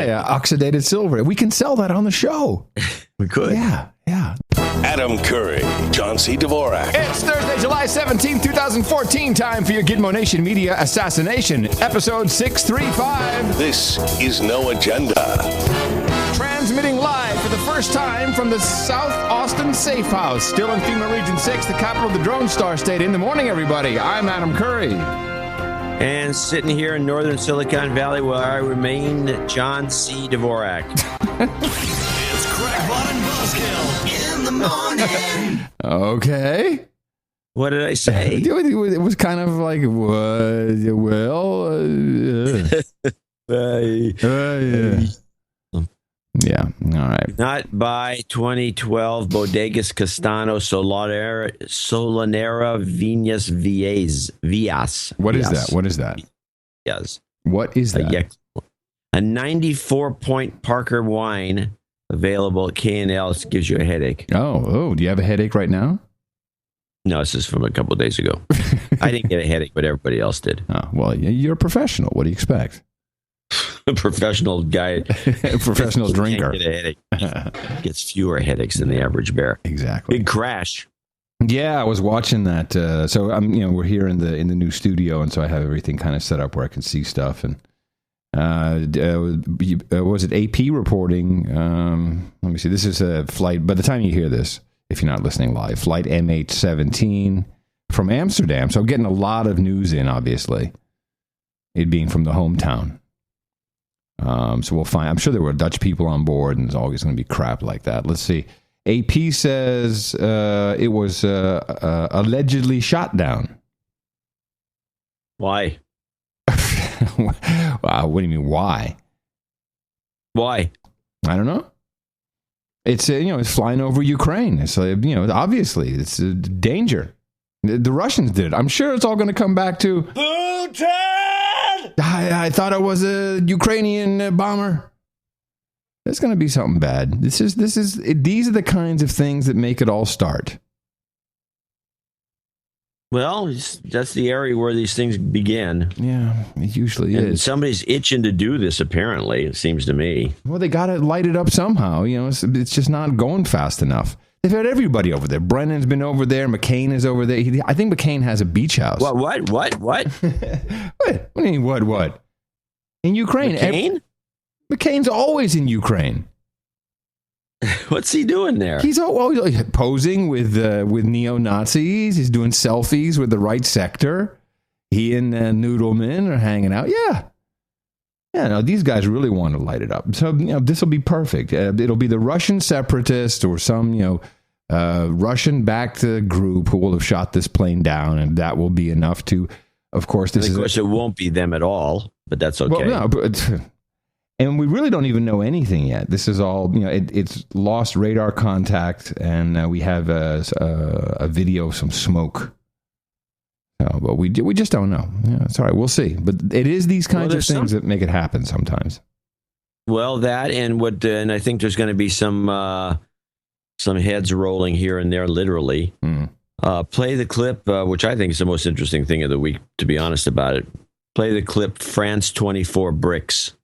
Yeah. Oxidated silver. We can sell that on the show. We could. Yeah. Adam Curry, John C. Dvorak. It's Thursday, July 17th, 2014. Time for your Gitmo Nation Media Assassination, episode 635. This is No Agenda. Transmitting live for the first time from the South Austin Safe House, still in FEMA Region 6, the capital of the Drone Star State. In the morning, everybody. I'm Adam Curry. And sitting here in northern Silicon Valley where I remain, John C. Dvorak. It's Crackpot and Buzzkill in the morning. Okay. What did I say? It was kind of like, yeah. All right. Not by 2012, Bodegas Castano Solanera Vias. What is that? What is that? Yes. What is that? A 94-point Parker wine available at K&L gives you a headache. Oh, do you have a headache right now? No, this is from a couple of days ago. I didn't get a headache, but everybody else did. Oh, well, you're a professional. What do you expect? A professional guy. Professional drinker. Get a headache. Gets fewer headaches than the average bear. Exactly. Big crash. Yeah, I was watching that. So we're here in the new studio, and so I have everything kind of set up where I can see stuff. And was it AP reporting? Let me see. This is a flight. By the time you hear this, if you're not listening live, flight MH17 from Amsterdam. So I'm getting a lot of news in, obviously, it being from the hometown. So we'll find. I'm sure there were Dutch people on board, and there's always going to be crap like that. Let's see. AP says it was allegedly shot down. Why? Wow, what do you mean, why? Why? I don't know. It's it's flying over Ukraine. It's obviously it's a danger. The Russians did it. I'm sure it's all going to come back to Putin. I thought it was a Ukrainian bomber. There's going to be something bad. These are the kinds of things that make it all start. Well, that's the area where these things begin. Yeah, it usually is. Somebody's itching to do this, apparently, it seems to me. Well, they got to light it up somehow. It's just not going fast enough. They've had everybody over there. Brennan's been over there. McCain is over there. I think McCain has a beach house. What? What do you mean, what? In Ukraine. McCain? McCain's always in Ukraine. What's he doing there? He's always posing with neo-Nazis. He's doing selfies with the right sector. He and Noodleman are hanging out. Yeah. No, these guys really want to light it up. So this will be perfect. It'll be the Russian separatists or some Russian-backed group who will have shot this plane down, and that will be enough to. Of course, it won't be them at all, but that's okay. Well, no, and we really don't even know anything yet. This is all, it's lost radar contact, and we have a video of some smoke. But we just don't know. Yeah, it's all right. We'll see. But it is these kinds of things that make it happen sometimes. Well, that and I think there's going to be some heads rolling here and there, literally. Play the clip, which I think is the most interesting thing of the week, to be honest about it. Play the clip, France 24 bricks.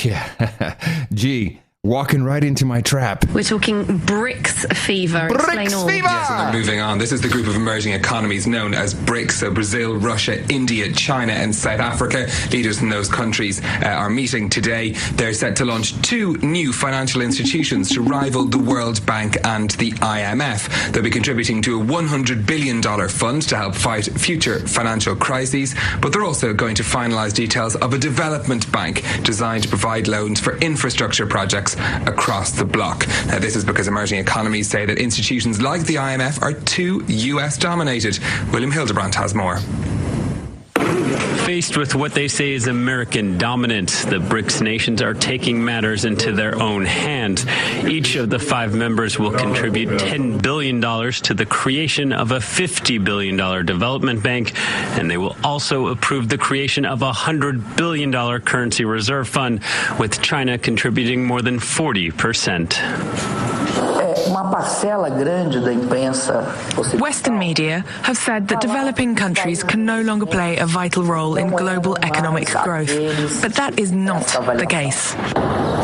Yeah. Gee, walking right into my trap. We're talking BRICS fever. BRICS fever! Yes, and then moving on. This is the group of emerging economies known as BRICS. So Brazil, Russia, India, China, and South Africa. Leaders in those countries are meeting today. They're set to launch 2 new financial institutions to rival the World Bank and the IMF. They'll be contributing to a $100 billion fund to help fight future financial crises. But they're also going to finalise details of a development bank designed to provide loans for infrastructure projects across the bloc. Now, this is because emerging economies say that institutions like the IMF are too US dominated. William Hildebrandt has more. Faced with what they say is American dominance, the BRICS nations are taking matters into their own hands. Each of the 5 members will contribute $10 billion to the creation of a $50 billion development bank, and they will also approve the creation of a $100 billion currency reserve fund, with China contributing more than 40%. uma parcela grande da imprensa Western media have said that developing countries can no longer play a vital role in global economic growth, but that is not the case.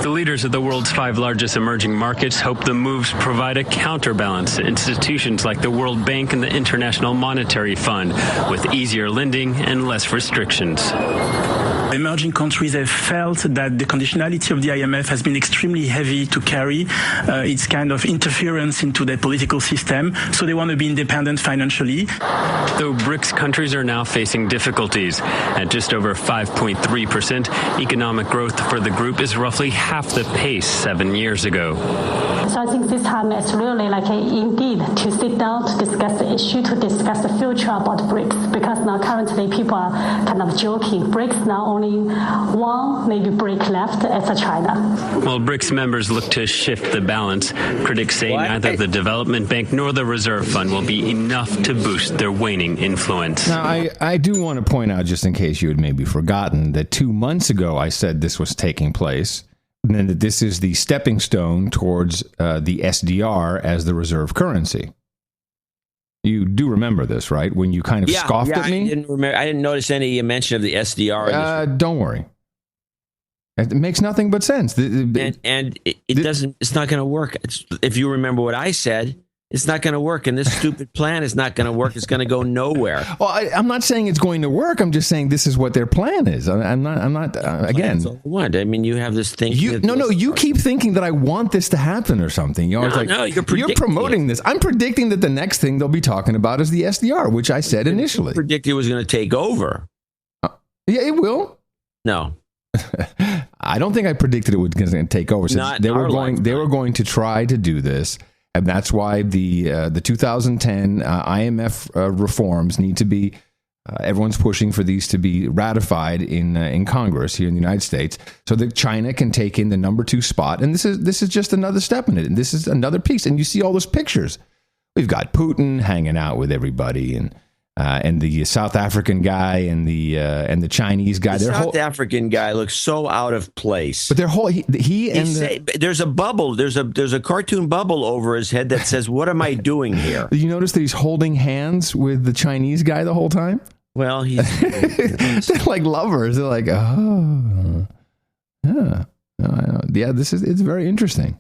The leaders of the world's 5 largest emerging markets hope the moves provide a counterbalance to institutions like the World Bank and the International Monetary Fund, with easier lending and less restrictions. Emerging countries have felt that the conditionality of the IMF has been extremely heavy to carry. It's kind of interference into their political system, so they want to be independent financially. Though BRICS countries are now facing difficulties. At just over 5.3%, economic growth for the group is roughly half the pace 7 years ago. So I think this time is really indeed to sit down to discuss the issue, to discuss the future about BRICS, because now currently people are kind of joking. BRICS now only one maybe BRIC left, it's China. While BRICS members look to shift the balance, critics say neither the Development Bank nor the Reserve Fund will be enough to boost their waning influence. Now, I do want to point out, just in case you had maybe forgotten, that 2 months ago I said this was taking place, and then that this is the stepping stone towards the SDR as the reserve currency. You do remember this, right? When you kind of scoffed at me? I didn't notice any mention of the SDR. Don't worry. It makes nothing but sense. It's not going to work. If you remember what I said, it's not going to work, and this stupid plan is not going to work. It's going to go nowhere. Well, I'm not saying it's going to work. I'm just saying this is what their plan is. I'm not. Again, what? I mean, you have this thing. You keep thinking that I want this to happen or something. You're promoting this. I'm predicting that the next thing they'll be talking about is the SDR, which I said initially. Predicted it was going to take over. Yeah, it will. No. I don't think I predicted it was going to take over. They were going to try to do this. And that's why the 2010 IMF reforms need to be. Everyone's pushing for these to be ratified in Congress here in the United States, so that China can take in the number 2 spot. And this is just another step in it. And this is another piece. And you see all those pictures. We've got Putin hanging out with everybody, and the South African guy and the Chinese guy. The South African guy looks so out of place. But their whole there's a bubble. There's a cartoon bubble over his head that says, "What am I doing here?" Did you notice that he's holding hands with the Chinese guy the whole time? Well, they're like lovers. They're like, oh, yeah. It's very interesting.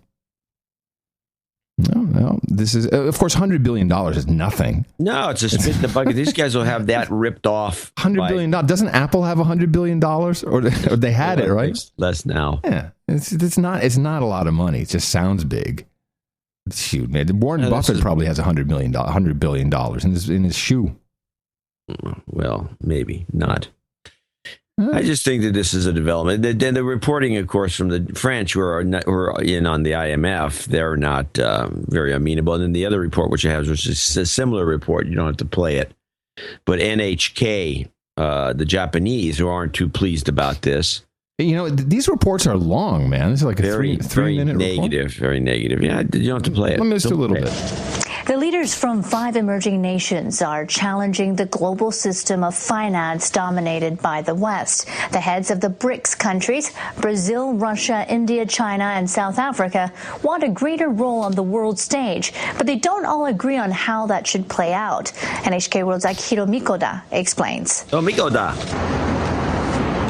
No. This is, of course, $100 billion is nothing. No, it's a spit in the bucket. These guys will have that ripped off. $100 billion. Doesn't Apple have $100 billion? Or they had it, right? Less now. Yeah. It's not a lot of money. It just sounds big. Shoot, man. Warren Buffett probably has $100 billion in his shoe. Well, maybe not. I just think that this is a development. Then the reporting, of course, from the French who are in on the IMF, they're not very amenable. And then the other report, which I have, which is a similar report, you don't have to play it. But NHK, the Japanese, who aren't too pleased about this. These reports are long, man. This is like a three-minute report. Very negative. Yeah, you don't have to play it. Let me just do a little bit. The leaders from 5 emerging nations are challenging the global system of finance dominated by the West. The heads of the BRICS countries, Brazil, Russia, India, China, and South Africa, want a greater role on the world stage, but they don't all agree on how that should play out. NHK World's Akihiro Mikoda explains. Mikoda.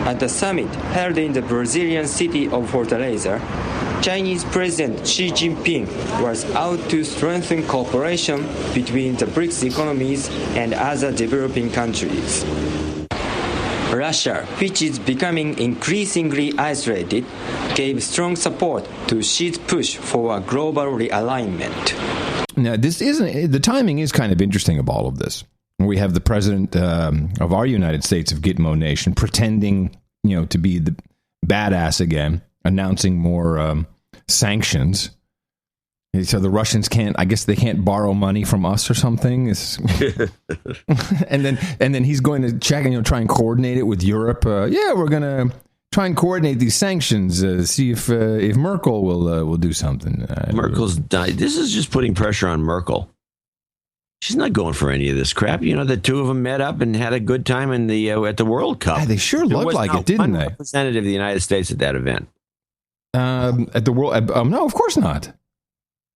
At the summit held in the Brazilian city of Fortaleza, Chinese President Xi Jinping was out to strengthen cooperation between the BRICS economies and other developing countries. Russia, which is becoming increasingly isolated, gave strong support to Xi's push for a global realignment. Now, the timing is kind of interesting of all of this. We have the president of our United States of Gitmo Nation pretending, to be the badass again, announcing more sanctions. So the Russians can't borrow money from us or something. and then he's going to check and try and coordinate it with Europe. We're going to try and coordinate these sanctions. See if Merkel will do something. Merkel's died. This is just putting pressure on Merkel. She's not going for any of this crap. The two of them met up and had a good time at the World Cup. Yeah, they sure looked like it, didn't they? Representative of the United States at that event. At the World, no, of course not.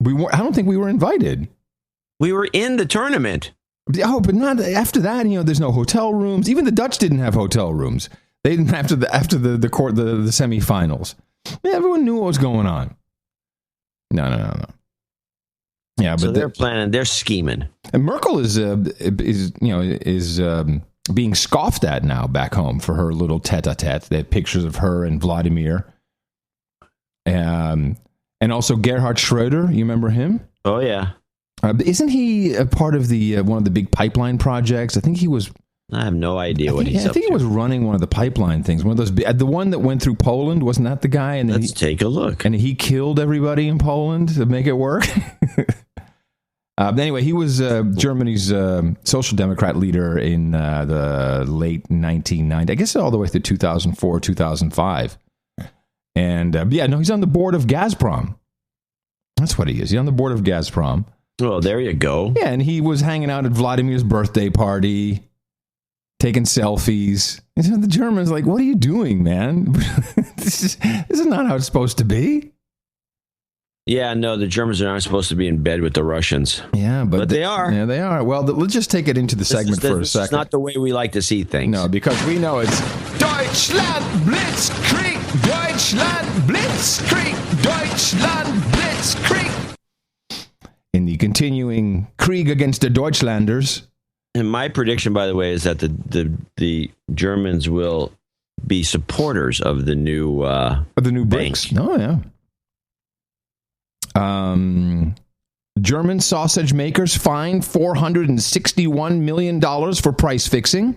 I don't think we were invited. We were in the tournament. Oh, but not after that. There's no hotel rooms. Even the Dutch didn't have hotel rooms. They didn't after the semifinals. Everyone knew what was going on. No. Yeah, So but they're planning. They're scheming. And Merkel is being scoffed at now back home for her little tete-a-tete. They have pictures of her and Vladimir, and also Gerhard Schröder. You remember him? Oh yeah. Isn't he a part of the one of the big pipeline projects? I think he was. I have no idea what he's up to. I think he was running one of the pipeline things. One of those, the one that went through Poland. Wasn't that the guy? And Let's take a look. And he killed everybody in Poland to make it work. Anyway, he was Germany's social democrat leader in the late 1990s. I guess all the way through 2004, 2005. And he's on the board of Gazprom. That's what he is. He's on the board of Gazprom. Oh, there you go. Yeah, and he was hanging out at Vladimir's birthday party, taking selfies. And so the Germans like, what are you doing, man? This is not how it's supposed to be. Yeah, no, the Germans are not supposed to be in bed with the Russians. Yeah, but they are. Yeah, they are. Well, let's just take it into the segment for a second. It's not the way we like to see things. No, because we know it's Deutschland Blitzkrieg, Deutschland Blitzkrieg, Deutschland Blitzkrieg. In the continuing Krieg against the Deutschlanders. And my prediction, by the way, is that the Germans will be supporters of the new BRICS. Oh yeah. German sausage makers fined $461 million for price fixing.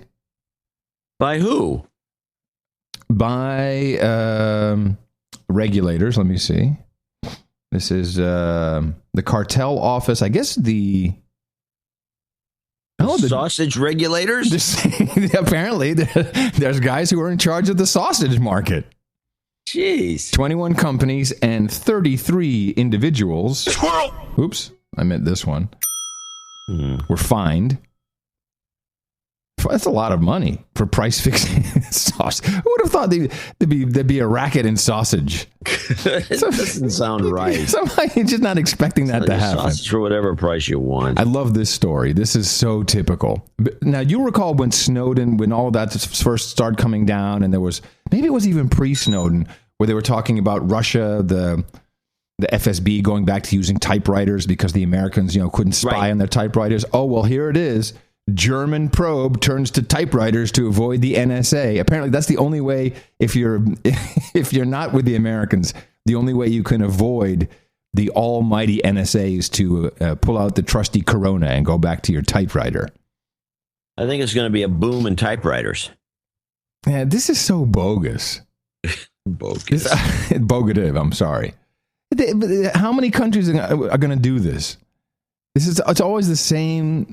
By who? By regulators. Let me see. This is the cartel office. I guess the sausage regulators? Apparently, there's guys who are in charge of the sausage market. Jeez. 21 companies and 33 individuals. Squirrel! Oops, I meant this one. Were fined. That's a lot of money for price fixing sausage. Who would have thought there'd be a racket in sausage? It doesn't sound right. Somebody you're just not expecting that to happen. Sausage for whatever price you want. I love this story. This is so typical. Now, you recall when Snowden, when all of that first started coming down, and there was, maybe it was even pre-Snowden, where they were talking about Russia, the FSB going back to using typewriters because the Americans, couldn't spy on their typewriters. Oh, well, here it is. German probe turns to typewriters to avoid the NSA. Apparently, that's the only way. If you're not with the Americans, the only way you can avoid the almighty NSA is to pull out the trusty Corona and go back to your typewriter. I think it's going to be a boom in typewriters. Yeah, this is so bogus. Bogus. Bogative. I'm sorry. How many countries are going to do this? It's always the same.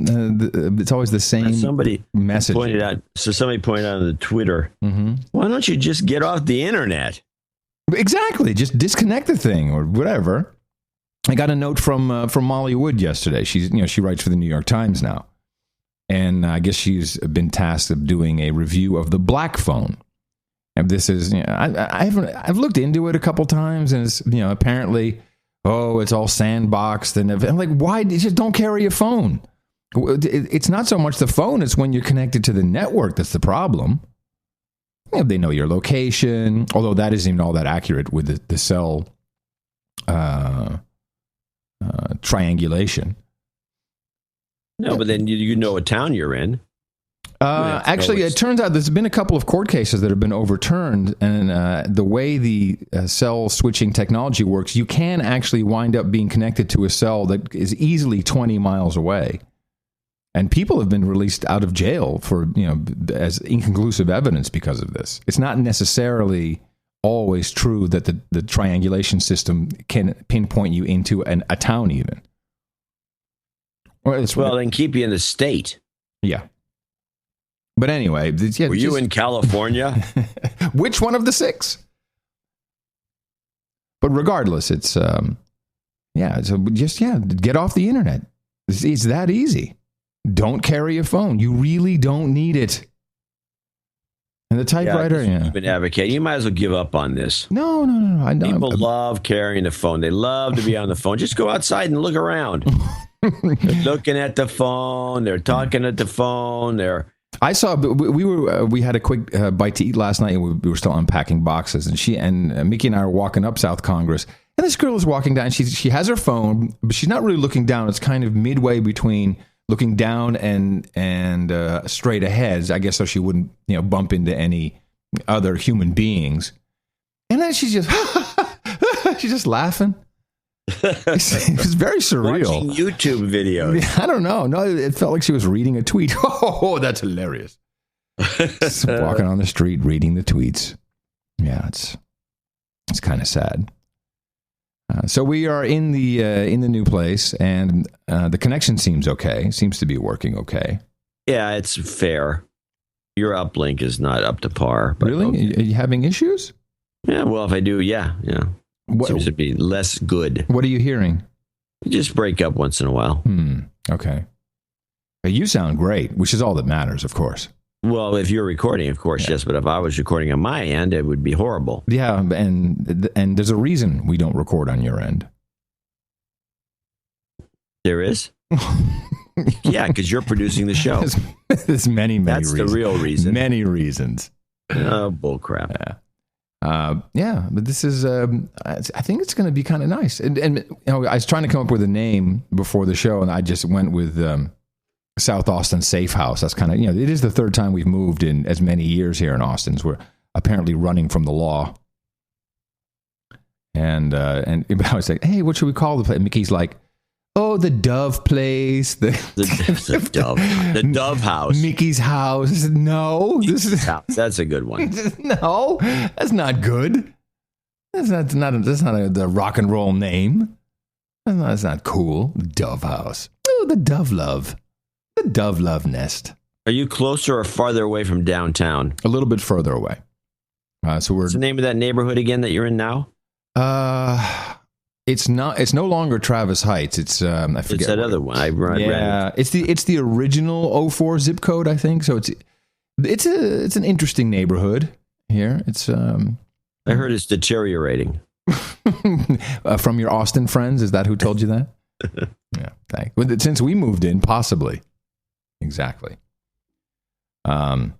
It's always the same. Somebody message pointed out. So somebody pointed out on the Twitter. Mm-hmm. Why don't you just get off the internet? Exactly. Just disconnect the thing or whatever. I got a note from Molly Wood yesterday. She writes for the New York Times now, and I guess she's been tasked of doing a review of the Black Phone. And this is I've looked into it a couple times, and it's apparently. Oh, it's all sandboxed. And I'm like, why? You just don't carry a phone. It's not so much the phone. It's when you're connected to the network that's the problem. They know your location, although that isn't even all that accurate with the cell triangulation. No, but then you know what town you're in. Actually, it turns out there's been a couple of court cases that have been overturned, and the way the cell switching technology works, you can actually wind up being connected to a cell that is easily 20 miles away. And people have been released out of jail for, as inconclusive evidence because of this. It's not necessarily always true that the triangulation system can pinpoint you into a town even. Well, then keep you in the state. Yeah. But anyway, were you in California? Which one of the 6? But regardless, it's so just get off the internet. It's that easy. Don't carry a phone. You really don't need it. And the typewriter, You've been advocating. You might as well give up on this. No. People love carrying the phone. They love to be on the phone. Just go outside and look around. They're looking at the phone. They're talking at the phone. I saw we had a quick bite to eat last night, and we were still unpacking boxes. And she and Mickey and I were walking up South Congress, and this girl is walking down. She has her phone, but she's not really looking down. It's kind of midway between looking down and straight ahead, I guess, so she wouldn't bump into any other human beings. And then she's just laughing. It was very surreal. Watching YouTube videos. I don't know. No, it felt like she was reading a tweet. Oh, that's hilarious. Just walking on the street reading the tweets. Yeah, it's kind of sad. So we are in the new place, and the connection seems okay. Seems to be working okay. Yeah, it's fair. Your uplink is not up to par. But really? Okay. Are you having issues? Yeah. Well, if I do, yeah. Seems to be less good. What are you hearing? You just break up once in a while. Okay. You sound great, which is all that matters, of course. Well, if you're recording, of course, yes. But if I was recording on my end, it would be horrible. Yeah, and there's a reason we don't record on your end. There is? Yeah, because you're producing the show. There's many That's reasons. the real reason. Many reasons. Oh, bullcrap. Yeah, but this is, I think it's going to be kind of nice. And I was trying to come up with a name before the show, and I just went with South Austin Safe House. That's kind of, it is the third time we've moved in as many years here in Austin. We're apparently running from the law. And I was like, hey, what should we call the place? Mickey's like, oh, the Dove Place. The Dove House. Mickey's house. I said, no. That's a good one. No, that's not good. That's not the rock and roll name. That's not cool. Dove House. Oh, the Dove Love. The Dove Love Nest. Are you closer or farther away from downtown? A little bit further away. What's the name of that neighborhood again that you're in now? It's no longer Travis Heights. It's I forget. It's that other one. I read it. It's the original 04 zip code, I think. So it's an interesting neighborhood here. It's I heard it's deteriorating. From your Austin friends, is that who told you that? Yeah, thanks. Since we moved in, possibly. Exactly. But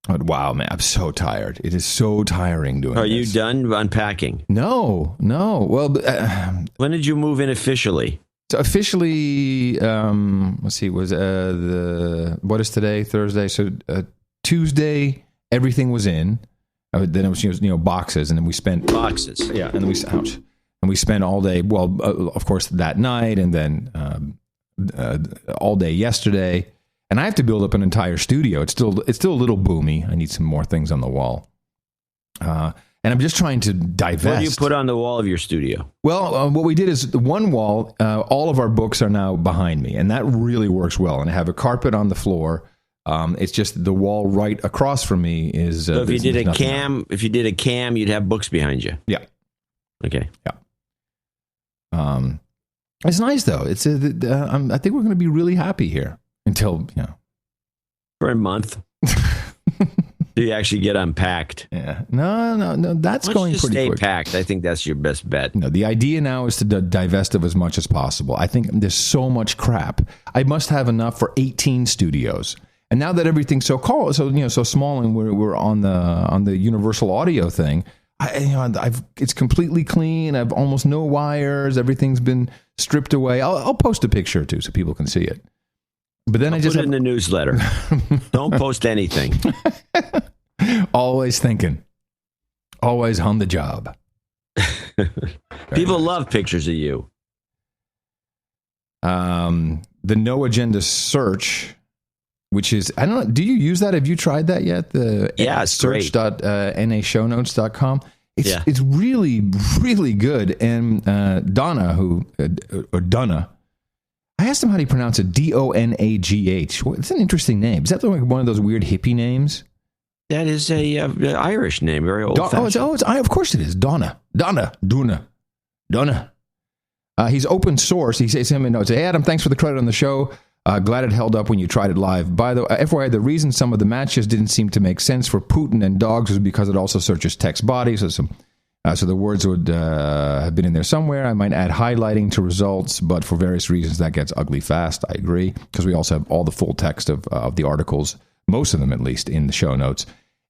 wow, man, I'm so tired. It is so tiring doing this. Are you done unpacking? No. Well, when did you move in officially? So officially, let's see, was what is today? Thursday. So Tuesday, everything was in. Then it was boxes, and then we spent boxes. Yeah, and then we spent all day. Well, of course, that night, and then all day yesterday. And I have to build up an entire studio. It's still a little boomy. I need some more things on the wall. And I'm just trying to divest. What do you put on the wall of your studio? Well, what we did is one wall, all of our books are now behind me, and that really works well. And I have a carpet on the floor. It's just the wall right across from me is. So if you did a cam, you'd have books behind you. Yeah. Okay. Yeah. It's nice though. I think we're going to be really happy here. Until, for a month. Do you actually get unpacked? Yeah. No. That's going pretty stay quick. Packed. I think that's your best bet. No, the idea now is to divest of as much as possible. I think there's so much crap. I must have enough for 18 studios. And now that everything's so small, and we're on the Universal Audio thing, it's completely clean. I've almost no wires. Everything's been stripped away. I'll post a picture or two so people can see it. But then I just put it in the newsletter. Don't post anything. Always thinking. Always on the job. People love pictures of you. The No Agenda Search, which is, I don't know, do you use that? Have you tried that yet? Search.nashownotes.com. It's really, really good. And Donna, I asked him how do you pronounce it, Donagh. It's an interesting name. Is that like one of those weird hippie names? That is a Irish name, very old-fashioned. Of course it is. Donna. He's open source. He says him a note. Say, hey, Adam, thanks for the credit on the show. Glad it held up when you tried it live. By the way, FYI, the reason some of the matches didn't seem to make sense for Putin and dogs was because it also searches text bodies. So the words would have been in there somewhere. I might add highlighting to results, but for various reasons that gets ugly fast. I agree, because we also have all the full text of the articles, most of them at least, in the show notes.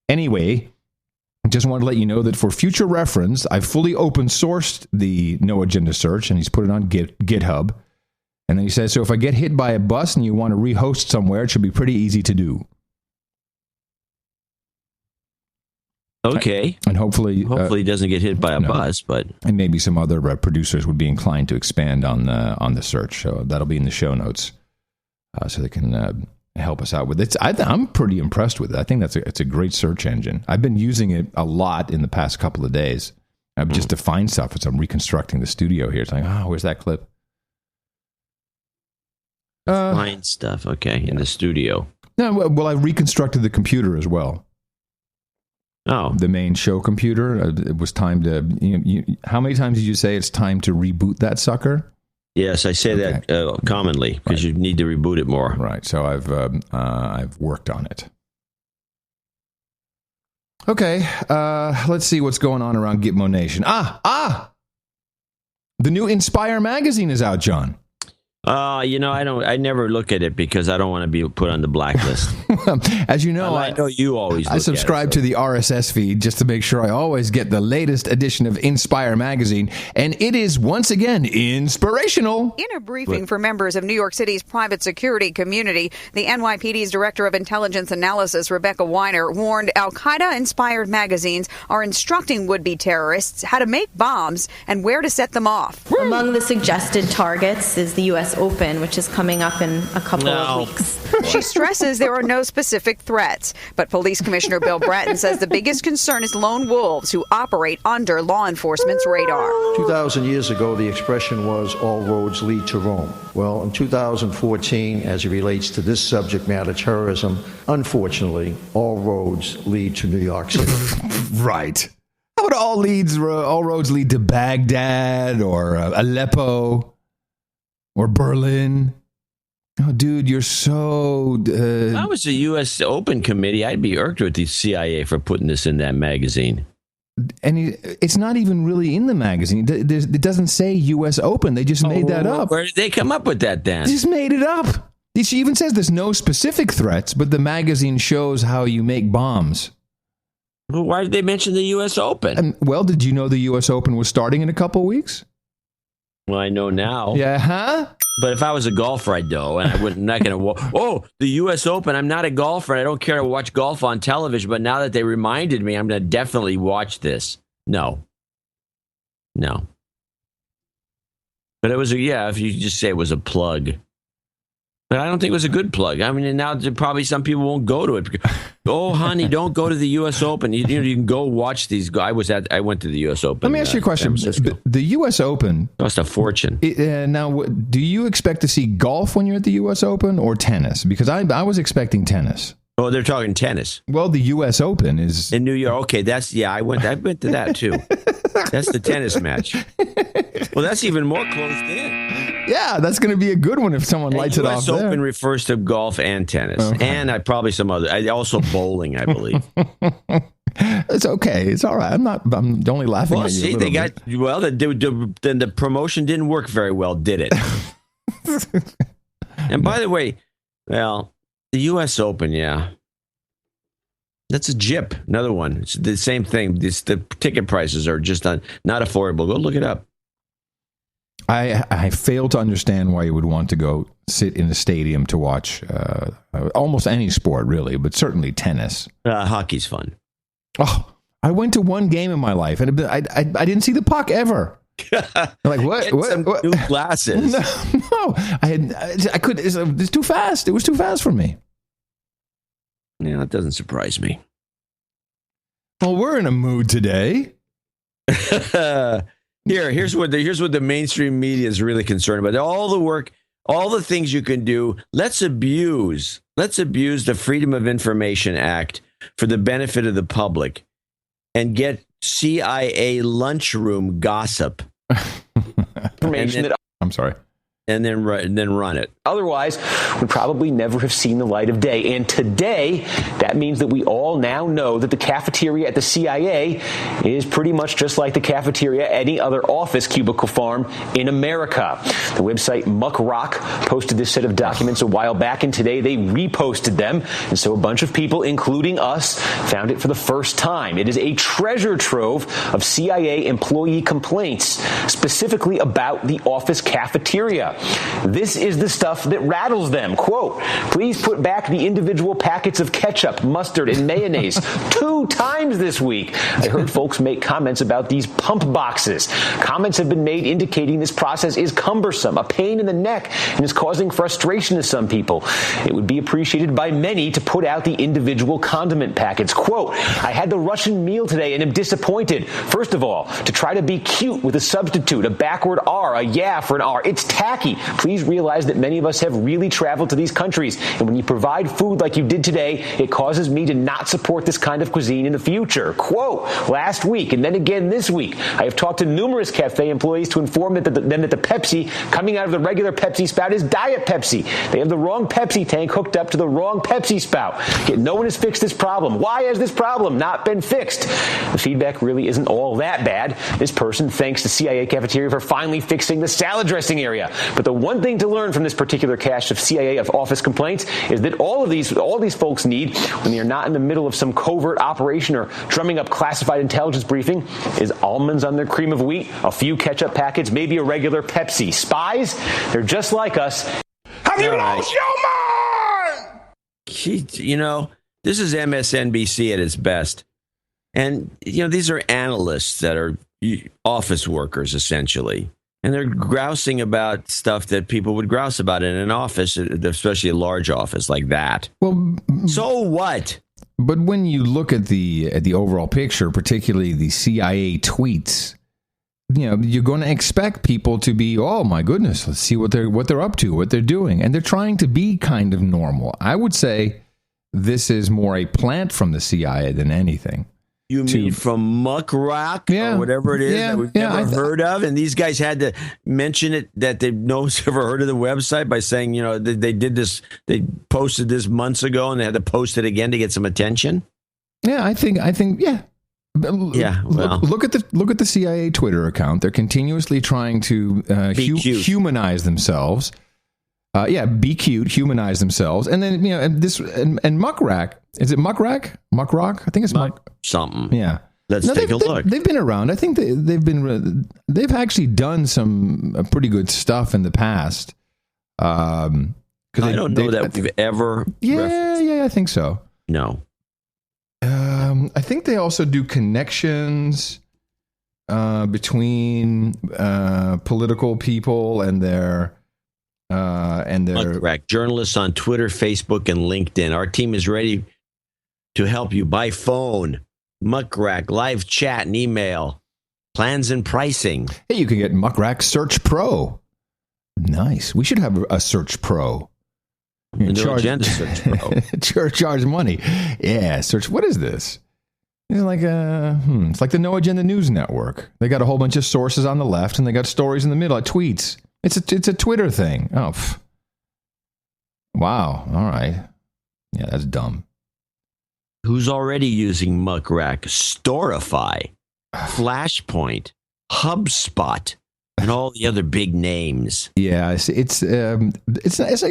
Anyway, just wanted to let you know that for future reference, I've fully open sourced the No Agenda search, and he's put it on GitHub. And then he says, so if I get hit by a bus and you want to rehost somewhere, it should be pretty easy to do. Okay. And hopefully he doesn't get hit by a bus, but and maybe some other producers would be inclined to expand on the search. So that'll be in the show notes, so they can help us out with it. I'm pretty impressed with it. I think it's a great search engine. I've been using it a lot in the past couple of days, just to find stuff as I'm reconstructing the studio here. It's like, where's that clip? Find stuff. Okay, in the studio. No, well, I reconstructed the computer as well. Oh, the main show computer. It was time to. How many times did you say it's time to reboot that sucker? Yes, I say that commonly because you need to reboot it more. Right. So I've worked on it. Okay. Let's see what's going on around Gitmo Nation. The new Inspire magazine is out, John. I never look at it because I don't want to be put on the blacklist. As you know, I know you always look I subscribe to the RSS feed just to make sure I always get the latest edition of Inspire magazine, and it is once again inspirational. In a briefing for members of New York City's private security community, the NYPD's Director of Intelligence Analysis, Rebecca Weiner, warned Al-Qaeda-inspired magazines are instructing would-be terrorists how to make bombs and where to set them off. Among the suggested targets is the U.S. Open, which is coming up in a couple of weeks. She stresses there are no specific threats, but Police Commissioner Bill Bratton says the biggest concern is lone wolves who operate under law enforcement's radar. 2,000 years ago, the expression was, all roads lead to Rome. Well, in 2014, as it relates to this subject matter, terrorism, unfortunately, all roads lead to New York City. Right. How would all roads lead to Baghdad or Aleppo? Or Berlin. Oh, dude, you're so... If I was the U.S. Open committee, I'd be irked with the CIA for putting this in that magazine. And it's not even really in the magazine. It doesn't say U.S. Open. They just made that up. Where did they come up with that, Dan? They just made it up. She even says there's no specific threats, but the magazine shows how you make bombs. Well, why did they mention the U.S. Open? Well, did you know the U.S. Open was starting in a couple of weeks? Well, I know now. Yeah, huh? But if I was a golfer, I'd know, and I'm not going to. The U.S. Open. I'm not a golfer. I don't care to watch golf on television. But now that they reminded me, I'm going to definitely watch this. No. But it was if you just say it was a plug. But I don't think it was a good plug. I mean, now probably some people won't go to it. Oh, honey, don't go to the U.S. Open. You can go watch these. I went to the U.S. Open. Let me ask you a question. The U.S. Open cost a fortune. Now, do you expect to see golf when you're at the U.S. Open or tennis? Because I was expecting tennis. Oh, they're talking tennis. Well, the U.S. Open is in New York. Okay, I went to that too. That's the tennis match. Well, that's even more closed in. Yeah, that's going to be a good one if someone lights it off there. US Open refers to golf and tennis, and probably some other. Also bowling, I believe. It's okay. It's all right. I'm only laughing at you. See, they got then the promotion didn't work very well, did it? And by the way, the U.S. Open, that's a jip. Another one. It's the same thing. The ticket prices are just not affordable. Go look it up. I fail to understand why you would want to go sit in a stadium to watch almost any sport, really, but certainly tennis. Hockey's fun. Oh, I went to one game in my life, and I didn't see the puck ever. Like what? What? New glasses? No, I couldn't. It's too fast. It was too fast for me. Yeah, that doesn't surprise me. Well, we're in a mood today. Here's what the mainstream media is really concerned about. All the work, all the things you can do. Let's abuse the Freedom of Information Act for the benefit of the public and get CIA lunchroom gossip. I'm sorry. and then run it. Otherwise, we'd probably never have seen the light of day. And today, that means that we all now know that the cafeteria at the CIA is pretty much just like the cafeteria at any other office cubicle farm in America. The website Muckrock posted this set of documents a while back, and today they reposted them. And so a bunch of people, including us, found it for the first time. It is a treasure trove of CIA employee complaints, specifically about the office cafeteria. This is the stuff that rattles them. Quote, please put back the individual packets of ketchup, mustard, and mayonnaise 2 times this week. I heard folks make comments about these pump boxes. Comments have been made indicating this process is cumbersome, a pain in the neck, and is causing frustration to some people. It would be appreciated by many to put out the individual condiment packets. Quote, I had the Russian meal today and am disappointed. First of all, to try to be cute with a substitute, a backward R, a yeah for an R. It's tacky. Please realize that many of us have really traveled to these countries, and when you provide food like you did today, it causes me to not support this kind of cuisine in the future. Quote, last week and then again this week, I have talked to numerous cafe employees to inform them that the Pepsi coming out of the regular Pepsi spout is Diet Pepsi. They have the wrong Pepsi tank hooked up to the wrong Pepsi spout. Yet no one has fixed this problem. Why has this problem not been fixed? The feedback really isn't all that bad. This person thanks the CIA cafeteria for finally fixing the salad dressing area. But the one thing to learn from this particular cache of CIA office complaints is that all these folks need, when they are not in the middle of some covert operation or drumming up classified intelligence briefing, is almonds on their cream of wheat, a few ketchup packets, maybe a regular Pepsi. Spies, they're just like us. Have you lost your mind? This is MSNBC at its best. And, these are analysts that are office workers, essentially. And they're grousing about stuff that people would grouse about in an office, especially a large office like that. Well, so what? But when you look at the overall picture, particularly the CIA tweets, you're going to expect people to be, oh my goodness, let's see what they're up to, what they're doing, and they're trying to be kind of normal. I would say this is more a plant from the CIA than anything. You mean from Muckrock or whatever it is that we've never heard of? And these guys had to mention it that no one's ever heard of the website by saying, they did this, they posted this months ago and they had to post it again to get some attention. Yeah, I think, yeah. Yeah, well. Look at the CIA Twitter account. They're continuously trying to humanize themselves. Be cute, humanize themselves, and then and Muckrock. Is it Muckrock? Muckrock? I think it's something. Yeah. Let's take a look. They've been around. I think they've actually done some pretty good stuff in the past. I don't know that we've ever. Yeah, I think so. No. I think they also do connections between political people and their. Muckrock, journalists on Twitter, Facebook, and LinkedIn. Our team is ready to help you by phone, Muckrock, live chat, and email. Plans and pricing. Hey, you can get Muckrock Search Pro. Nice. We should have a Search Pro. Agenda Search Pro. Charge money. Yeah, search. What is this? It's like it's like the No Agenda News Network. They got a whole bunch of sources on the left, and they got stories in the middle, like tweets. It's a Twitter thing. Oh, wow. All right. Yeah, that's dumb. Who's already using Muckrock? Storify, Flashpoint, HubSpot, and all the other big names. Yeah, it's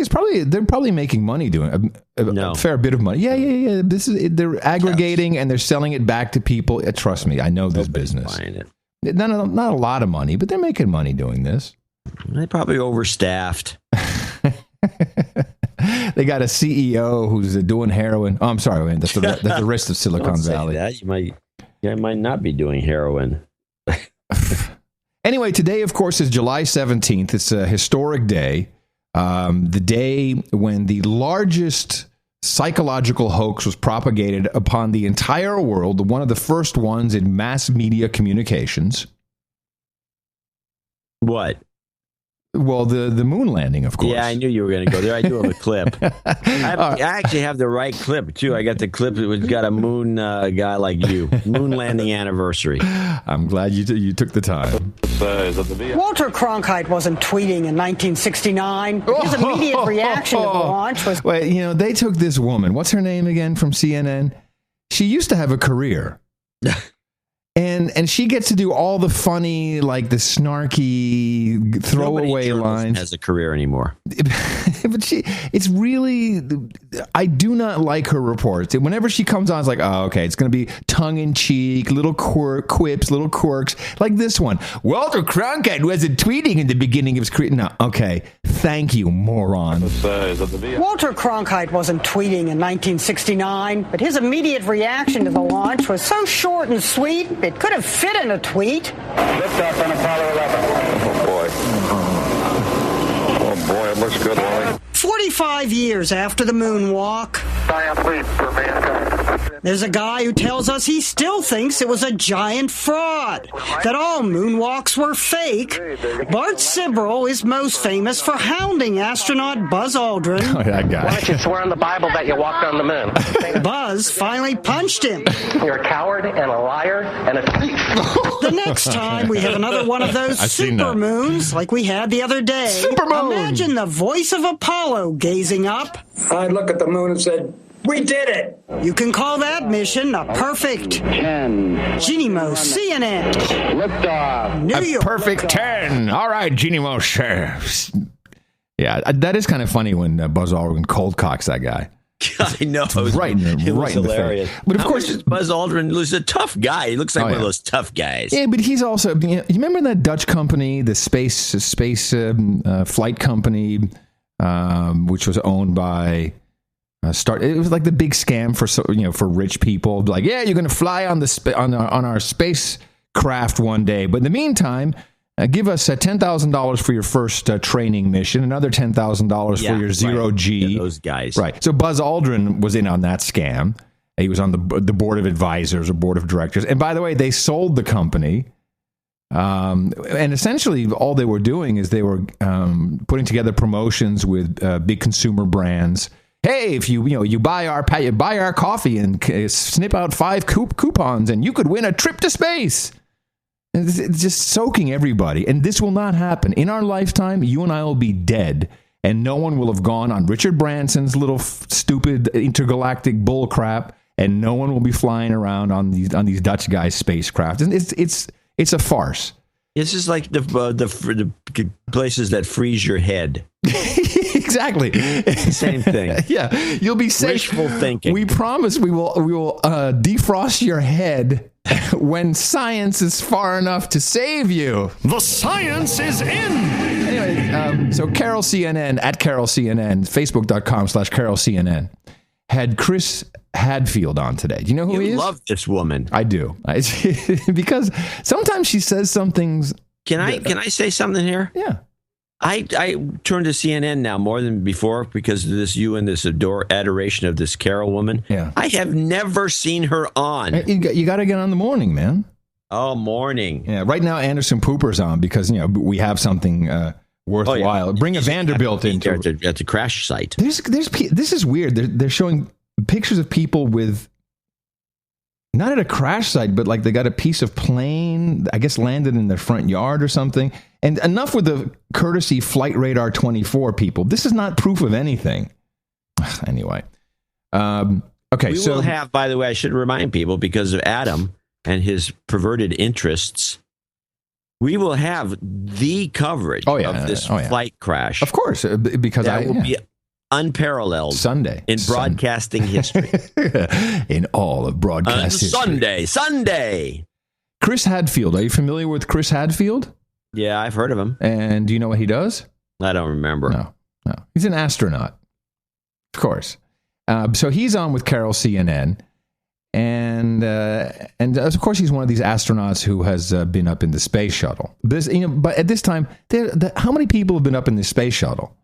probably they're probably making money doing a fair bit of money. Yeah. They're aggregating and they're selling it back to people. Trust me, I know this business. Buying it. Not a lot of money, but they're making money doing this. They probably overstaffed. They got a CEO who's doing heroin. Oh, I'm sorry, man. That's the rest of Silicon Valley. That. You might not be doing heroin. Anyway, today, of course, is July 17th. It's a historic day. The day when the largest psychological hoax was propagated upon the entire world, one of the first ones in mass media communications. What? Well, the moon landing, of course. Yeah, I knew you were going to go there. I do have a clip. I actually have the right clip, too. I got the clip that was got a moon guy like you. Moon landing anniversary. I'm glad you took the time. Walter Cronkite wasn't tweeting in 1969. His immediate reaction to the launch was... Wait, they took this woman. What's her name again from CNN? She used to have a career. And she gets to do all the funny, like the snarky throwaway lines. Has a career anymore. But it's really, I do not like her reports. Whenever she comes on, it's like, oh, okay, it's going to be tongue in cheek, little quips, little quirks, like this one. Walter Cronkite wasn't tweeting in the beginning of his career. No, okay, thank you, moron. Walter Cronkite wasn't tweeting in 1969, but his immediate reaction to the launch was so short and sweet, it could have fit in a tweet. Liftoff on Apollo 11. Oh, boy. Oh, boy, it looks good, Wally. 45 years after the moonwalk, there's a guy who tells us he still thinks it was a giant fraud, that all moonwalks were fake. Bart Sibrel is most famous for hounding astronaut Buzz Aldrin. Oh, that guy. Why don't you swear on the Bible that you walked on the moon? Buzz finally punched him. You're a coward and a liar and a thief. The next time we have another one of those super moons like we had the other day, imagine the voice of Apollo gazing up. I'd look at the moon and said, we did it! You can call that mission a perfect 10. Jeannie Mo, CNN. Liftoff. New York. Perfect 10. All right, Jeannie Mo. Yeah, that is kind of funny when Buzz Aldrin cold cocks that guy. I know. It was hilarious. But of course, Buzz Aldrin was a tough guy. He looks like one of those tough guys. Yeah, but he's also. You remember that Dutch company, the space flight company, which was owned by It was like the big scam for rich people. Like, yeah, you're going to fly on our spacecraft one day, but in the meantime, give us $10,000 for your first training mission, another $10,000 for your zero G. Yeah, those guys, right? So Buzz Aldrin was in on that scam. He was on the board of advisors or board of directors. And by the way, they sold the company. And essentially, all they were doing is they were putting together promotions with big consumer brands. Hey, if you buy our coffee and snip out 5 coupons, and you could win a trip to space. It's just soaking everybody. And this will not happen. In our lifetime, you and I will be dead, and no one will have gone on Richard Branson's little stupid intergalactic bull crap, and no one will be flying around on these Dutch guys' spacecraft. And it's a farce. This is like the places that freeze your head. Exactly. Same thing. Yeah, you'll be safe. Wishful thinking. We promise we will defrost your head when science is far enough to save you. The science is in. Anyway, so Carol CNN at Carol CNN, Facebook.com/Carol CNN, had Chris Hadfield on today. Do you know who he is? You love this woman. I do. Because sometimes she says some things. Can I say something here? Yeah. I turn to CNN now more than before because of this this adoration of this Carol woman. Yeah. I have never seen her on. You got to get on the morning, man. Oh, morning. Yeah. Right now, Anderson Pooper's on because we have something worthwhile. Oh, yeah. Bring a Vanderbilt into at the crash site. This is weird. They're showing pictures of people with. Not at a crash site, but like they got a piece of plane, I guess, landed in their front yard or something. And enough with the courtesy Flight Radar 24 people. This is not proof of anything. Anyway. Okay. We will have, by the way, I should remind people, because of Adam and his perverted interests, we will have the coverage of this flight crash. Of course, because that will be unparalleled Sunday in broadcasting history. In all of broadcast history. Sunday. Chris Hadfield. Are you familiar with Chris Hadfield? Yeah, I've heard of him. And do you know what he does? I don't remember. No. He's an astronaut. Of course. So he's on with Carol CNN. And of course, he's one of these astronauts who has been up in the space shuttle. But at this time, how many people have been up in the space shuttle?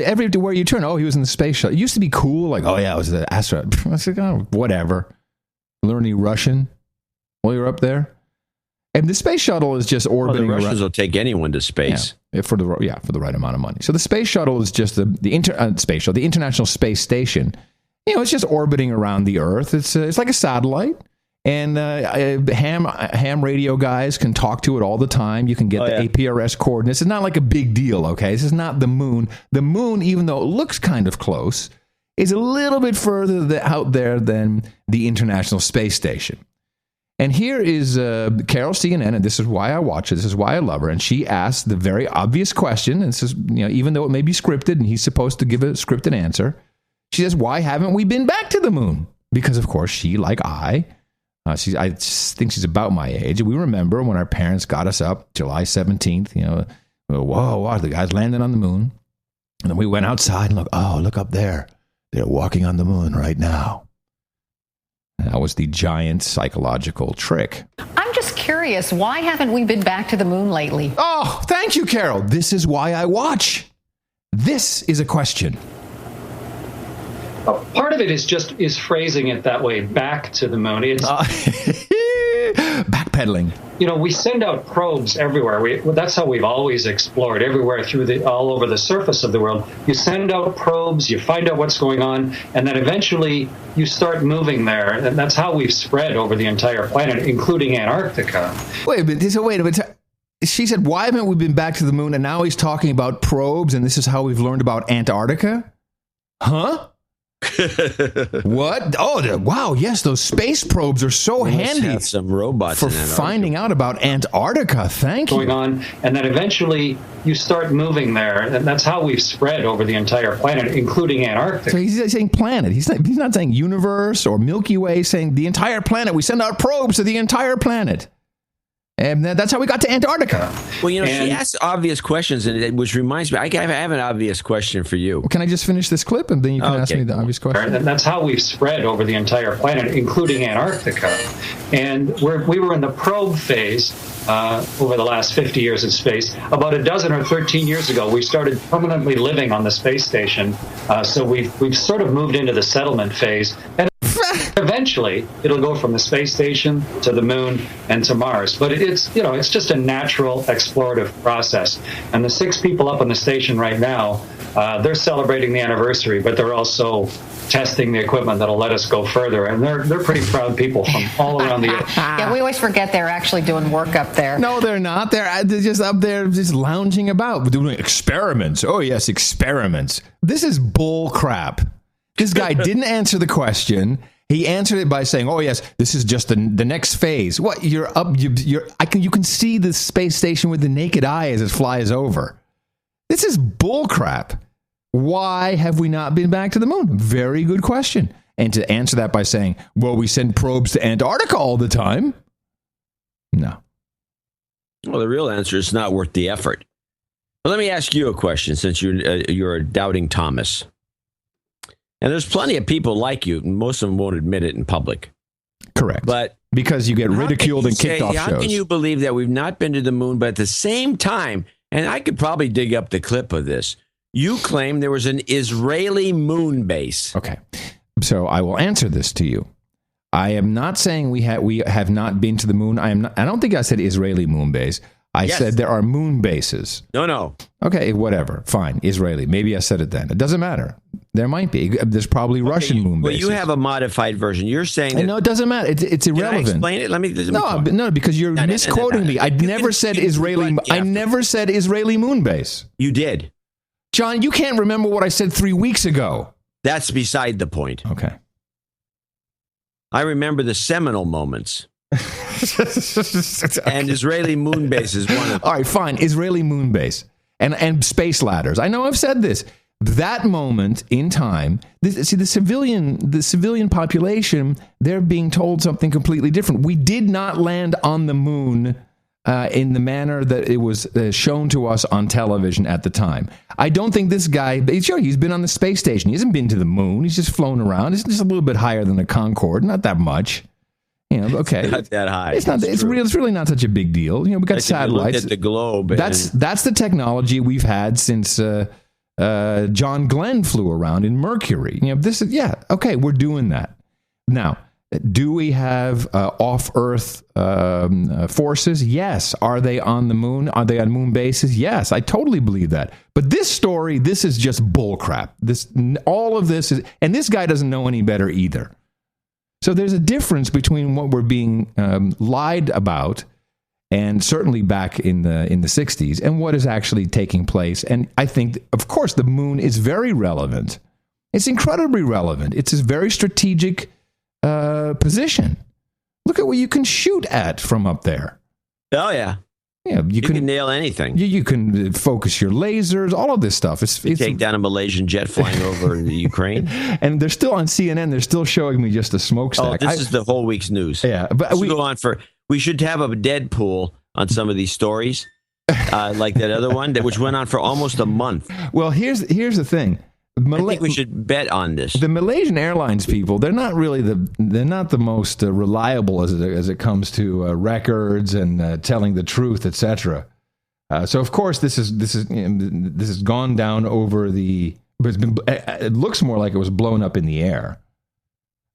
Everywhere you turn, he was in the space shuttle. It used to be cool, like, oh yeah, I was the astronaut. I was like, oh, whatever. Learning Russian while you're up there. And the space shuttle is just orbiting. Well, the Russians will take anyone to space. Yeah, for the right amount of money. So the space shuttle is just the International Space Station. It's just orbiting around the Earth. It's like a satellite. And ham radio guys can talk to it all the time. You can get the APRS coordinates. It's not like a big deal, okay? This is not the moon. The moon, even though it looks kind of close, is a little bit further out there than the International Space Station. And here is Carol CNN, and this is why I watch her. This is why I love her. And she asked the very obvious question, and this is, even though it may be scripted and he's supposed to give a scripted answer, she says, why haven't we been back to the moon? Because, of course, she, like I think she's about my age. We remember when our parents got us up July 17th, whoa, the guys landed on the moon. And then we went outside and look up there. They're walking on the moon right now. And that was the giant psychological trick. I'm just curious, why haven't we been back to the moon lately? Oh, thank you, Carol. This is why I watch. This is a question. Part of it is phrasing it that way, back to the moon. It's backpedaling. We send out probes everywhere. That's how we've always explored, everywhere all over the surface of the world. You send out probes, you find out what's going on, and then eventually you start moving there. And that's how we've spread over the entire planet, including Antarctica. Wait a minute. She said, why haven't we been back to the moon? And now he's talking about probes, and this is how we've learned about Antarctica? Huh? What? Oh, wow. Yes, those space probes are so handy. Have some robots for finding out about Antarctica. Thank you. Going on, and then eventually you start moving there, and that's how we've spread over the entire planet, including Antarctica. So he's saying planet. He's not saying universe or Milky Way. He's saying the entire planet. We send out probes to the entire planet. And that's how we got to Antarctica. Well, she asks obvious questions, which reminds me, I have an obvious question for you. Well, can I just finish this clip, and then you can ask me the obvious question? And that's how we've spread over the entire planet, including Antarctica. And we were in the probe phase over the last 50 years in space. About a dozen or 13 years ago, we started permanently living on the space station. So we've sort of moved into the settlement phase. And eventually, it'll go from the space station to the moon and to Mars. But it's just a natural explorative process. And the 6 people up on the station right now, they're celebrating the anniversary, but they're also testing the equipment that'll let us go further. And they're pretty proud people from all around the earth. Yeah, we always forget they're actually doing work up there. No, they're not. They're just up there just lounging about, doing experiments. Oh, yes, experiments. This is bull crap. This guy didn't answer the question. He answered it by saying, "Oh yes, this is just the next phase." What? You're up? You can see the space station with the naked eye as it flies over. This is bullcrap. Why have we not been back to the moon? Very good question. And to answer that by saying, "Well, we send probes to Antarctica all the time." No. Well, the real answer is not worth the effort. But let me ask you a question, since you're a doubting Thomas. And there's plenty of people like you. Most of them won't admit it in public. Correct. But because you get ridiculed and kicked off shows. How can you believe that we've not been to the moon, but at the same time, and I could probably dig up the clip of this, you claim there was an Israeli moon base. Okay. So I will answer this to you. I am not saying we have not been to the moon. I don't think I said Israeli moon base. I said there are moon bases. No. Okay, whatever. Fine. Israeli. Maybe I said it then. It doesn't matter. There might be. There's probably Russian moon bases. Well, you have a modified version. You're saying that... No, it doesn't matter. It's irrelevant. Can I explain it? Let me No, because you're misquoting me. I never said Israeli... I never said Israeli moon base. You did. John, you can't remember what I said 3 weeks ago. That's beside the point. Okay. I remember the seminal moments. And Israeli moon base is one of them. All right, fine. Israeli moon base and space ladders. I know I've said this. That moment in time, the civilian population, they're being told something completely different. We did not land on the moon in the manner that it was shown to us on television at the time. I don't think this guy, sure, he's been on the space station. He hasn't been to the moon. He's just flown around. It's just a little bit higher than the Concorde, not that much. Okay. It's not that high. It's not. It's really not such a big deal. We got satellites. Look at the globe. That's the technology we've had since John Glenn flew around in Mercury. This is okay. We're doing that now. Do we have off-Earth forces? Yes. Are they on the moon? Are they on moon bases? Yes, I totally believe that. But this story, this is just bullcrap. All of this is, and this guy doesn't know any better either. So there's a difference between what we're being lied about, and certainly back in the 60s, and what is actually taking place. And I think, of course, the moon is very relevant. It's incredibly relevant. It's a very strategic position. Look at what you can shoot at from up there. Oh, yeah. Yeah, you can nail anything. You can focus your lasers, all of this stuff. It's take down a Malaysian jet flying over the Ukraine. And they're still on CNN. They're still showing me just a smokestack. Oh, this is the whole week's news. Yeah, but we should have a Deadpool on some of these stories, like that other one which went on for almost a month. Well, here's the thing. I think we should bet on this. The Malaysian Airlines people, they're not the most reliable as it comes to records and telling the truth, etc. So of course this has gone down over the. But it looks more like it was blown up in the air.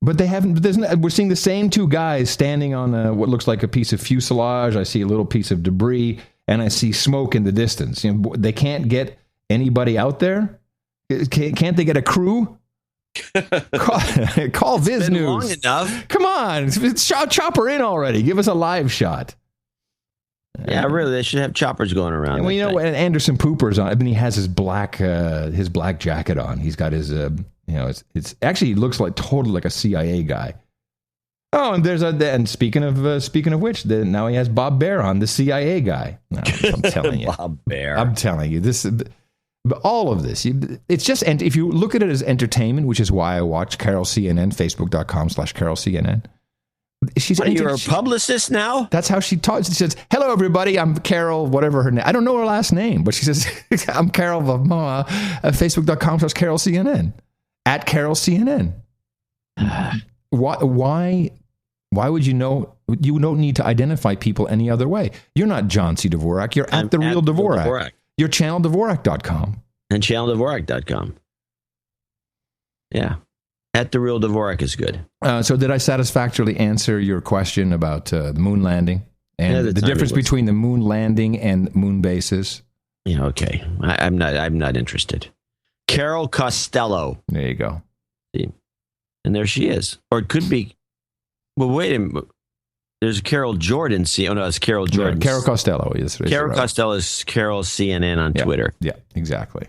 But they haven't. We're seeing the same two guys standing on what looks like a piece of fuselage. I see a little piece of debris, and I see smoke in the distance. They can't get anybody out there. Can't they get a crew? Call Viz News. Long enough. Come on, chopper in already. Give us a live shot. Yeah, really, they should have choppers going around. And when Anderson Pooper's on, I mean, he has his black jacket on. He's got his it's actually, it looks like totally like a CIA guy. Oh, and speaking of which, now he has Bob Baer on, the CIA guy. No, I'm telling you, Bob Baer. I'm telling you this. But all of this, it's just, and if you look at it as entertainment, which is why I watch Carol CNN, Facebook.com/Carol CNN. You're a publicist now? That's how she talks. She says, "Hello, everybody. I'm Carol, whatever her name. I don't know her last name, but she says, I'm Carol, Facebook.com/Carol CNN, at Carol CNN. Why would you know? You don't need to identify people any other way. You're not John C. Dvorak. You're at The Real Dvorak. You're ChannelDvorak.com. And ChannelDvorak.com. Yeah. At The Real Dvorak is good. So did I satisfactorily answer your question about the moon landing and the difference between the moon landing and moon bases? Yeah, okay. I'm not interested. Carol Costello. There you go. See? And there she is. Or it could be. Well, wait a minute. There's Carol Jordan. Oh, no, it's Carol Jordan. Carol Costello. Carol Costello is Carol CNN on Twitter. Yeah, exactly.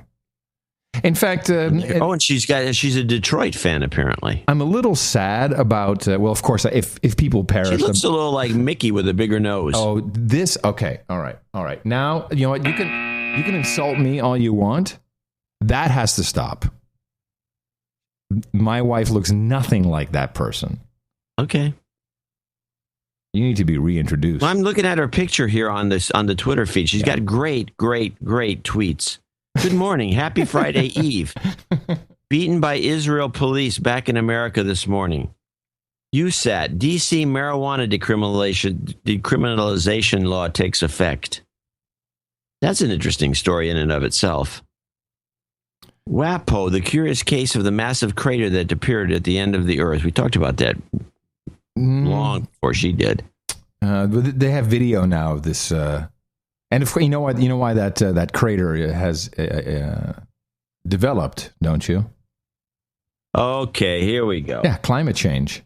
In fact, and she's a Detroit fan apparently. I'm a little sad about. Well, of course, if people perish, she looks a little like Mickey with a bigger nose. Oh, this okay. All right. Now you know what you can insult me all you want. That has to stop. My wife looks nothing like that person. Okay. You need to be reintroduced. Well, I'm looking at her picture here on the Twitter feed. She's got great tweets. Good morning. Happy Friday Eve. Beaten by Israel police back in America this morning. USAT, D.C. marijuana decriminalization law takes effect. That's an interesting story in and of itself. WAPO, the curious case of the massive crater that appeared at the end of the earth. We talked about that long before she did. They have video now of this, and if you know why that crater has developed, don't you? Okay, here we go. Yeah, climate change.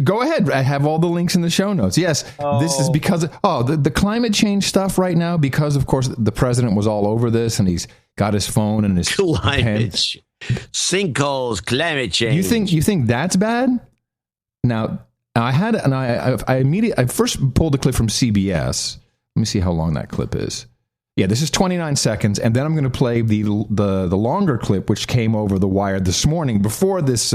Go ahead. I have all the links in the show notes. Yes, This is because the climate change stuff right now. Because of course the president was all over this, and he's got his phone and his climate sinkholes, climate change. You think that's bad? Now I first pulled a clip from CBS. Let me see how long that clip is. Yeah, this is 29 seconds, and then I'm going to play the longer clip, which came over the wire this morning before this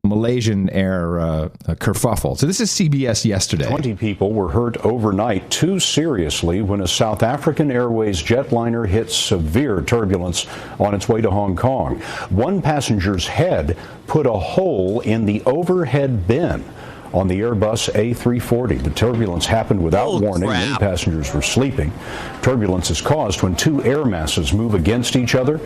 Malaysian air kerfuffle. So this is CBS yesterday. 20 people were hurt overnight too seriously when a South African Airways jetliner hit severe turbulence on its way to Hong Kong. One passenger's head put a hole in the overhead bin. On the Airbus A340, the turbulence happened without warning. Many passengers were sleeping. Turbulence is caused when two air masses move against each other.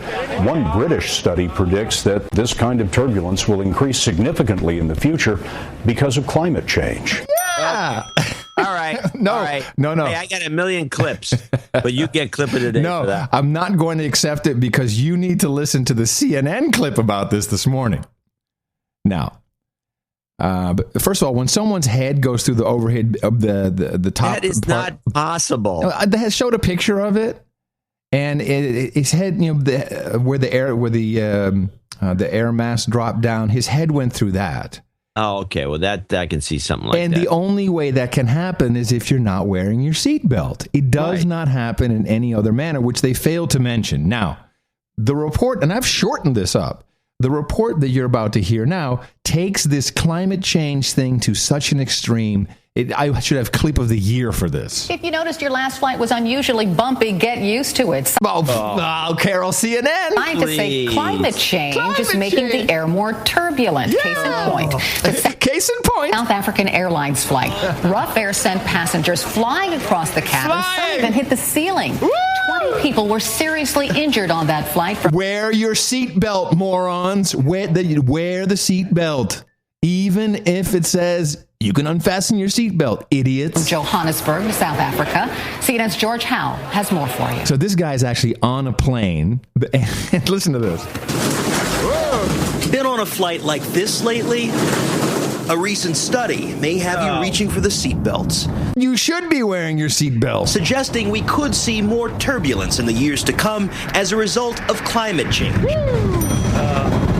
One British study predicts that this kind of turbulence will increase significantly in the future because of climate change. Yeah. All right. No. All right. No. Hey, I got a million clips, but you get clip of the day for that. I'm not going to accept it because you need to listen to the CNN clip about this morning. Now, but first of all, when someone's head goes through the overhead of the top, that is part, not possible. They showed a picture of it, and his head, where the air mass dropped down, his head went through that. Oh, okay. Well, that I can see something like that. And the only way that can happen is if you're not wearing your seatbelt. It does not happen in any other manner, which they failed to mention. Now, the report, and I've shortened this up, the report that you're about to hear now takes this climate change thing to such an extreme. I should have clip of the year for this. If you noticed your last flight was unusually bumpy, get used to it. Carol, CNN. Scientists say climate change is making the air more turbulent. Yeah. Case in point. South African Airlines flight. Rough air sent passengers flying across the cabin. Some even hit the ceiling. 20 people were seriously injured on that flight. Wear your seatbelt, morons. Wear the seatbelt. Even if it says you can unfasten your seatbelt, idiots. From Johannesburg to South Africa, CNN's George Howe has more for you. So this guy's actually on a plane. And listen to this. Been on a flight like this lately? A recent study may have you reaching for the seatbelts. You should be wearing your seatbelt. Suggesting we could see more turbulence in the years to come as a result of climate change.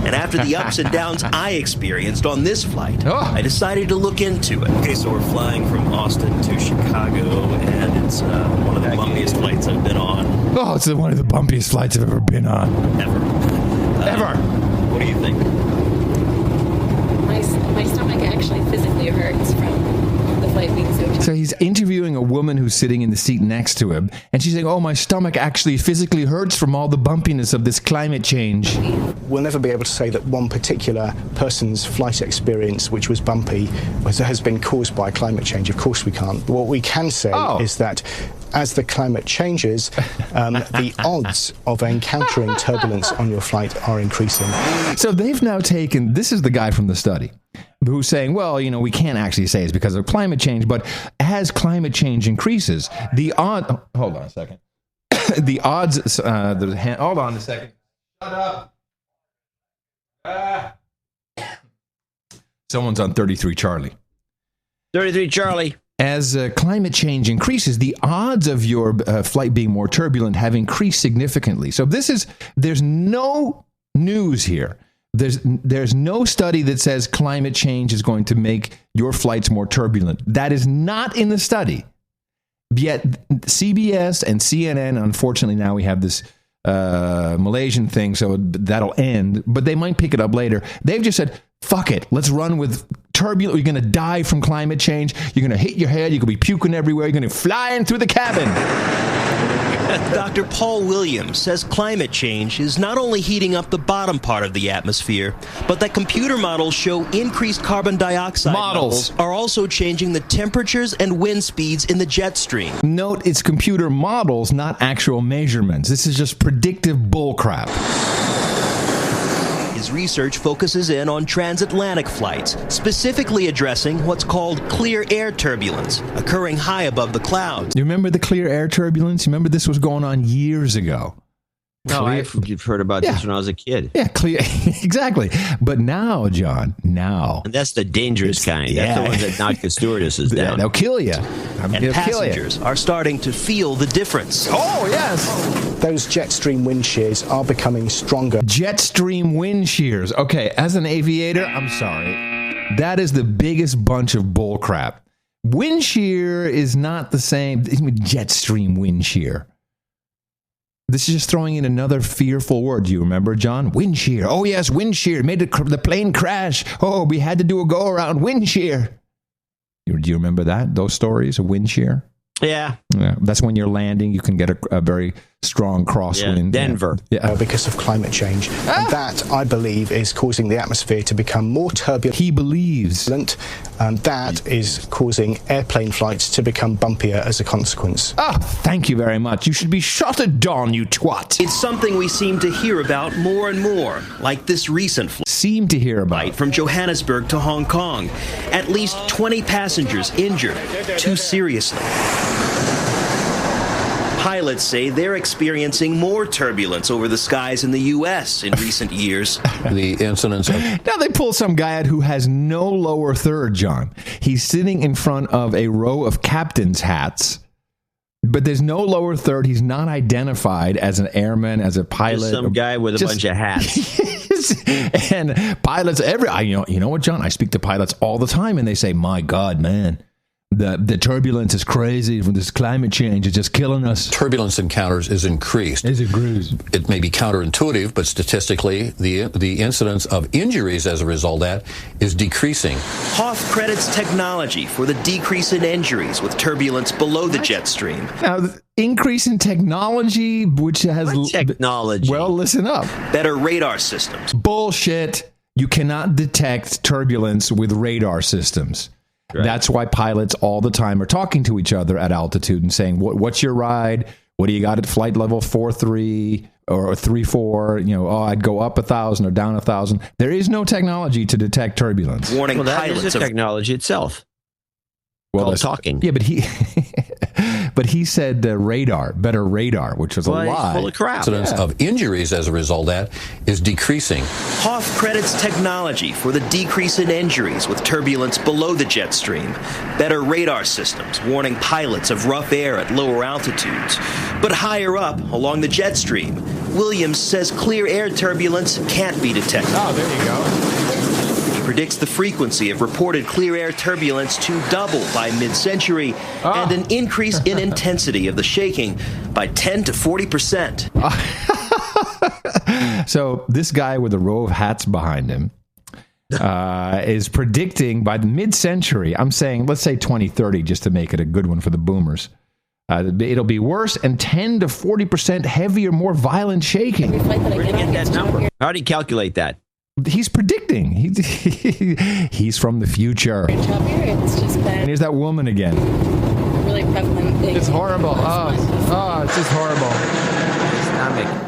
And after the ups and downs I experienced on this flight, I decided to look into it. Okay, so we're flying from Austin to Chicago, and it's one of the bumpiest flights I've been on. Oh, it's one of the bumpiest flights I've ever been on. Ever. What do you think? My stomach actually physically hurts from the flight being so tight. So he's interviewing a woman who's sitting in the seat next to him, and she's saying, oh, my stomach actually physically hurts from all the bumpiness of this climate change. We'll never be able to say that one particular person's flight experience, which was bumpy, has been caused by climate change. Of course we can't. What we can say is that as the climate changes, the odds of encountering turbulence on your flight are increasing. So they've now taken, this is the guy from the study, who's saying, well, we can't actually say it's because of climate change, but as climate change increases, the odd... hold on a second. The odds... hold on a second. Shut up. Someone's on 33 Charlie. 33 Charlie. As climate change increases, the odds of your flight being more turbulent have increased significantly. So there's no news here. There's no study that says climate change is going to make your flights more turbulent. That is not in the study. Yet CBS and CNN, unfortunately, now we have this Malaysian thing, so that'll end. But they might pick it up later. They've just said, fuck it. Let's run with turbulent. You're going to die from climate change. You're going to hit your head. You're going to be puking everywhere. You're going to fly in through the cabin. Dr. Paul Williams says climate change is not only heating up the bottom part of the atmosphere, but that computer models show increased carbon dioxide levels are also changing the temperatures and wind speeds in the jet stream. Note, it's computer models, not actual measurements. This is just predictive bullcrap. His research focuses in on transatlantic flights, specifically addressing what's called clear air turbulence, occurring high above the clouds. You remember the clear air turbulence? You remember this was going on years ago? No, you've heard about this when I was a kid. Yeah, clear, exactly. But now, John, and that's the dangerous kind. That's the one that knocked the stewardesses down. They'll kill you. And passengers are starting to feel the difference. Oh, yes. Those jet stream wind shears are becoming stronger. Jet stream wind shears. Okay, as an aviator, I'm sorry. That is the biggest bunch of bull crap. Wind shear is not the same. Jet stream wind shear. This is just throwing in another fearful word. Do you remember, John? Wind shear. Oh, yes, wind shear. Made the plane crash. Oh, we had to do a go-around. Wind shear. Do you remember that? Those stories of wind shear? Yeah. That's when you're landing. You can get a very strong crosswind. Denver. Because of climate change. And that, I believe, is causing the atmosphere to become more turbulent. He believes. And that is causing airplane flights to become bumpier as a consequence. Oh, thank you very much. You should be shot at dawn, you twat. It's something we seem to hear about more and more, like this recent flight from Johannesburg to Hong Kong. At least 20 passengers injured, too seriously. Pilots say they're experiencing more turbulence over the skies in the U.S. in recent years. The incidents Now they pull some guy out who has no lower third, John. He's sitting in front of a row of captain's hats, but there's no lower third. He's not identified as an airman, as a pilot. Just some guy with a bunch of hats. And pilots, you know what, John? I speak to pilots all the time, and they say, my God, man. The turbulence is crazy from this climate change. It's just killing us. Turbulence encounters is increased. It may be counterintuitive, but statistically, the incidence of injuries as a result of that is decreasing. Hoff credits technology for the decrease in injuries with turbulence below the jet stream. Now, increase in technology, which has... What technology? Well, listen up. Better radar systems. Bullshit. You cannot detect turbulence with radar systems. Right. That's why pilots all the time are talking to each other at altitude and saying, what's your ride? What do you got at flight level 4.3 or 3.4? I'd go up 1,000 or down 1,000. There is no technology to detect turbulence. Warning that pilots is the technology itself. Well, that's talking. Yeah, but he said better radar, which was a lie. He's full of crap. Incidence of injuries as a result of that is decreasing. Hoff credits technology for the decrease in injuries with turbulence below the jet stream. Better radar systems warning pilots of rough air at lower altitudes. But higher up along the jet stream, Williams says clear air turbulence can't be detected. Oh, there you go. Predicts the frequency of reported clear air turbulence to double by mid-century and an increase in intensity of the shaking by 10 to 40%. So this guy with a row of hats behind him is predicting by the mid-century, I'm saying, let's say 2030, just to make it a good one for the boomers. It'll be worse and 10 to 40% heavier, more violent shaking. Where did he get that number? How do you calculate that? He's predicting. He's from the future. And here's that woman again. Really prevalent thing. It's horrible. It's just horrible. Stomach.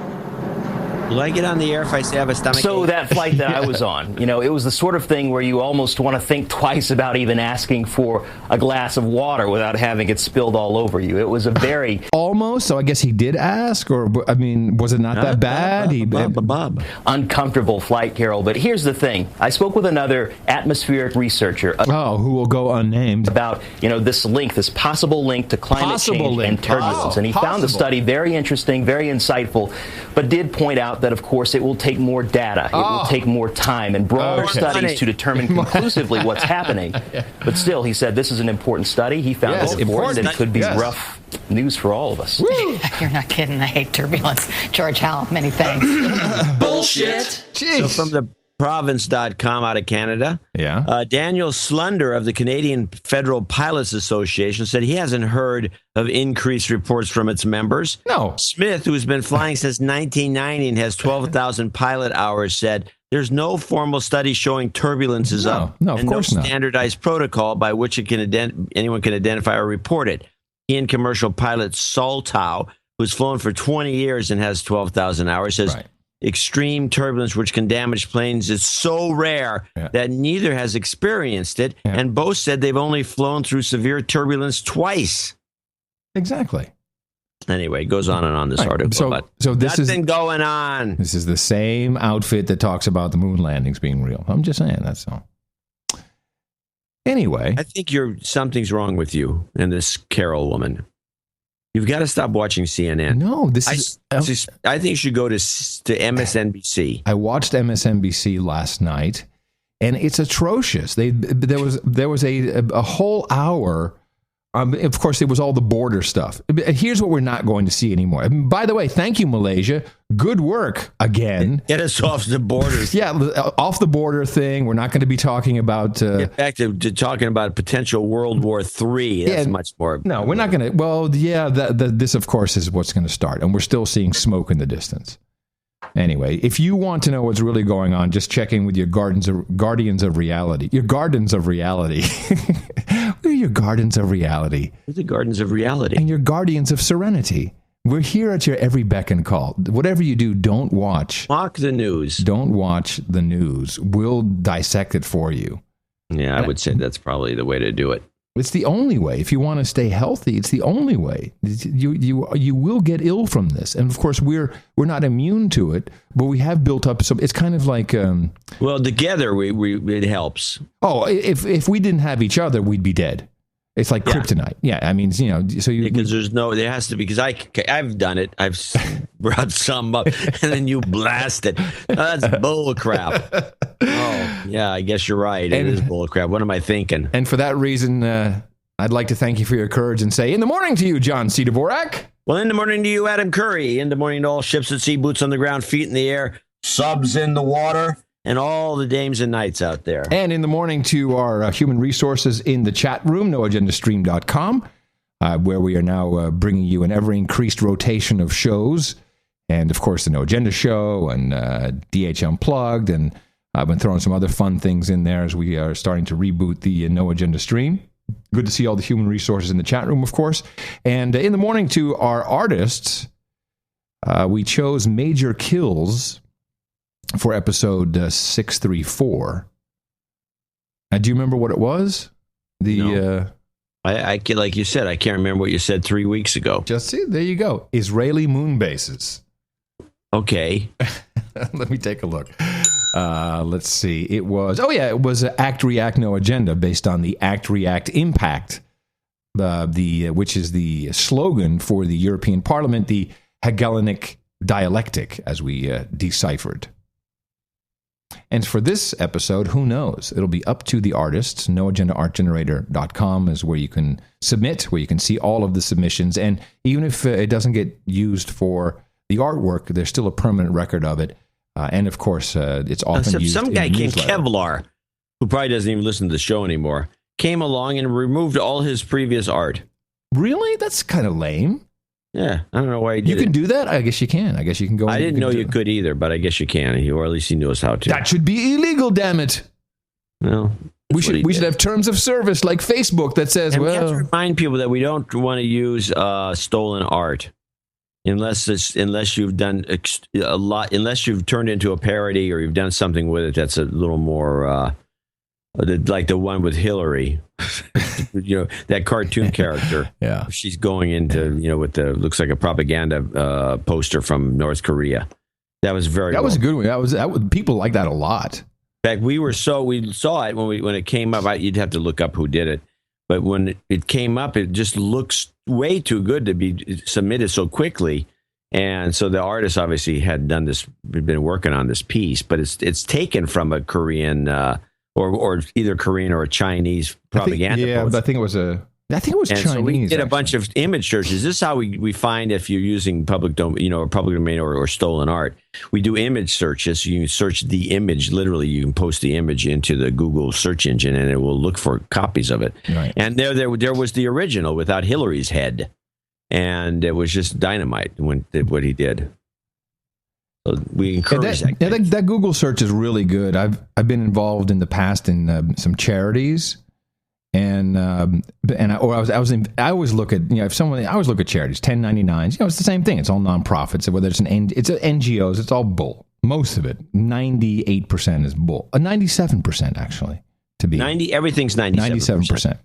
Will I get on the air if I say I have a stomach ache? So that flight that I was on, it was the sort of thing where you almost want to think twice about even asking for a glass of water without having it spilled all over you. It was a very... Almost, so I guess he did ask, or, was it not that bad? Uncomfortable flight, Carol. But here's the thing. I spoke with another atmospheric researcher. Who will go unnamed. About, this possible link to climate change and turbulence. And he found the study very interesting, very insightful, but did point out that, of course, it will take more data. It will take more time and broader studies to determine conclusively what's happening. But still, he said this is an important study. He found it important, and it could be rough news for all of us. You're not kidding. I hate turbulence. George Howell, many thanks. Bullshit. So from the province.com out of Canada, Daniel Slunder of the Canadian Federal Pilots Association said he hasn't heard of increased reports from its members. No. Smith, who's been flying since 1990 and has 12,000 pilot hours, said there's no formal study showing turbulence is up. No, of course not. Standardized protocol by which anyone can identify or report it. He and commercial pilot Soltow, who's flown for 20 years and has 12,000 hours, says extreme turbulence, which can damage planes, is so rare that neither has experienced it. And both said they've only flown through severe turbulence twice. Exactly. Anyway, it goes on and on this article. So this is going on. This is the same outfit that talks about the moon landings being real. I'm just saying, that's all. Anyway, I think something's wrong with you and this Carol woman. You've got to stop watching CNN. No, I think you should go to MSNBC. I watched MSNBC last night, and it's atrocious. There was a whole hour Of course, it was all the border stuff. Here's what we're not going to see anymore. By the way, thank you, Malaysia. Good work again. Get us off the borders. Yeah, off the border thing. We're not going to be talking about... Get back to talking about potential World War III. That's much more... No, we're not going to... Well, yeah, this, of course, is what's going to start. And we're still seeing smoke in the distance. Anyway, if you want to know what's really going on, just check in with your guardians of reality. Your gardens of reality. We're your gardens of reality. We're the gardens of reality. And your guardians of serenity. We're here at your every beck and call. Whatever you do, don't watch. Mock the news. Don't watch the news. We'll dissect it for you. Yeah, I would say that's probably the way to do it. It's the only way. If you want to stay healthy, it's the only way. You will get ill from this, and of course we're not immune to it, but we have built up some. It's kind of like well, together it helps. Oh, if we didn't have each other, we'd be dead. It's like kryptonite. Yeah, I mean, you know, so you because there has to be because I've done it. I've brought some up, and then you blast it. That's bull crap. Oh, yeah, I guess you're right. It is bull crap. What am I thinking? And for that reason, I'd like to thank you for your courage and say, in the morning to you, John C. Dvorak. Well, in the morning to you, Adam Curry. In the morning to all ships at sea, boots on the ground, feet in the air, subs in the water, and all the dames and knights out there. And in the morning to our human resources in the chat room, noagendastream.com, where we are now bringing you an ever-increased rotation of shows. And, of course, the No Agenda Show and DH Unplugged. And I've been throwing some other fun things in there as we are starting to reboot the No Agenda Stream. Good to see all the human resources in the chat room, of course. And in the morning to our artists, we chose Major Kills for episode 634. Do you remember what it was? No. I like you said, I can't remember what you said 3 weeks ago. Just see, there you go. Israeli moon bases. Okay. Let me take a look. Let's see. It was Act, React, No Agenda, based on the Act, React, Impact, which is the slogan for the European Parliament, the Hegelic dialectic, as we deciphered. And for this episode, who knows? It'll be up to the artists. NoAgendaArtGenerator.com is where you can submit, where you can see all of the submissions. And even if it doesn't get used for the artwork, there's still a permanent record of it. And of course, it's often used some in guy the came, newsletter. Kevlar, who probably doesn't even listen to the show anymore, came along and removed all his previous art. Really? That's kind of lame. Yeah, I don't know why he did You can do that? I guess you can. I guess you can go. I didn't know you could either, but I guess you can, or at least he knows how to. That should be illegal, damn it. Well, we should have terms of service like Facebook that says, and we have to remind people that we don't want to use stolen art unless you've done a lot, unless you've turned into a parody or you've done something with it that's a little more like the one with Hillary. That cartoon character. Yeah, she's going into with the looks like a propaganda poster from North Korea. That was that was a good one. That was people like that a lot. In fact, we saw it when it came up. You'd have to look up who did it, but when it came up, it just looks way too good to be submitted so quickly. And so the artist obviously had done this, been working on this piece, but it's taken from a Korean. Or either Korean or a Chinese propaganda. But I think it was Chinese. So we did a bunch of image searches. This is how we find if you're using public domain, or stolen art. We do image searches. You can search the image. Literally, you can post the image into the Google search engine, and it will look for copies of it. Right. And there was the original without Hillary's head, and it was just dynamite what he did. So we encourage that Google search is really good. I've been involved in the past in some charities, and I always look at I always look at charities 1099s. It's the same thing. It's all nonprofits. Whether it's NGOs, it's all bull. Most of it, 98% is bull. 97% actually to be 90. Everything's 97%.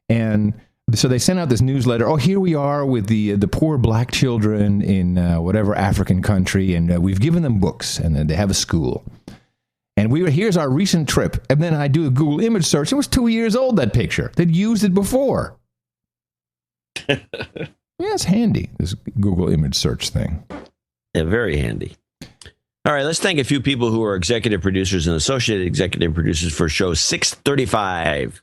And so they sent out this newsletter. Oh, here we are with the poor black children in whatever African country, and we've given them books, and they have a school. And here's our recent trip. And then I do a Google image search. It was 2 years old, that picture. They'd used it before. Yeah, it's handy, this Google image search thing. Yeah, very handy. All right, let's thank a few people who are executive producers and associate executive producers for show 635.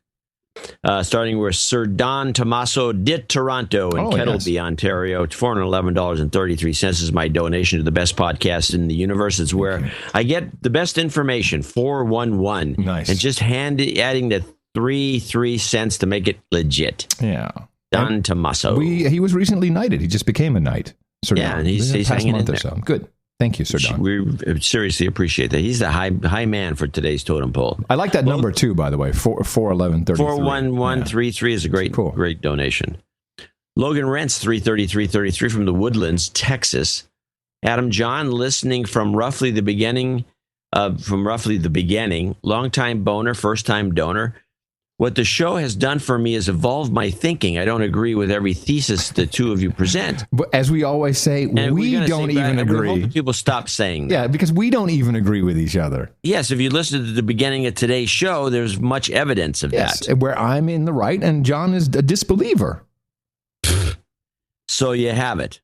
starting with Sir Don Tommaso di Toronto in Kettleby, Ontario. $411.33 is my donation to the best podcast in the universe. It's where I get the best information, 411. Nice. And just adding the 3 cents to make it legit. Yeah. Don Tommaso. He was recently knighted. He just became a knight. Sir yeah, Don. and he's hanging in there. So. Good. Thank you, Sir Don. We seriously appreciate that. He's the high man for today's totem pole. I like that number too, by the way. 411.33. 411.33 is a great donation. Logan Rents 333.33 from the Woodlands, Texas. Adam John listening from roughly the beginning. Longtime boner, first time donor. What the show has done for me is evolved my thinking. I don't agree with every thesis the two of you present. But as we always say, we don't even agree. People stop saying that. Yeah, because we don't even agree with each other. Yes, if you listen to the beginning of today's show, there's much evidence of that. Where I'm in the right and John is a disbeliever. So you have it.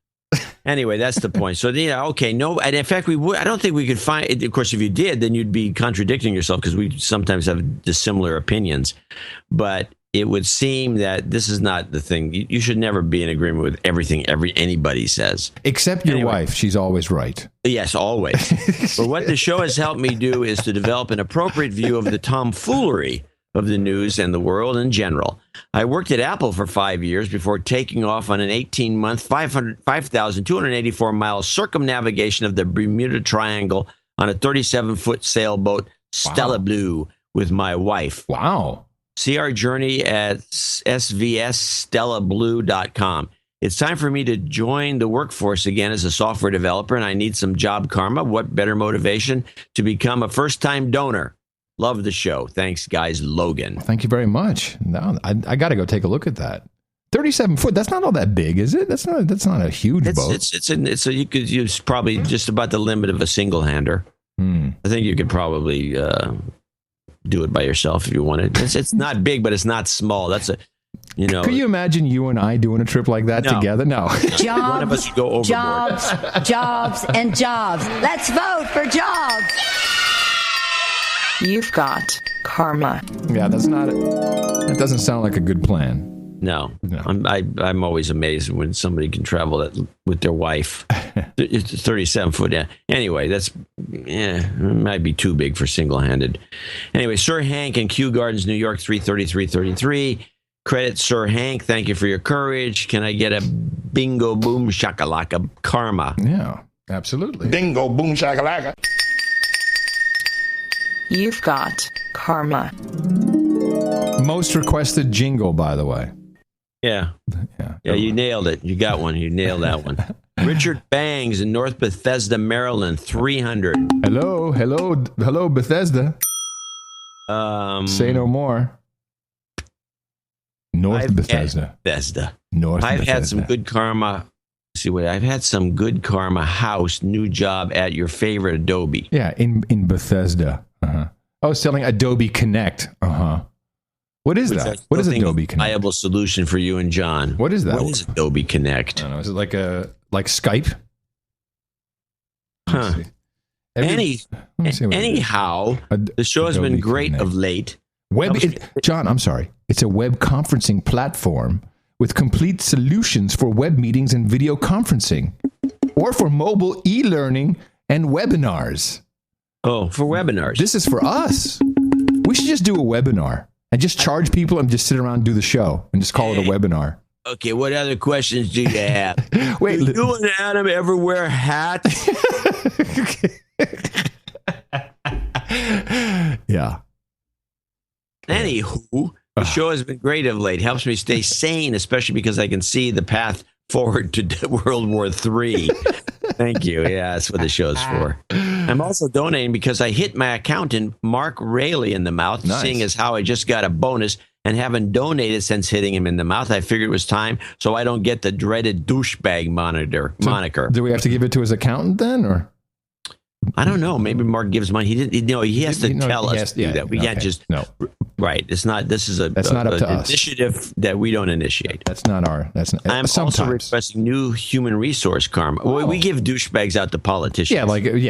Anyway, that's the point. So, no. And in fact, I don't think we could find. Of course, if you did, then you'd be contradicting yourself because we sometimes have dissimilar opinions. But it would seem that this is not the thing. You should never be in agreement with everything anybody says, except your wife. She's always right. Yes, always. But what the show has helped me do is to develop an appropriate view of the tomfoolery of the news and the world in general. I worked at Apple for 5 years before taking off on an 18-month, 5,284-mile circumnavigation of the Bermuda Triangle on a 37-foot sailboat, Stella Blue, with my wife. Wow. See our journey at svsstellablue.com. It's time for me to join the workforce again as a software developer, and I need some job karma. What better motivation to become a first-time donor? Love the show. Thanks, guys. Logan. Thank you very much. Now I got to go take a look at that. 37 foot. That's not all that big, is it? That's not a huge boat. It's you could use probably just about the limit of a single hander. I think you could probably do it by yourself if you wanted. It's not big, but it's not small. That's a Could you imagine you and I doing a trip like that together? No. Jobs, one of us would go overboard. Jobs, and jobs. Let's vote for jobs. You've got karma. Yeah, that doesn't sound like a good plan. No. I'm always amazed when somebody can travel that with their wife. It's 37 foot. Yeah. Anyway, it might be too big for single-handed. Anyway, Sir Hank in Kew Gardens, New York, 33333. Credit Sir Hank. Thank you for your courage. Can I get a bingo boom shakalaka karma? Yeah, absolutely. Bingo boom shakalaka. You've got karma. Most requested jingle, by the way. Yeah, you nailed it. You got one. You nailed that one. Richard Bangs in North Bethesda, Maryland, 300. Hello, Bethesda. Say no more. North Bethesda. I've had some good karma. I've had some good karma house, new job at your favorite Adobe. Yeah, in Bethesda. Oh, selling Adobe Connect. What is that? What is Adobe Connect? Viable solution for you and John. What is that? What is Adobe Connect? I don't know. Is it like Skype? Huh. Anyhow, the show has been great of late. John, I'm sorry. It's a web conferencing platform with complete solutions for web meetings and video conferencing, or for mobile e-learning and webinars. Oh, for webinars. This is for us. We should just do a webinar and just charge people and just sit around and do the show and just call it a webinar. Okay, what other questions do you have? Wait, do you and Adam ever wear hats? Yeah. Anywho, the show has been great of late. Helps me stay sane, especially because I can see the path forward to World War III. Thank you. Yeah, that's what the show's for. I'm also donating because I hit my accountant, Mark Rayleigh, in the mouth, seeing as how I just got a bonus and haven't donated since hitting him in the mouth. I figured it was time so I don't get the dreaded douchebag moniker. Do we have to give it to his accountant then, or? I don't know. Maybe Mark gives money. He has to tell us to do that. We can't just Right. It's not. This is That's not up to us. Initiative that we don't initiate. That's not our. That's not. I'm sometimes. also requesting new human resource karma. Oh. We give douchebags out to politicians. Yeah,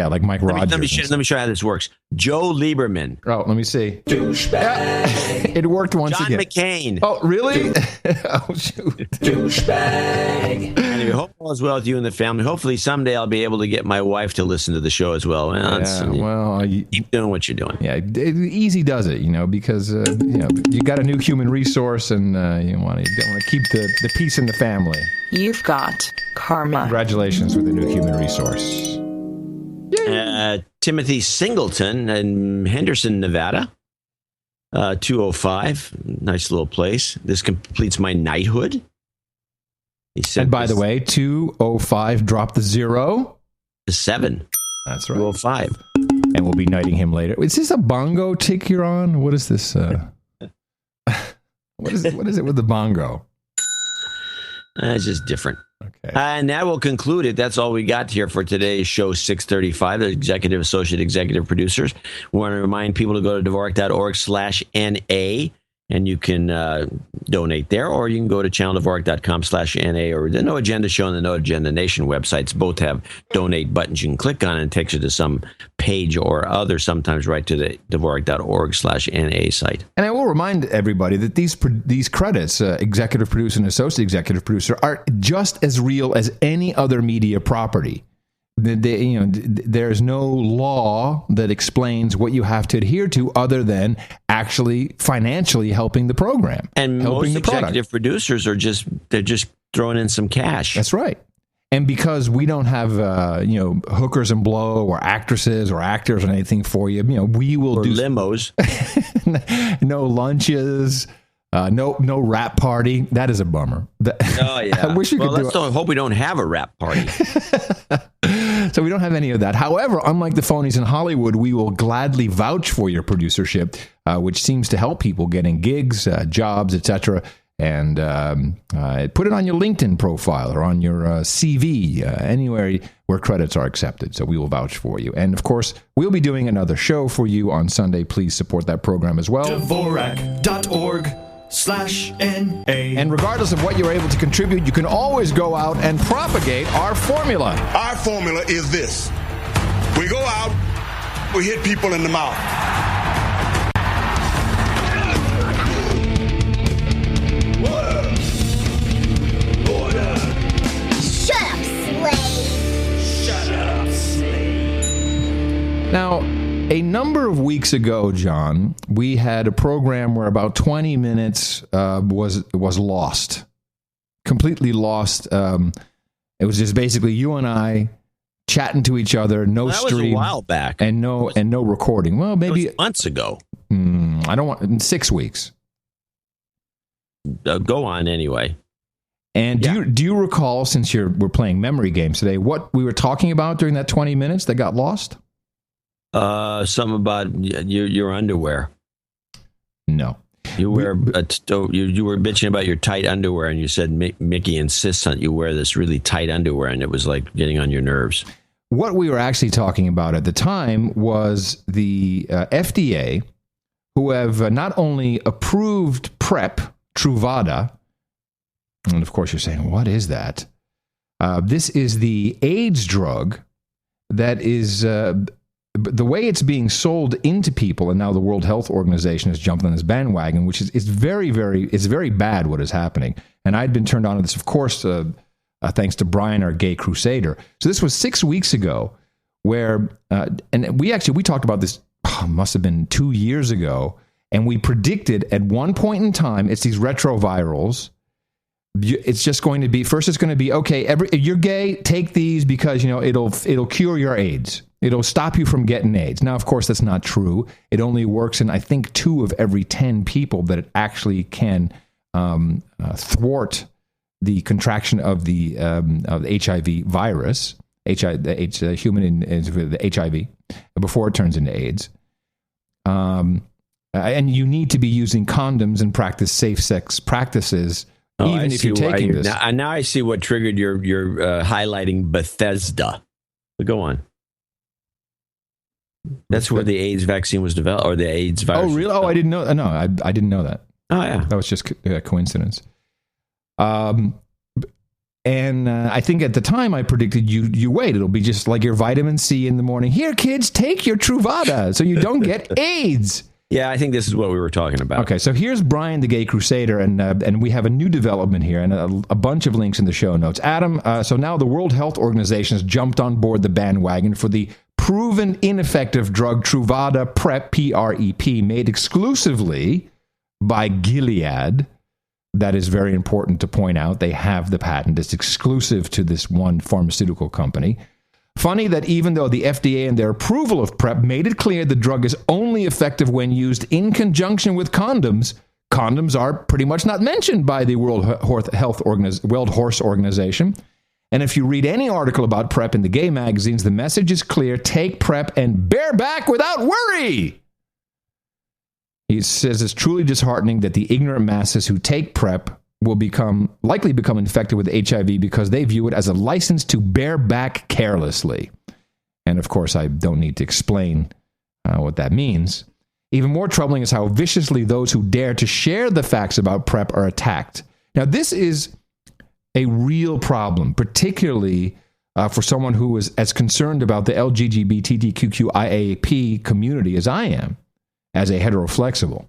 like Mike Rogers. Let me show you how this works. Joe Lieberman. Oh, let me see. Douchebag. It worked once John again. McCain. Oh, really? Oh, shoot. Douchebag. Anyway, hope all is well with you and the family. Hopefully someday I'll be able to get my wife to listen to the show as well. Keep doing what you're doing. Yeah, easy does it, because you got a new human resource, and you don't want to keep the peace in the family. You've got karma. Congratulations with the new human resource. Timothy Singleton in Henderson, Nevada. 205. Nice little place. This completes my knighthood. And by the way, 205, drop the 0. The 7. That's right. 205. And we'll be knighting him later. Is this a bongo tick you're on? What is this? What is it with the bongo? It's just different. Okay. And that will conclude it. That's all we got here for today's show 635. The executive, associate executive producers. We want to remind people to go to Dvorak.org/NA, and you can donate there, or you can go to channeldvorak.com/NA, or the No Agenda Show and the No Agenda Nation websites. Both have donate buttons you can click on, and it takes you to some page or other, sometimes right to the Dvorak.org/NA site. And I will remind everybody that these credits, executive producer and associate executive producer, are just as real as any other media property. There's no law that explains what you have to adhere to other than actually financially helping the program. And most executive producers are just throwing in some cash. That's right. And because we don't have hookers and blow or actresses or actors or anything for you, we will do limos. No lunches. No rap party. That is a bummer. Oh yeah. I wish we could let's hope we don't have a rap party. So we don't have any of that. However, unlike the phonies in Hollywood, we will gladly vouch for your producership, which seems to help people getting gigs, jobs, etc. And put it on your LinkedIn profile or on your CV, anywhere where credits are accepted. So we will vouch for you. And of course, we'll be doing another show for you on Sunday. Please support that program as well. Dvorak.org/NA. And regardless of what you're able to contribute, you can always go out and propagate our formula. Our formula is this. We go out, we hit people in the mouth. Shut up, slave. Shut up, slave. Now, a number of weeks ago, John, we had a program where about 20 minutes was lost, completely lost. It was just basically you and I chatting to each other, no that stream, was a while back, and no recording. Well, maybe months ago. I don't want 6 weeks. Go on anyway. And do you recall, since we're playing memory games today, what we were talking about during that 20 minutes that got lost? Something about your underwear. No. You wear you were bitching about your tight underwear, and you said Mickey insists on you wear this really tight underwear, and it was like getting on your nerves. What we were actually talking about at the time was the FDA, who have not only approved PrEP, Truvada, and of course you're saying, what is that? This is the AIDS drug that is... the way it's being sold into people, and now the World Health Organization has jumped on this bandwagon, which is very, very, it's very bad what is happening. And I'd been turned on to this, of course, thanks to Brian, our gay crusader. So this was 6 weeks ago, where, and we talked about this, must have been 2 years ago, and we predicted at one point in time, it's these retrovirals. It's just going to be, first it's going to be, okay, if you're gay, take these because, it'll cure your AIDS. It'll stop you from getting AIDS. Now, of course, that's not true. It only works in, I think, 2 of every 10 people that it actually can thwart the contraction of the HIV virus, the HIV, before it turns into AIDS. And you need to be using condoms and practice safe sex practices, even if you're taking this. Now I see what triggered your highlighting Bethesda. But go on. That's where the AIDS vaccine was developed, or the AIDS virus. Oh, really? Oh, I didn't know. No, I didn't know that. Oh, yeah. That was just a coincidence. And I think at the time I predicted you wait. It'll be just like your vitamin C in the morning. Here, kids, take your Truvada so you don't get AIDS. Yeah, I think this is what we were talking about. Okay, so here's Brian the Gay Crusader, and we have a new development here, and a bunch of links in the show notes. Adam, so now the World Health Organization has jumped on board the bandwagon for the proven ineffective drug Truvada PrEP, P-R-E-P, made exclusively by Gilead. That is very important to point out. They have the patent. It's exclusive to this one pharmaceutical company. Funny that even though the FDA and their approval of PrEP made it clear the drug is only effective when used in conjunction with condoms, condoms are pretty much not mentioned by the World Horse Organization. And if you read any article about PrEP in the gay magazines, the message is clear: take PrEP and bear back without worry. He says it's truly disheartening that the ignorant masses who take PrEP will likely become infected with HIV because they view it as a license to bear back carelessly. And of course, I don't need to explain what that means. Even more troubling is how viciously those who dare to share the facts about PrEP are attacked. Now, this is a real problem, particularly for someone who is as concerned about the LGBTQIAP community as I am, as a heteroflexible.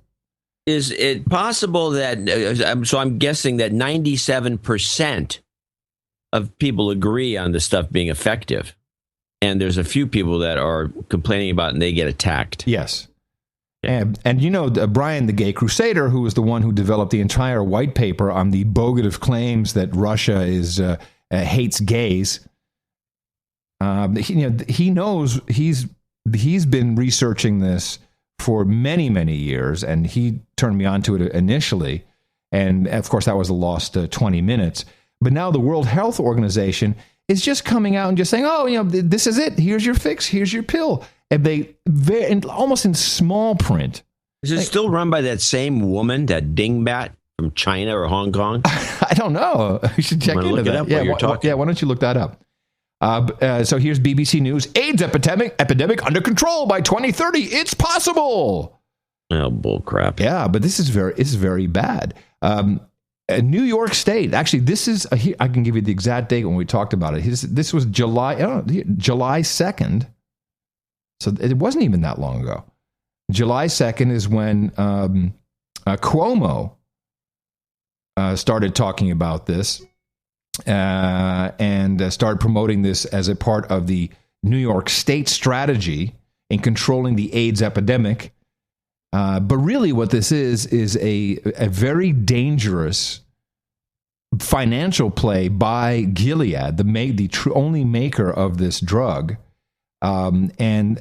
Is it possible that, so I'm guessing that 97% of people agree on the stuff being effective, and there's a few people that are complaining about it and they get attacked? Yes. And you know, Brian the Gay Crusader, who was the one who developed the entire white paper on the bogative claims that Russia hates gays, he knows, he's been researching this for many, many years, and he turned me on to it initially. And of course, that was a lost 20 minutes. But now the World Health Organization is just coming out and just saying, oh, this is it. Here's your fix. Here's your pill. And almost in small print. Is it still run by that same woman, that dingbat from China or Hong Kong? I don't know. You should check into that. Up while you're talking. Why don't you look that up? So here's BBC News. AIDS epidemic under control by 2030. It's possible. Oh, bull crap. Yeah, but this is very bad. New York State. Actually, this is I can give you the exact date when we talked about it. This was July 2nd. So it wasn't even that long ago. July 2nd is when Cuomo started talking about this. And started promoting this as a part of the New York State strategy in controlling the AIDS epidemic. But really what this is a very dangerous financial play by Gilead, the only maker of this drug. And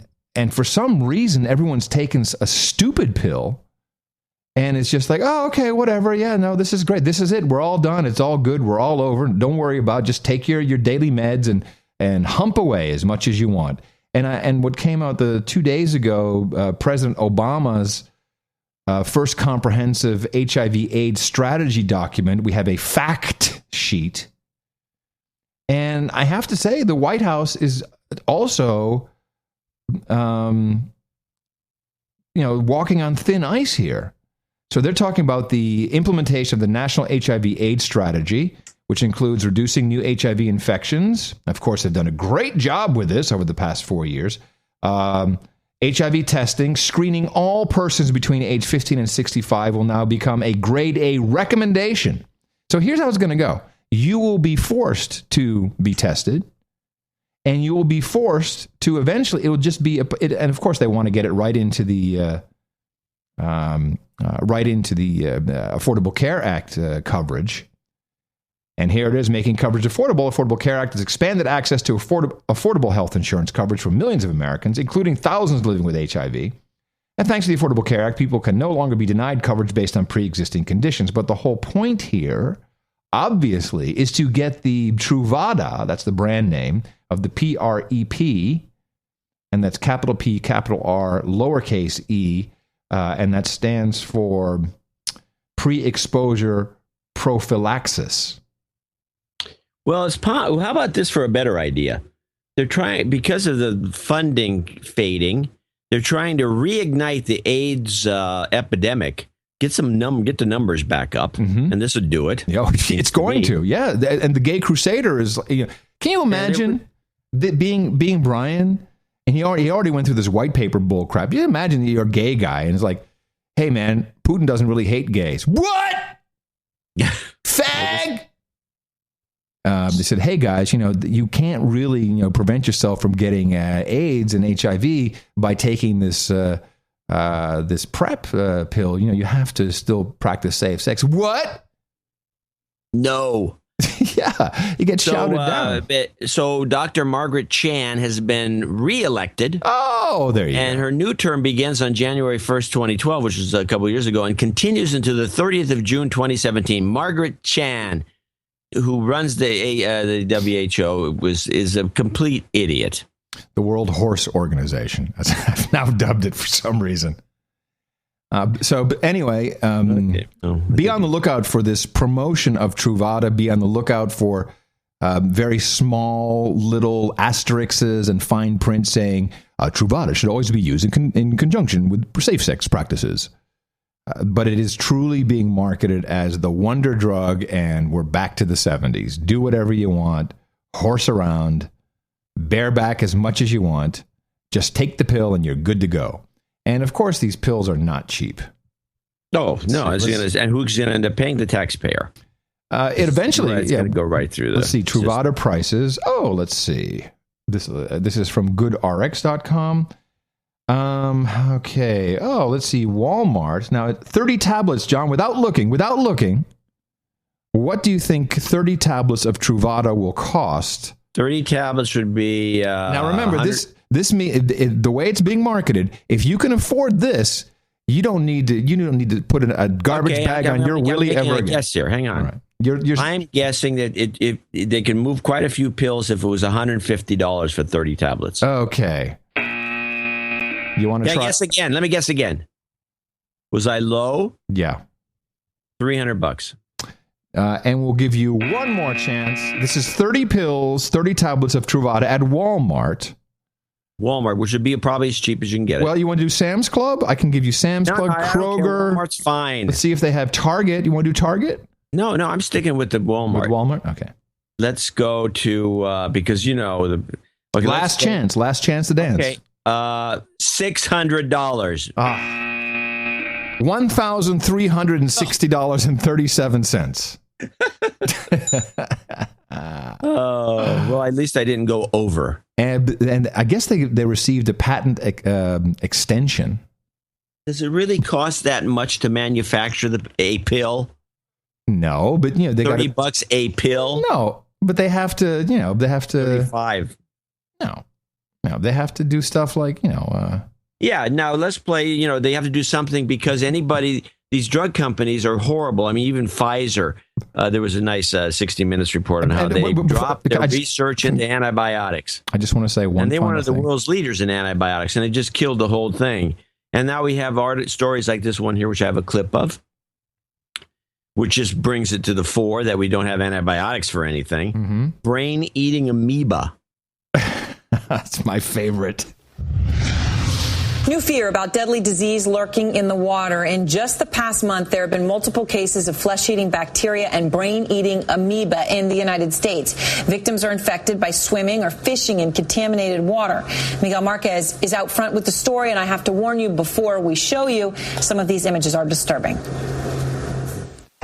for some reason, everyone's taken a stupid pill. And it's just like, oh, okay, whatever. Yeah, no, this is great. This is it. We're all done. It's all good. We're all over. Don't worry about it. Just take your daily meds and hump away as much as you want. And what came out 2 days ago, President Obama's first comprehensive HIV/AIDS strategy document, we have a fact sheet. And I have to say, the White House is also, walking on thin ice here. So they're talking about the implementation of the National HIV/AIDS Strategy, which includes reducing new HIV infections. Of course, they've done a great job with this over the past 4 years. HIV testing, screening all persons between age 15 and 65 will now become a grade A recommendation. So here's how it's going to go. You will be forced to be tested, and you will be forced to eventually, it will just be, and of course they want to get it right into the Affordable Care Act coverage. And here it is, making coverage affordable. Affordable Care Act has expanded access to affordable health insurance coverage for millions of Americans, including thousands living with HIV. And thanks to the Affordable Care Act, people can no longer be denied coverage based on pre-existing conditions. But the whole point here, obviously, is to get the Truvada, that's the brand name, of the PrEP, and that's capital P, capital R, lowercase e, and that stands for pre-exposure prophylaxis. Well, how about this for a better idea? They're trying, because of the funding fading, They're trying to reignite the AIDS epidemic. Get the numbers back up, and this would do it. It's going to, yeah. And the Gay Crusader is. Can you imagine being Brian? And he already went through this white paper bull crap. You imagine that you're a gay guy, and it's like, hey man, Putin doesn't really hate gays. What? Fag. They said, hey guys, you can't really prevent yourself from getting AIDS and HIV by taking this this PrEP pill. You have to still practice safe sex. What? No. Yeah, you get shouted down. So Dr. Margaret Chan has been reelected. Oh, there you go. And her new term begins on January 1st, 2012, which was a couple of years ago, and continues into the 30th of June, 2017. Margaret Chan, who runs the WHO, is a complete idiot. The World Horse Organization, as I've now dubbed it for some reason. But anyway, be on the lookout for this promotion of Truvada. Be on the lookout for very small little asterisks and fine print saying Truvada should always be used in conjunction with safe sex practices. But it is truly being marketed as the wonder drug, and we're back to the 70s. Do whatever you want, horse around, bareback as much as you want. Just take the pill and you're good to go. And, of course, these pills are not cheap. Oh, no. And who's going to end up paying? The taxpayer. It eventually... It's going to go right through the... Let's see. Truvada prices. Oh, let's see. This is from GoodRx.com. Okay. Oh, let's see. Walmart. Now, 30 tablets, John, without looking. What do you think 30 tablets of Truvada will cost? 30 tablets would be... now, remember, the way it's being marketed, if you can afford this, you don't need to put a garbage bag on your willy ever again. Guess here. Hang on. Right. I'm guessing that if they can move quite a few pills if it was $150 for 30 tablets. Okay. You want to try? Guess again. Let me guess again. Was I low? Yeah. $300. And we'll give you one more chance. This is 30 pills, 30 tablets of Truvada at Walmart. Walmart, which would be probably as cheap as you can get it. Well, you want to do Sam's Club? I can give you Sam's Club, Kroger. Walmart's fine. Let's see if they have Target. You want to do Target? No, I'm sticking with the Walmart. With Walmart? Okay. Let's go to, because last chance to dance. Okay. $600. $1,360.37. Well, at least I didn't go over. And I guess they received a patent extension. Does it really cost that much to manufacture a pill? No, but they got $30 a pill. No, but they have to. They have to. 35. No, they have to do stuff like Yeah. Now let's play. They have to do something because these drug companies are horrible. I mean, even Pfizer. There was a nice 60 Minutes report on how they dropped their research into antibiotics. I just want to say one. And they were one of the thing. world's leaders in antibiotics, and it just killed the whole thing. And now we have stories like this one here, which I have a clip of, which just brings it to the fore that we don't have antibiotics for anything. Mm-hmm. Brain-eating amoeba. That's my favorite. New fear about deadly disease lurking in the water. In just the past month, there have been multiple cases of flesh-eating bacteria and brain-eating amoeba in the United States. Victims are infected by swimming or fishing in contaminated water. Miguel Marquez is out front with the story, and I have to warn you before we show you, some of these images are disturbing.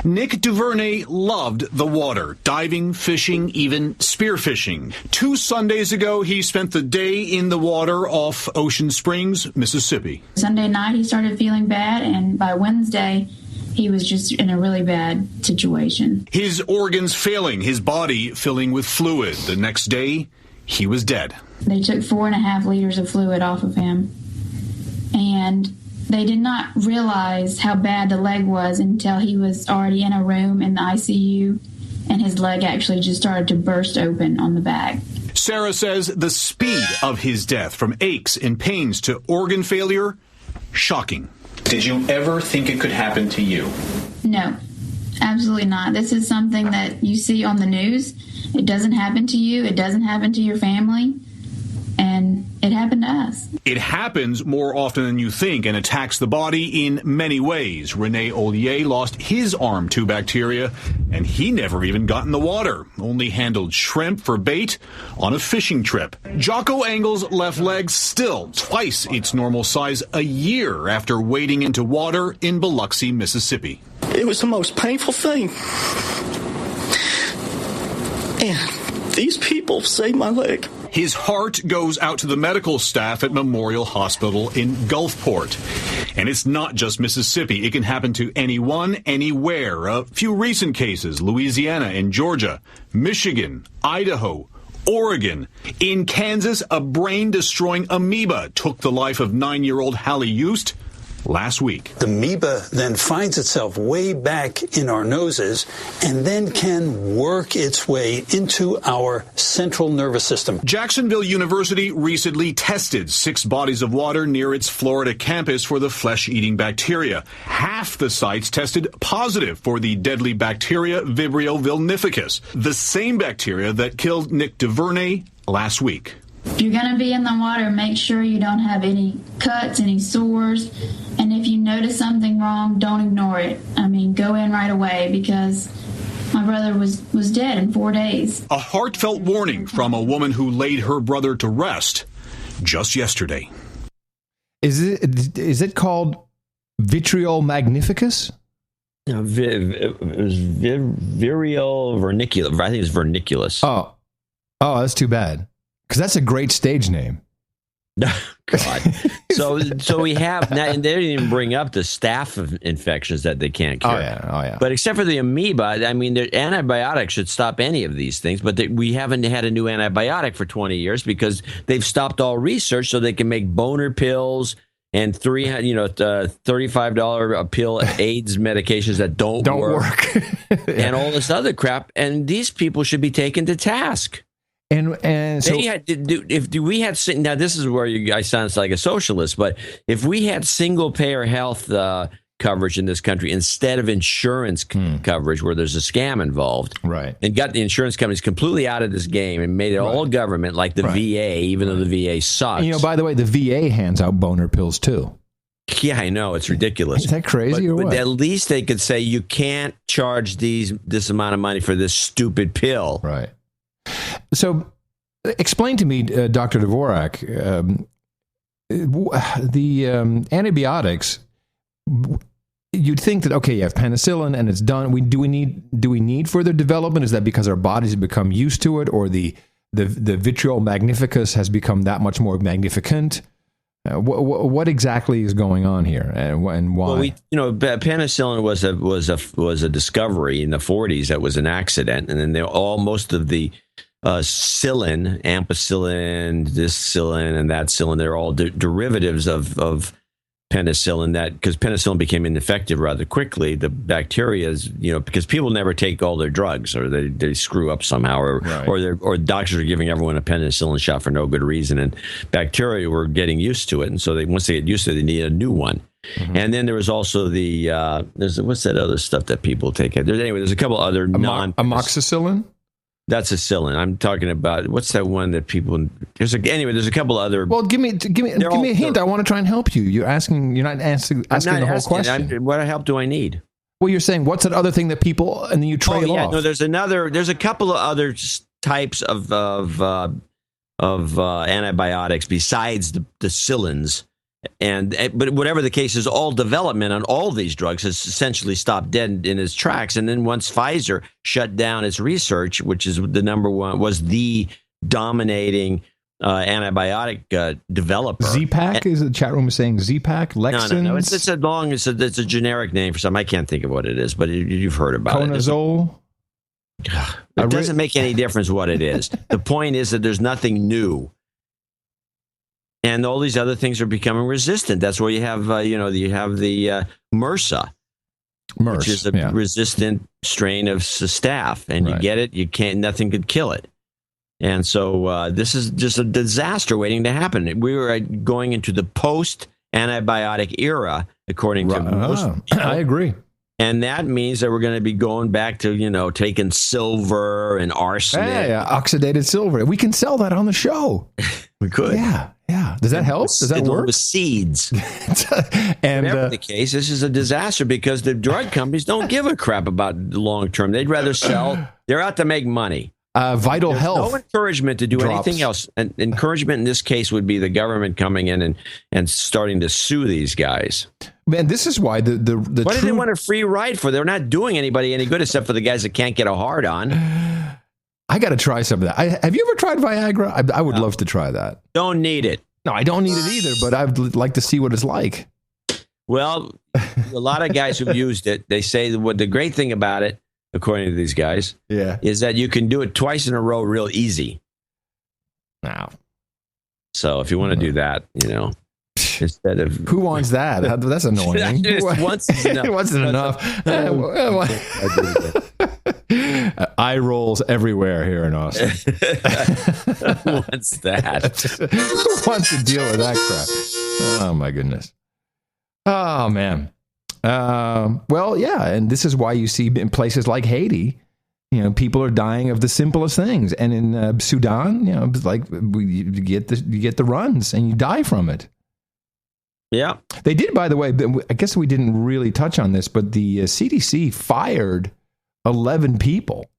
Nick Duvernay loved the water, diving, fishing, even spearfishing. 2 Sundays ago, he spent the day in the water off Ocean Springs, Mississippi. Sunday night, he started feeling bad, and by Wednesday, he was just in a really bad situation. His organs failing, his body filling with fluid. The next day, he was dead. They took 4.5 liters of fluid off of him, and they did not realize how bad the leg was until he was already in a room in the ICU, and his leg actually just started to burst open on the back. Sarah says the speed of his death, from aches and pains to organ failure, shocking. Did you ever think it could happen to you? No, absolutely not. This is something that you see on the news. It doesn't happen to you. It doesn't happen to your family. And it happened to us. It happens more often than you think and attacks the body in many ways. Rene Ollier lost his arm to bacteria, and he never even got in the water, only handled shrimp for bait on a fishing trip. Jocko Engel's left leg still twice its normal size a year after wading into water in Biloxi, Mississippi. It was the most painful thing. And these people saved my leg. His heart goes out to the medical staff at Memorial Hospital in Gulfport. And it's not just Mississippi. It can happen to anyone, anywhere. A few recent cases, Louisiana and Georgia, Michigan, Idaho, Oregon. In Kansas, a brain-destroying amoeba took the life of 9-year-old Hallie Yost last week. The amoeba then finds itself way back in our noses and then can work its way into our central nervous system. Jacksonville University recently tested 6 bodies of water near its Florida campus for the flesh-eating bacteria. Half the sites tested positive for the deadly bacteria Vibrio vulnificus, the same bacteria that killed Nick DeVernay last week. If you're going to be in the water, make sure you don't have any cuts, any sores. And if you notice something wrong, don't ignore it. I mean, go in right away, because my brother was dead in 4 days. A heartfelt warning from a woman who laid her brother to rest just yesterday. Is it called Vitriol magnificus? No, Virial verniculus. I think it's verniculus. Oh, that's too bad. Because that's a great stage name. God. So we have now, and they didn't even bring up the staph of infections that they can't cure. Oh yeah. But except for the amoeba, I mean, the antibiotics should stop any of these things. But we haven't had a new antibiotic for 20 years because they've stopped all research so they can make boner pills and $35 a pill AIDS medications that don't work. And all this other crap. And these people should be taken to task. And so if we had, now this is where I sound like a socialist, but if we had single payer health coverage in this country instead of insurance coverage where there's a scam involved, right, and got the insurance companies completely out of this game and made it all government like the VA, even though the VA sucks. And, by the way, the VA hands out boner pills too. Yeah, I know. It's ridiculous. Is that crazy or what? But at least they could say you can't charge this amount of money for this stupid pill. Right. So, explain to me, Dr. Dvorak, the antibiotics. You'd think that you have penicillin and it's done. Do we need further development? Is that because our bodies have become used to it, or the Vitriol magnificus has become that much more magnificent? What exactly is going on here, and why? Well, penicillin was a discovery in the 40s that was an accident, and then most of the psyllin, ampicillin, this psyllin, and that psyllin, they're all derivatives of penicillin. That because penicillin became ineffective rather quickly, the bacteria is because people never take all their drugs, or they screw up somehow, or doctors are giving everyone a penicillin shot for no good reason, and bacteria were getting used to it, and so once they get used to it, they need a new one. Mm-hmm. And then there was also the what's that other stuff that people take? There's a couple other amoxicillin. That's a psyllin. I'm talking about what's that one that people? There's a couple other. Well, give me a hint. I want to try and help you. You're not asking the whole question. What help do I need? Well, you're saying what's that other thing that people, and then you trail off. No, there's a couple of other types of antibiotics besides the psyllins. But whatever the case is, all development on all these drugs has essentially stopped dead in its tracks. And then once Pfizer shut down its research, which is was the dominating antibiotic developer. Z-Pak is the chat room is saying Z-Pak. Lexins? No. It's a generic name for something. I can't think of what it is, but you've heard about Conazole. It doesn't make any difference what it is. The point is that there's nothing new. And all these other things are becoming resistant. That's where you have, you have the MRSA, which is a resistant strain of staph, and you get it. Nothing could kill it. And so this is just a disaster waiting to happen. We were going into the post-antibiotic era, according to most people. I agree. And that means that we're going to be going back to, taking silver and arsenic. Yeah, oxidated silver. We can sell that on the show. We could. Yeah. Yeah. Does that help? Does that work? With seeds. And whatever the case, this is a disaster because the drug companies don't give a crap about the long term. They'd rather sell. They're out to make money. Vital Health. No encouragement to do drops. anything else. And encouragement in this case would be the government coming in and starting to sue these guys. Man, this is why the what do they want a free ride for? They're not doing anybody any good except for the guys that can't get a hard on. I got to try some of that. Have you ever tried Viagra? I would love to try that. Don't need it. No, I don't need it either, but I'd like to see what it's like. Well, a lot of guys who've used it, they say what the great thing about it, according to these guys, is that you can do it twice in a row real easy. Now. So if you want to do that, instead of... Who wants that? That's annoying. Once is enough. Once is enough. Eye rolls everywhere here in Austin. Who wants that? Who wants to deal with that crap? Oh, my goodness. Oh, man. Well, yeah, and this is why you see in places like Haiti, people are dying of the simplest things, and in Sudan, it's like you get the runs and you die from it. Yeah, they did. By the way, I guess we didn't really touch on this, but the CDC fired 11 people,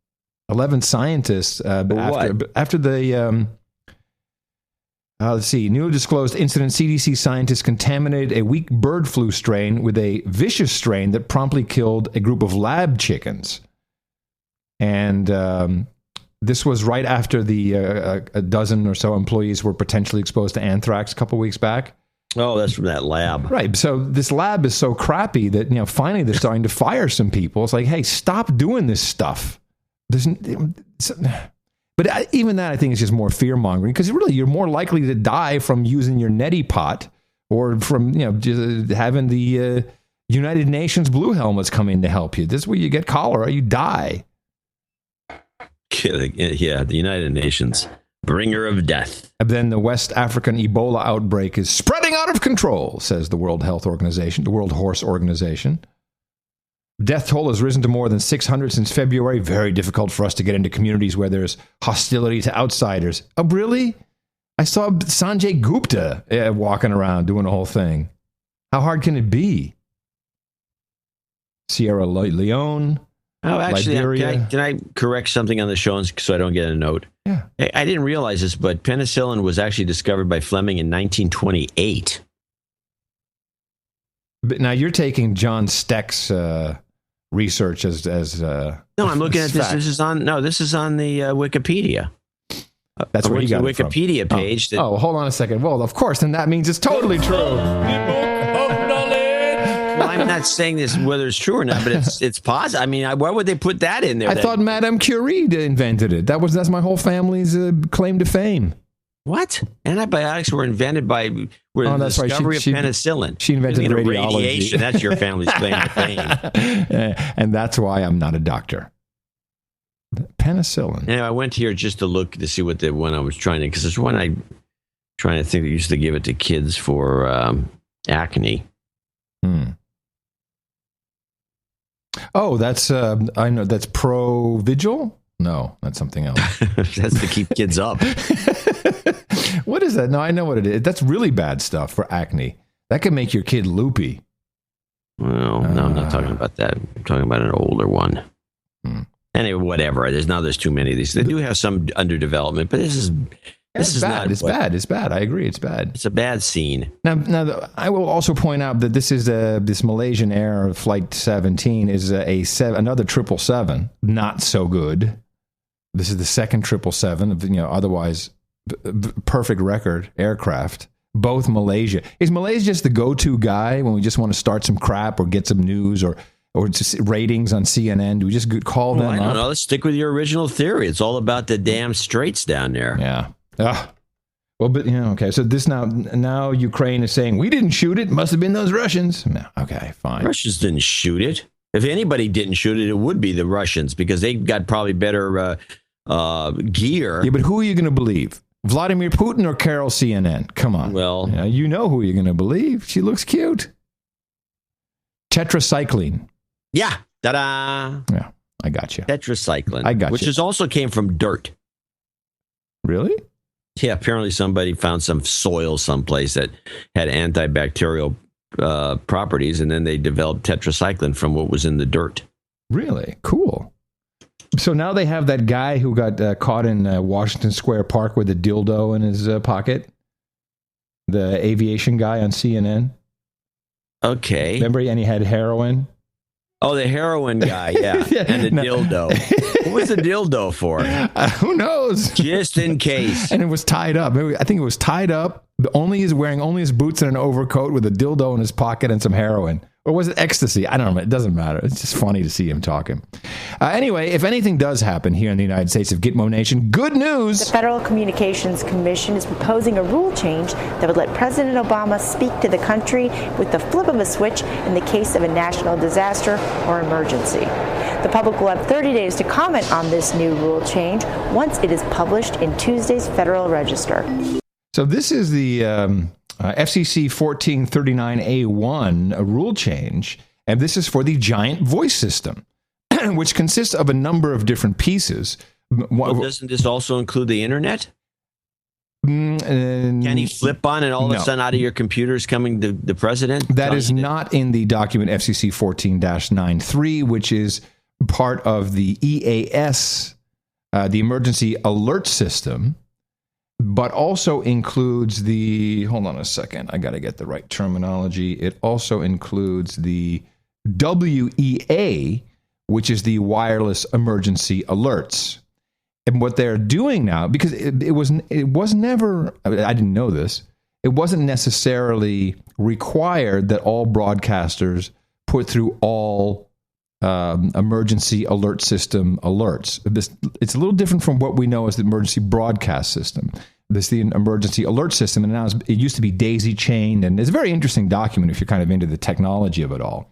11 scientists after the. Let's see. Newly disclosed incident: CDC scientists contaminated a weak bird flu strain with a vicious strain that promptly killed a group of lab chickens. And this was right after a dozen or so employees were potentially exposed to anthrax a couple weeks back. Oh, that's from that lab. Right. So this lab is so crappy that, finally they're starting to fire some people. It's like, hey, stop doing this stuff. But even that, I think, is just more fear-mongering because really you're more likely to die from using your neti pot or from, just having the United Nations blue helmets come in to help you. This is where you get cholera, you die. Yeah, the United Nations. Bringer of death. And then the West African Ebola outbreak is spreading out of control, says the World Health Organization, the World Horse Organization. Death toll has risen to more than 600 since February. Very difficult for us to get into communities where there's hostility to outsiders. Oh, really? I saw Sanjay Gupta walking around doing the whole thing. How hard can it be? Sierra Leone. Oh, actually, Liberia. can I correct something on the show so I don't get a note? Yeah. I didn't realize this, but penicillin was actually discovered by Fleming in 1928. But now you're taking John Steck's research as no, I'm looking at this. fact. This is on the Wikipedia. That's where you got the it from. Wikipedia page. Oh, hold on a second. Well, of course, then that means it's totally true. Well, I'm not saying this whether it's true or not, but it's positive. I mean, why would they put that in there? I thought Madame Curie invented it. That's my whole family's claim to fame. What? Antibiotics were invented by the discovery of penicillin. She invented radiology. Radiation. That's your family's claim to fame. And that's why I'm not a doctor. Penicillin. Anyway, I went here just to look to see what the one I was trying to, because there's one I'm trying to think that used to give it to kids for acne. Oh, that's I know that's Provigil. No, that's something else. That's to keep kids up. What is that? No, I know what it is. That's really bad stuff for acne. That can make your kid loopy. Well, no, I'm not talking about that. I'm talking about an older one. Anyway, whatever. There's too many of these. They do have some under development, but this is bad. Not it's bad. It's bad. I agree. It's bad. It's a bad scene. Now, I will also point out that this is this Malaysian Air Flight 17 is another 777. Not so good. This is the second 777. Otherwise perfect record aircraft. Both Malaysia. Is Malaysia just the go-to guy when we just want to start some crap or get some news or just ratings on CNN? Do we just call them up? I don't know. Let's stick with your original theory. It's all about the damn straits down there. Yeah. Well, but okay. So this now Ukraine is saying we didn't shoot it. Must have been those Russians. No, okay, fine. Russians didn't shoot it. If anybody didn't shoot it, it would be the Russians because they got probably better gear. Yeah, but who are you going to believe? Vladimir Putin or Carol CNN? Come on. Well, you know who you're going to believe. She looks cute. Tetracycline. Yeah. Ta-da. Yeah, I got you. Tetracycline. I got you. Which also came from dirt. Really? Yeah, apparently somebody found some soil someplace that had antibacterial properties, and then they developed tetracycline from what was in the dirt. Really? Cool. So now they have that guy who got caught in Washington Square Park with a dildo in his pocket. The aviation guy on CNN. Okay. Remember, and he had heroin? Oh, the heroin guy, yeah. And the dildo. What was the dildo for? Who knows? Just in case. And it was tied up. I think it was tied up. He's wearing only his boots and an overcoat with a dildo in his pocket and some heroin. Or was it ecstasy? I don't know. It doesn't matter. It's just funny to see him talking. Anyway, if anything does happen here in the United States of Gitmo Nation, good news. The Federal Communications Commission is proposing a rule change that would let President Obama speak to the country with the flip of a switch in the case of a national disaster or emergency. The public will have 30 days to comment on this new rule change once it is published in Tuesday's Federal Register. So this is the FCC 1439A1, a rule change, and this is for the giant voice system, which consists of a number of different pieces. Well, doesn't this also include the internet? Can he flip on and all of a sudden out of your computer is coming the president? That is not in the document FCC 14-93, which is part of the EAS, the Emergency Alert System, but also includes the, hold on a second, I got to get the right terminology. It also includes the WEA, which is the Wireless Emergency Alerts. And what they're doing now, because it was never, I didn't know this, it wasn't necessarily required that all broadcasters put through all emergency alert system alerts. It's a little different from what we know as the emergency broadcast system. This is the emergency alert system, and now it used to be daisy chained, and it's a very interesting document if you're kind of into the technology of it all.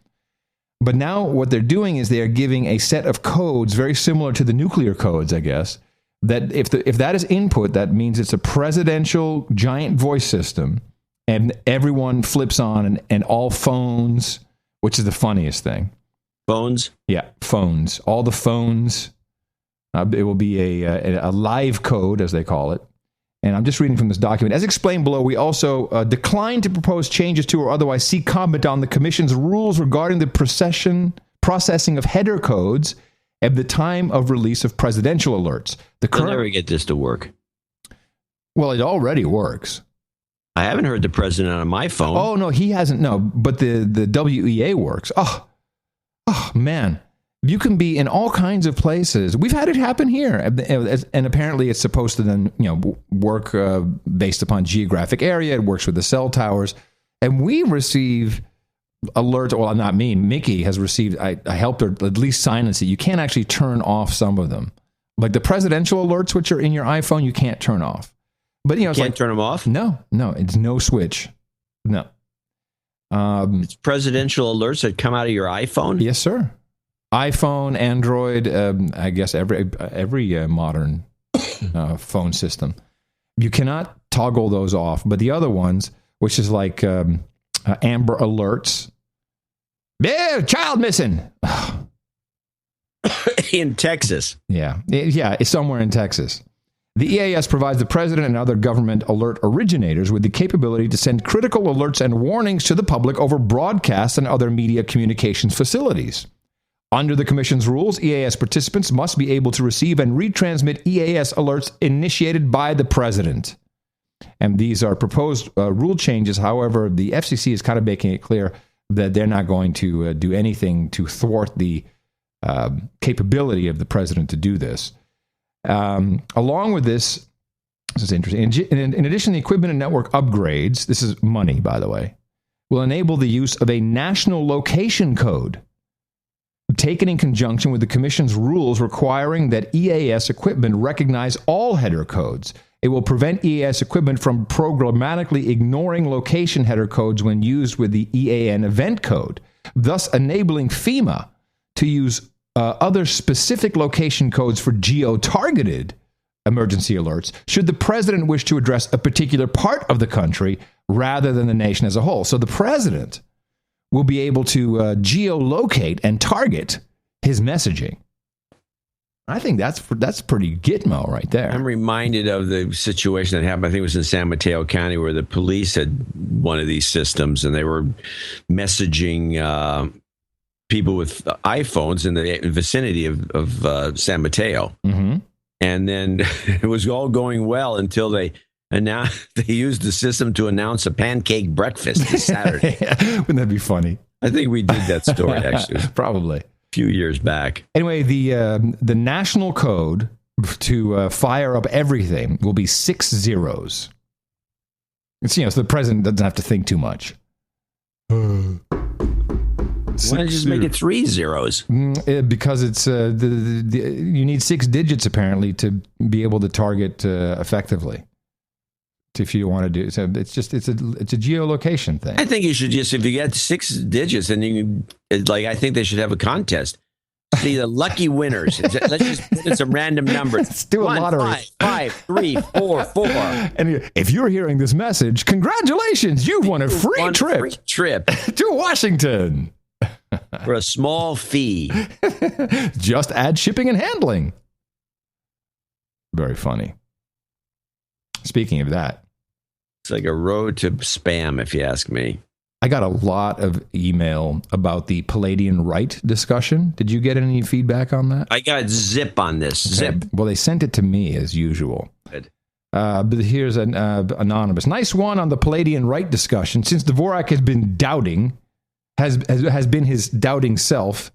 But now what they're doing is they are giving a set of codes very similar to the nuclear codes, I guess, that if that is input, that means it's a presidential giant voice system, and everyone flips on, and all phones, which is the funniest thing. Phones? Yeah, phones. All the phones. It will be a live code, as they call it. And I'm just reading from this document. As explained below, we also declined to propose changes to or otherwise seek comment on the Commission's rules regarding the processing of header codes at the time of release of presidential alerts. They'll never get this to work. Well, it already works. I haven't heard the president on my phone. Oh, no, he hasn't. No, but the WEA works. Oh, man. You can be in all kinds of places. We've had it happen here. And apparently it's supposed to then, work based upon geographic area. It works with the cell towers. And we receive alerts. Well, not me. Mickey has received, I helped her at least silence it. You can't actually turn off some of them. Like the presidential alerts, which are in your iPhone, you can't turn off. But, you can't turn them off? No, it's no switch. No. It's presidential alerts that come out of your iPhone? Yes, sir. iPhone, Android, I guess every modern phone system. You cannot toggle those off. But the other ones, which is like Amber Alerts. Yeah, child missing. In Texas. Yeah, it's somewhere in Texas. The EAS provides the president and other government alert originators with the capability to send critical alerts and warnings to the public over broadcasts and other media communications facilities. Under the Commission's rules, EAS participants must be able to receive and retransmit EAS alerts initiated by the president. And these are proposed rule changes. However, the FCC is kind of making it clear that they're not going to do anything to thwart the capability of the president to do this. Along with this is interesting. In addition, the equipment and network upgrades, this is money, by the way, will enable the use of a national location code taken in conjunction with the Commission's rules requiring that EAS equipment recognize all header codes. It will prevent EAS equipment from programmatically ignoring location header codes when used with the EAN event code, thus enabling FEMA to use other specific location codes for geo-targeted emergency alerts should the president wish to address a particular part of the country rather than the nation as a whole. So the president will be able to geolocate and target his messaging. I think that's pretty gitmo right there. I'm reminded of the situation that happened, I think it was in San Mateo County, where the police had one of these systems and they were messaging people with iPhones in the vicinity of San Mateo. Mm-hmm. And then it was all going well until they used the system to announce a pancake breakfast this Saturday. Wouldn't that be funny? I think we did that story, actually. Probably. Few years back. Anyway, the national code to fire up everything will be 6 zeros. It's, so the president doesn't have to think too much. Why don't you just make it 3 zeros? Because it's you need 6 digits apparently to be able to target effectively. If you want to do so, it's a geolocation thing. I think you should just, if you get 6 digits, then you can, I think they should have a contest. See the lucky winners. Let's just put in some random numbers. Let's do a lottery. 5, 3, 4, 4. And if you're hearing this message, congratulations! You've won a free trip to Washington for a small fee. Just add shipping and handling. Very funny. Speaking of that, it's like a road to spam, if you ask me. I got a lot of email about the Palladian right discussion. Did you get any feedback on that? I got zip on this. Okay. Zip. Well, they sent it to me as usual. Good. But here's an anonymous. Nice one on the Palladian right discussion. Since Dvorak has been doubting, has been his doubting self,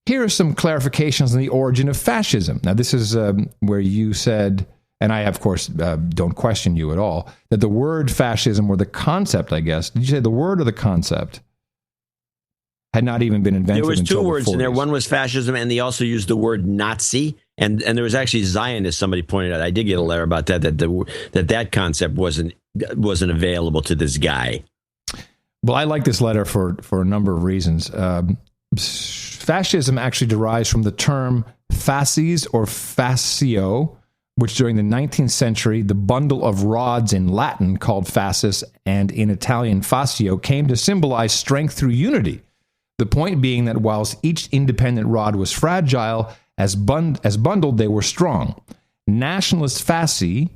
here are some clarifications on the origin of fascism. Now, this is where you said... And I, of course, don't question you at all, that the word fascism, or the concept, I guess, did you say the word or the concept, had not even been invented until the 40s? There was 2 words in there. One was fascism, and they also used the word Nazi. And there was actually Zionist, somebody pointed out. I did get a letter about that concept wasn't available to this guy. Well, I like this letter for a number of reasons. Fascism actually derives from the term fasces or fascio, which during the 19th century, the bundle of rods in Latin called fascis and in Italian fascio came to symbolize strength through unity. The point being that whilst each independent rod was fragile, as bundled they were strong. Nationalist fasci,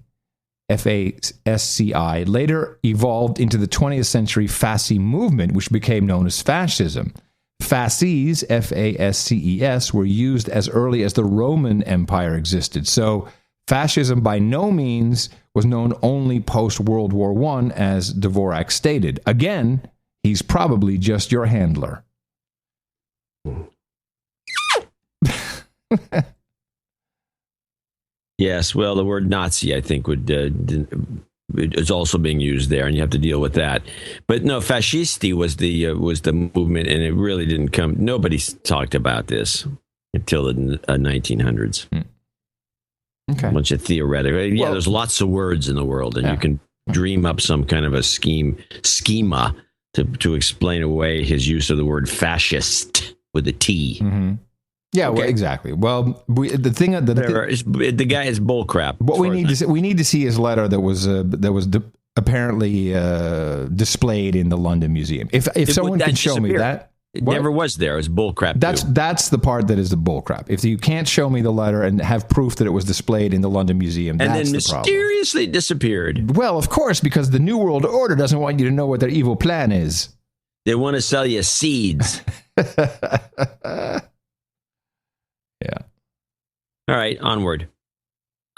F-A-S-C-I, later evolved into the 20th century fasci movement, which became known as fascism. Fasces, F-A-S-C-E-S, were used as early as the Roman Empire existed. So fascism by no means was known only post-World War I, as Dvorak stated. Again, he's probably just your handler. Yes, well, the word Nazi, I think, is also being used there, and you have to deal with that. But no, fascisti was the movement, and it really didn't come. Nobody talked about this until the 1900s. Okay. A bunch of theoretical. Yeah, there's lots of words in the world, and you can dream up some kind of a schema to explain away his use of the word fascist with a T. Mm-hmm. Yeah, okay. Well, exactly. Well, the guy is bullcrap. What we need to see his letter that was apparently displayed in the London Museum. If someone can show me that. It never was there. It was bullcrap. That's the part that is the bullcrap. If you can't show me the letter and have proof that it was displayed in the London Museum, that's the problem. And then mysteriously disappeared. Well, of course, because the New World Order doesn't want you to know what their evil plan is. They want to sell you seeds. Yeah. All right, onward.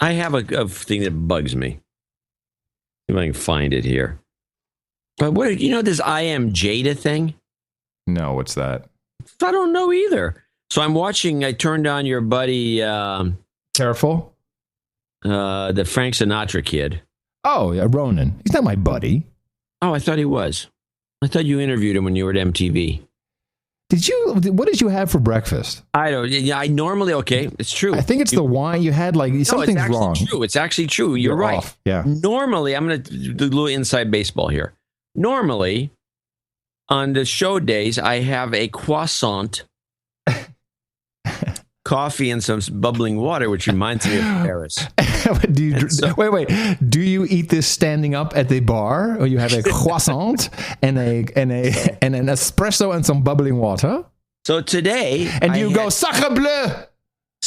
I have a thing that bugs me. See if I can find it here. But what this I Am Jada thing? No, what's that? I don't know either. So I turned on your buddy... Careful? The Frank Sinatra kid. Oh, yeah, Ronan. He's not my buddy. Oh, I thought he was. I thought you interviewed him when you were at MTV. What did you have for breakfast? I don't. Yeah, I normally. Okay, it's true. I think it's the wine you had. Something's wrong. True. It's actually true. You're right. Off. Yeah. Normally, I'm going to do a little inside baseball here. Normally, on the show days, I have a croissant, coffee, and some bubbling water, which reminds me of Paris. Wait. Do you eat this standing up at the bar, or you have a croissant and an espresso and some bubbling water? So today, and you go sacre bleu.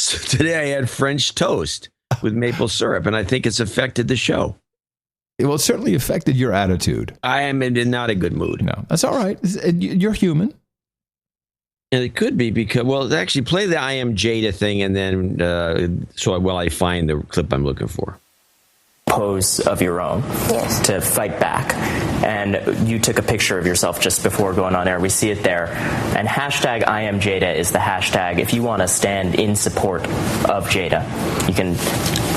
So today I had French toast with maple syrup, and I think it's affected the show. Well, it certainly affected your attitude. I am in not a good mood. No, that's all right. You're human. And it could be because, well, actually play the I Am Jada thing, and then I find the clip I'm looking for. Pose of your own to fight back, and you took a picture of yourself just before going on air. We see it there, and hashtag I Am Jada is the hashtag if you want to stand in support of Jada. You can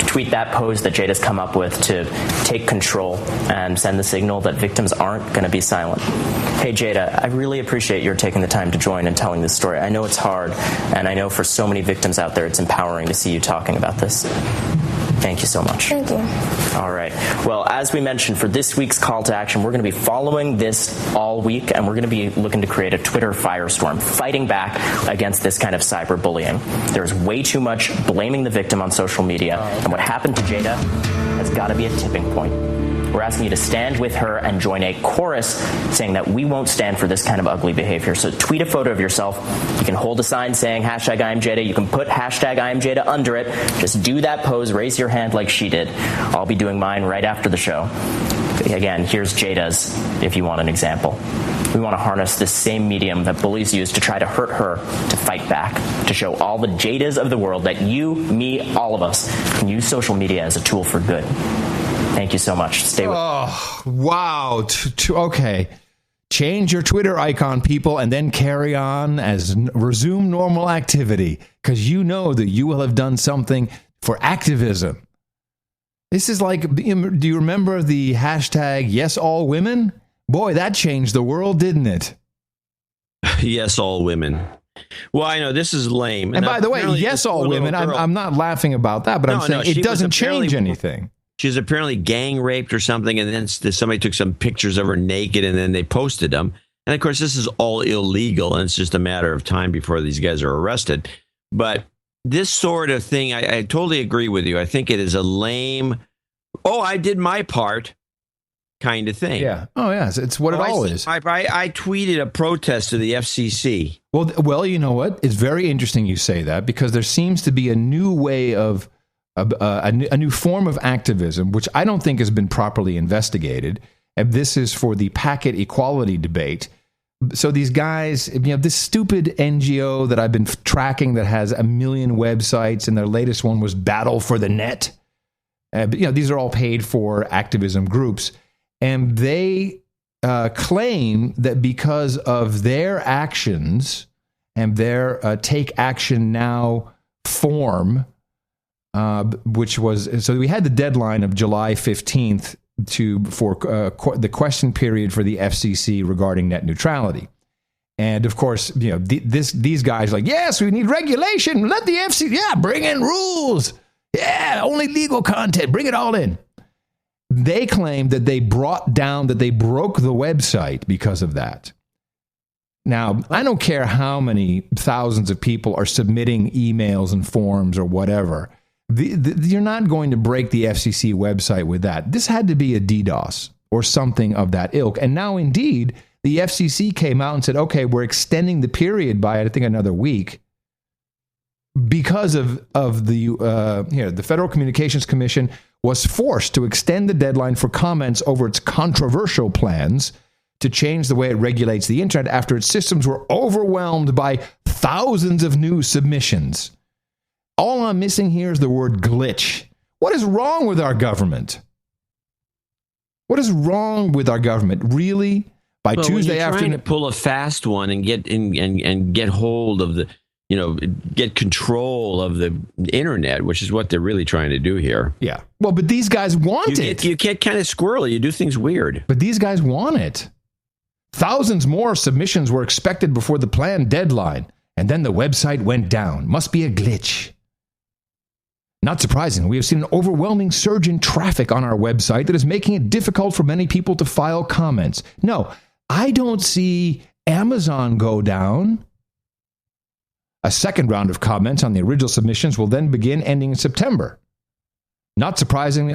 tweet that pose that Jada's come up with to take control and send the signal that victims aren't going to be silent. Hey Jada, I really appreciate your taking the time to join and telling this story. I know it's hard, and I know for so many victims out there it's empowering to see you talking about this. Thank you so much. Thank you. All right. Well, as we mentioned, for this week's call to action, we're going to be following this all week, and we're going to be looking to create a Twitter firestorm, fighting back against this kind of cyberbullying. There's way too much blaming the victim on social media, and what happened to Jada has got to be a tipping point. We're asking you to stand with her and join a chorus saying that we won't stand for this kind of ugly behavior. So tweet a photo of yourself. You can hold a sign saying hashtag I Am Jada. You can put hashtag I Am Jada under it. Just do that pose. Raise your hand like she did. I'll be doing mine right after the show. Again, here's Jada's if you want an example. We want to harness this same medium that bullies use to try to hurt her to fight back, to show all the Jadas of the world that you, me, all of us can use social media as a tool for good. Thank you so much. Stay with me. Wow. Okay. Change your Twitter icon, people, and then carry on as resume normal activity, because you know that you will have done something for activism. This is like, do you remember the hashtag Yes All Women? Boy, that changed the world, didn't it? Yes, all women. Well, I know this is lame. And by the way, yes, all women. I'm not laughing about that, but I'm saying it doesn't change anything. She was apparently gang raped or something, and then somebody took some pictures of her naked, and then they posted them. And of course, this is all illegal, and it's just a matter of time before these guys are arrested. But this sort of thing, I totally agree with you. I think it is a lame, I did my part kind of thing. Yeah. Oh, yeah. It's what it all is. I tweeted a protest to the FCC. Well, you know what? It's very interesting you say that, because there seems to be a new way of a new form of activism, which I don't think has been properly investigated. And this is for the packet equality debate. So these guys, this stupid NGO that I've been tracking that has 1 million websites, and their latest one was Battle for the Net. These are all paid for activism groups. And they claim that because of their actions and their Take Action Now form, which was, so we had the deadline of July 15th for the question period for the FCC regarding net neutrality. And of course, these guys are like, yes, we need regulation. Let the FCC, bring in rules. Yeah, only legal content. Bring it all in. They claim that they broke the website because of that. Now, I don't care how many thousands of people are submitting emails and forms or whatever. You're not going to break the FCC website with that. This had to be a DDoS or something of that ilk. And now, indeed, the FCC came out and said, okay, we're extending the period by, I think, another week because of the Federal Communications Commission was forced to extend the deadline for comments over its controversial plans to change the way it regulates the internet after its systems were overwhelmed by thousands of new submissions. All I'm missing here is the word glitch. What is wrong with our government? What is wrong with our government? Really? By Tuesday afternoon, trying to pull a fast one and get hold of the, get control of the internet, which is what they're really trying to do here. Yeah. Well, but these guys want it. You get kind of squirrely. You do things weird. But these guys want it. Thousands more submissions were expected before the planned deadline, and then the website went down. Must be a glitch. Not surprising, we have seen an overwhelming surge in traffic on our website that is making it difficult for many people to file comments. No, I don't see Amazon go down. A second round of comments on the original submissions will then begin, ending in September. Not surprisingly,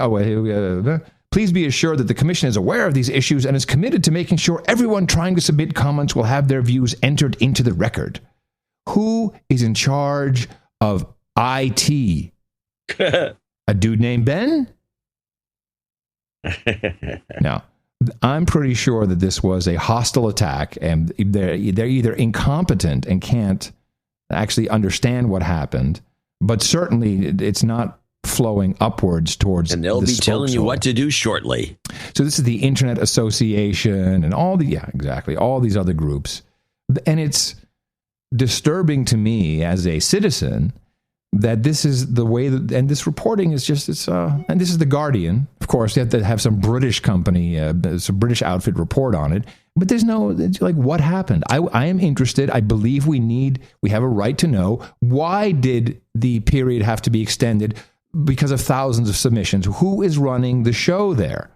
please be assured that the Commission is aware of these issues and is committed to making sure everyone trying to submit comments will have their views entered into the record. Who is in charge of IT. A dude named Ben? Now, I'm pretty sure that this was a hostile attack, and they're either incompetent and can't actually understand what happened, but certainly it's not flowing upwards towards. And they'll be telling you what to do shortly. So this is the Internet Association and all these other groups, and it's disturbing to me as a citizen that this is the way that, and this reporting is just, and this is The Guardian. Of course, you have to have some British company, some British outfit report on it, but there's no, like, what happened? I am interested. I believe we have a right to know, why did the period have to be extended because of thousands of submissions? Who is running the show there?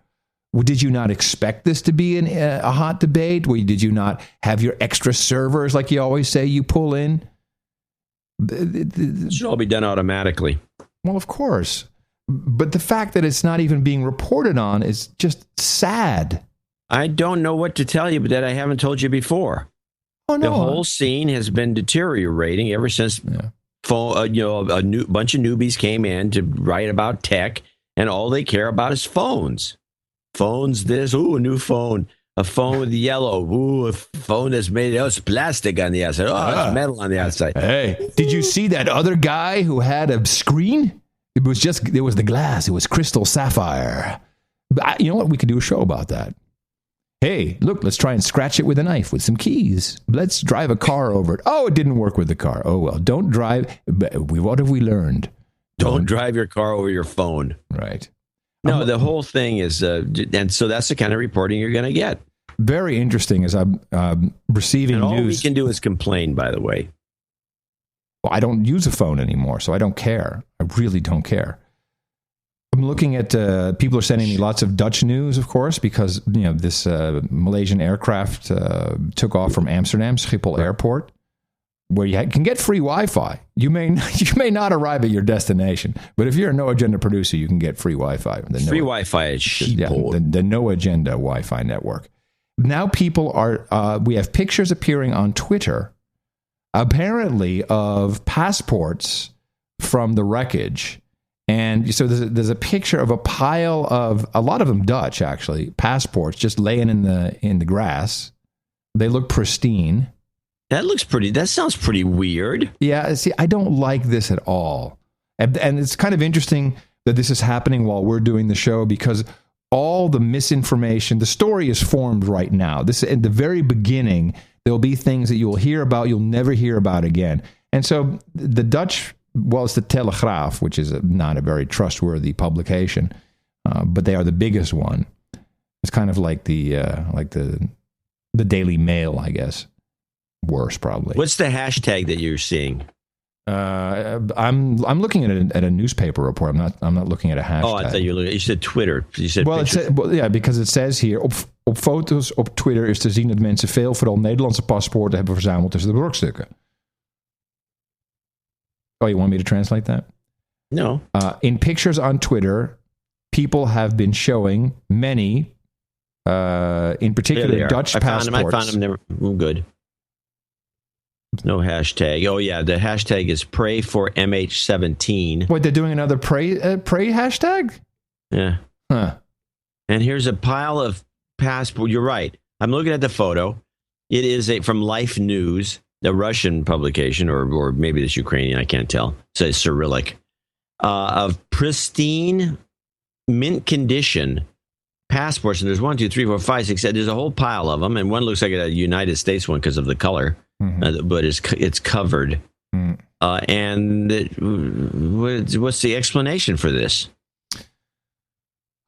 Did you not expect this to be a hot debate? Did you not have your extra servers, like you always say, you pull in? It should all be done automatically. Well, of course. But the fact that it's not even being reported on is just sad. I don't know what to tell you, but that I haven't told you before. Oh, no. The whole scene has been deteriorating ever since a bunch of newbies came in to write about tech, and all they care about is phones. Phones this, a new phone. A phone with yellow. Ooh, a phone that's made, it's plastic on the outside. Oh, it's metal on the outside. Hey, did you see that other guy who had a screen? It was the glass. It was crystal sapphire. But you know what? We could do a show about that. Hey, look, let's try and scratch it with a knife with some keys. Let's drive a car over it. Oh, it didn't work with the car. Oh, well, don't drive. What have we learned? Don't drive your car over your phone. Right. No, the whole thing is, and so that's the kind of reporting you're going to get. Very interesting as I'm receiving and all news. We can do is complain, by the way. Well, I don't use a phone anymore, so I don't care. I really don't care. I'm looking at, people are sending me lots of Dutch news, of course, because this Malaysian aircraft took off from Amsterdam, Schiphol Airport, where you can get free Wi-Fi. You may not arrive at your destination, but if you're a No Agenda producer, you can get free Wi-Fi. Free Wi-Fi at Schiphol. The No Agenda Wi-Fi network. Now people are, we have pictures appearing on Twitter, apparently, of passports from the wreckage. And so there's a picture of a pile of, a lot of them Dutch, actually, passports just laying in the grass. They look pristine. That sounds pretty weird. Yeah, see, I don't like this at all. And it's kind of interesting that this is happening while we're doing the show, because all the misinformation, the story is formed right now. This, at the very beginning, there'll be things that you'll hear about, you'll never hear about again. And so the Dutch, well, it's the Telegraaf, which is not a very trustworthy publication, but they are the biggest one. It's kind of like the Daily Mail, I guess. Worse, probably. What's the hashtag that you're seeing? I'm looking at a newspaper report. I'm not looking at a hashtag. Oh, I thought you said Twitter. You said because it says here op foto's op Twitter is te zien dat mensen vooral Nederlandse paspoorten hebben verzameld tussen de brokstukken. Oh, you want me to translate that? No. In pictures on Twitter, people have been showing many, in particular, Dutch passports. I found them. They're good. No hashtag. Oh, yeah. The hashtag is pray for MH17. What, they're doing another pray hashtag? Yeah. Huh. And here's a pile of passport. You're right. I'm looking at the photo. It is from Life News, the Russian publication, or maybe it's Ukrainian. I can't tell. It says Cyrillic. Of pristine, mint condition passports. And there's 1, 2, 3, 4, 5, 6, 7. There's a whole pile of them. And one looks like a United States one because of the color. Mm-hmm. But it's covered. Mm. And what's the explanation for this?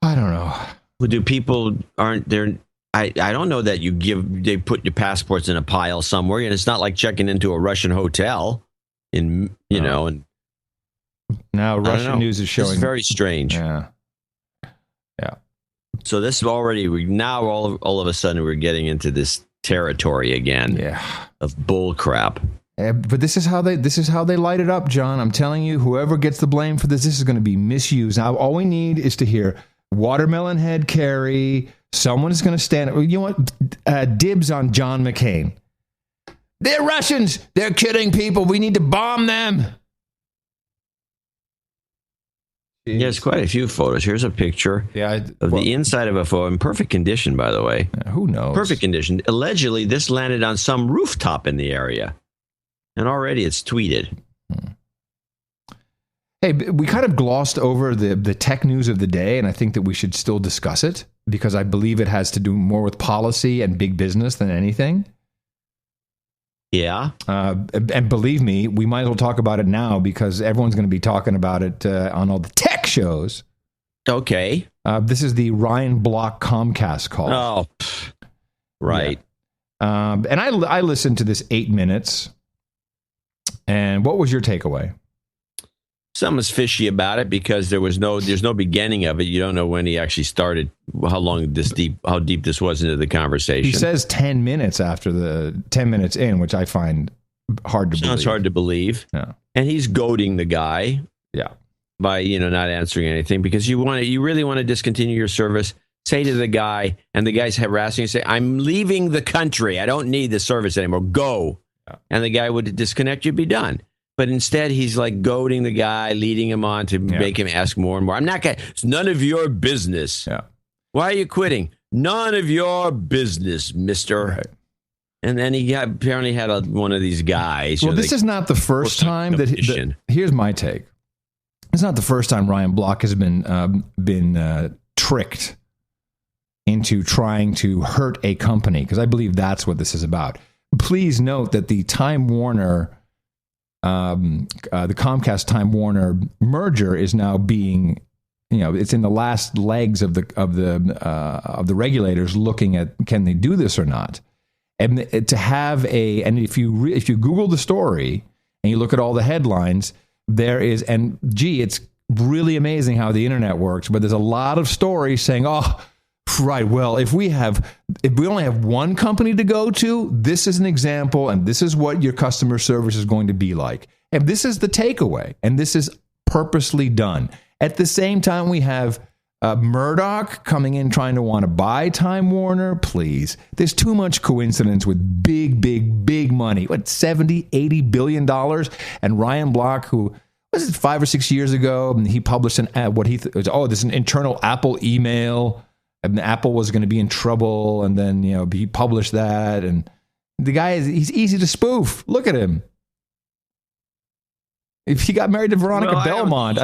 I don't know. Do people aren't there? I don't know that they put your passports in a pile somewhere, and it's not like checking into a Russian hotel. And now Russian news is showing. It's very strange. Yeah. So this is already all of a sudden we're getting into this territory again. Yeah. Of bull crap. But this is how they light it up, John. I'm telling you, whoever gets the blame for this is going to be misused. Now, all we need is to hear Watermelon Head Kerry. Someone is going to stand up. You know what? Dibs on John McCain. They're Russians. They're killing people. We need to bomb them. There's quite a few photos. Here's a picture of the inside of a photo in perfect condition, by the way. Who knows? Perfect condition. Allegedly, this landed on some rooftop in the area. And already it's tweeted. Hey, we kind of glossed over the tech news of the day, and I think that we should still discuss it because I believe it has to do more with policy and big business than anything. Yeah. And believe me, we might as well talk about it now because everyone's going to be talking about it on all the tech shows. Okay. This is the Ryan Block Comcast call. Oh, right. Yeah. And I listened to this 8 minutes. And what was your takeaway? Something's fishy about it because there's no beginning of it. You don't know when he actually started, how deep this was into the conversation. He says 10 minutes after the 10 minutes in, which I find hard to believe. Sounds hard to believe. Yeah. And he's goading the guy. Yeah. By, not answering anything because you really want to discontinue your service. Say to the guy, and the guy's harassing you, say, I'm leaving the country. I don't need the service anymore. Go. Yeah. And the guy would disconnect, you'd be done. But instead, he's like goading the guy, leading him on to make him ask more and more. I'm not going to, it's none of your business. Yeah. Why are you quitting? None of your business, mister. Right. And then he apparently had one of these guys. Well, this is not the first time that here's my take. It's not the first time Ryan Block has been tricked into trying to hurt a company, because I believe that's what this is about. Please note that the Time Warner, the Comcast Time Warner merger is now being, it's in the last legs of the regulators looking at can they do this or not, and to have and if you Google the story and you look at all the headlines, there is, and it's really amazing how the internet works, but there's a lot of stories saying, oh, right, well, if we only have one company to go to, this is an example, and this is what your customer service is going to be like. And this is the takeaway, and this is purposely done. At the same time, we have Murdoch coming in trying to want to buy Time Warner. Please, there's too much coincidence with big money. What, $70, $80 billion? And Ryan Block, who was it 5 or 6 years ago, and he published this is an internal Apple email. And Apple was going to be in trouble, and then he published that, and the guy he's easy to spoof. Look at him. If he got married to Veronica Belmont,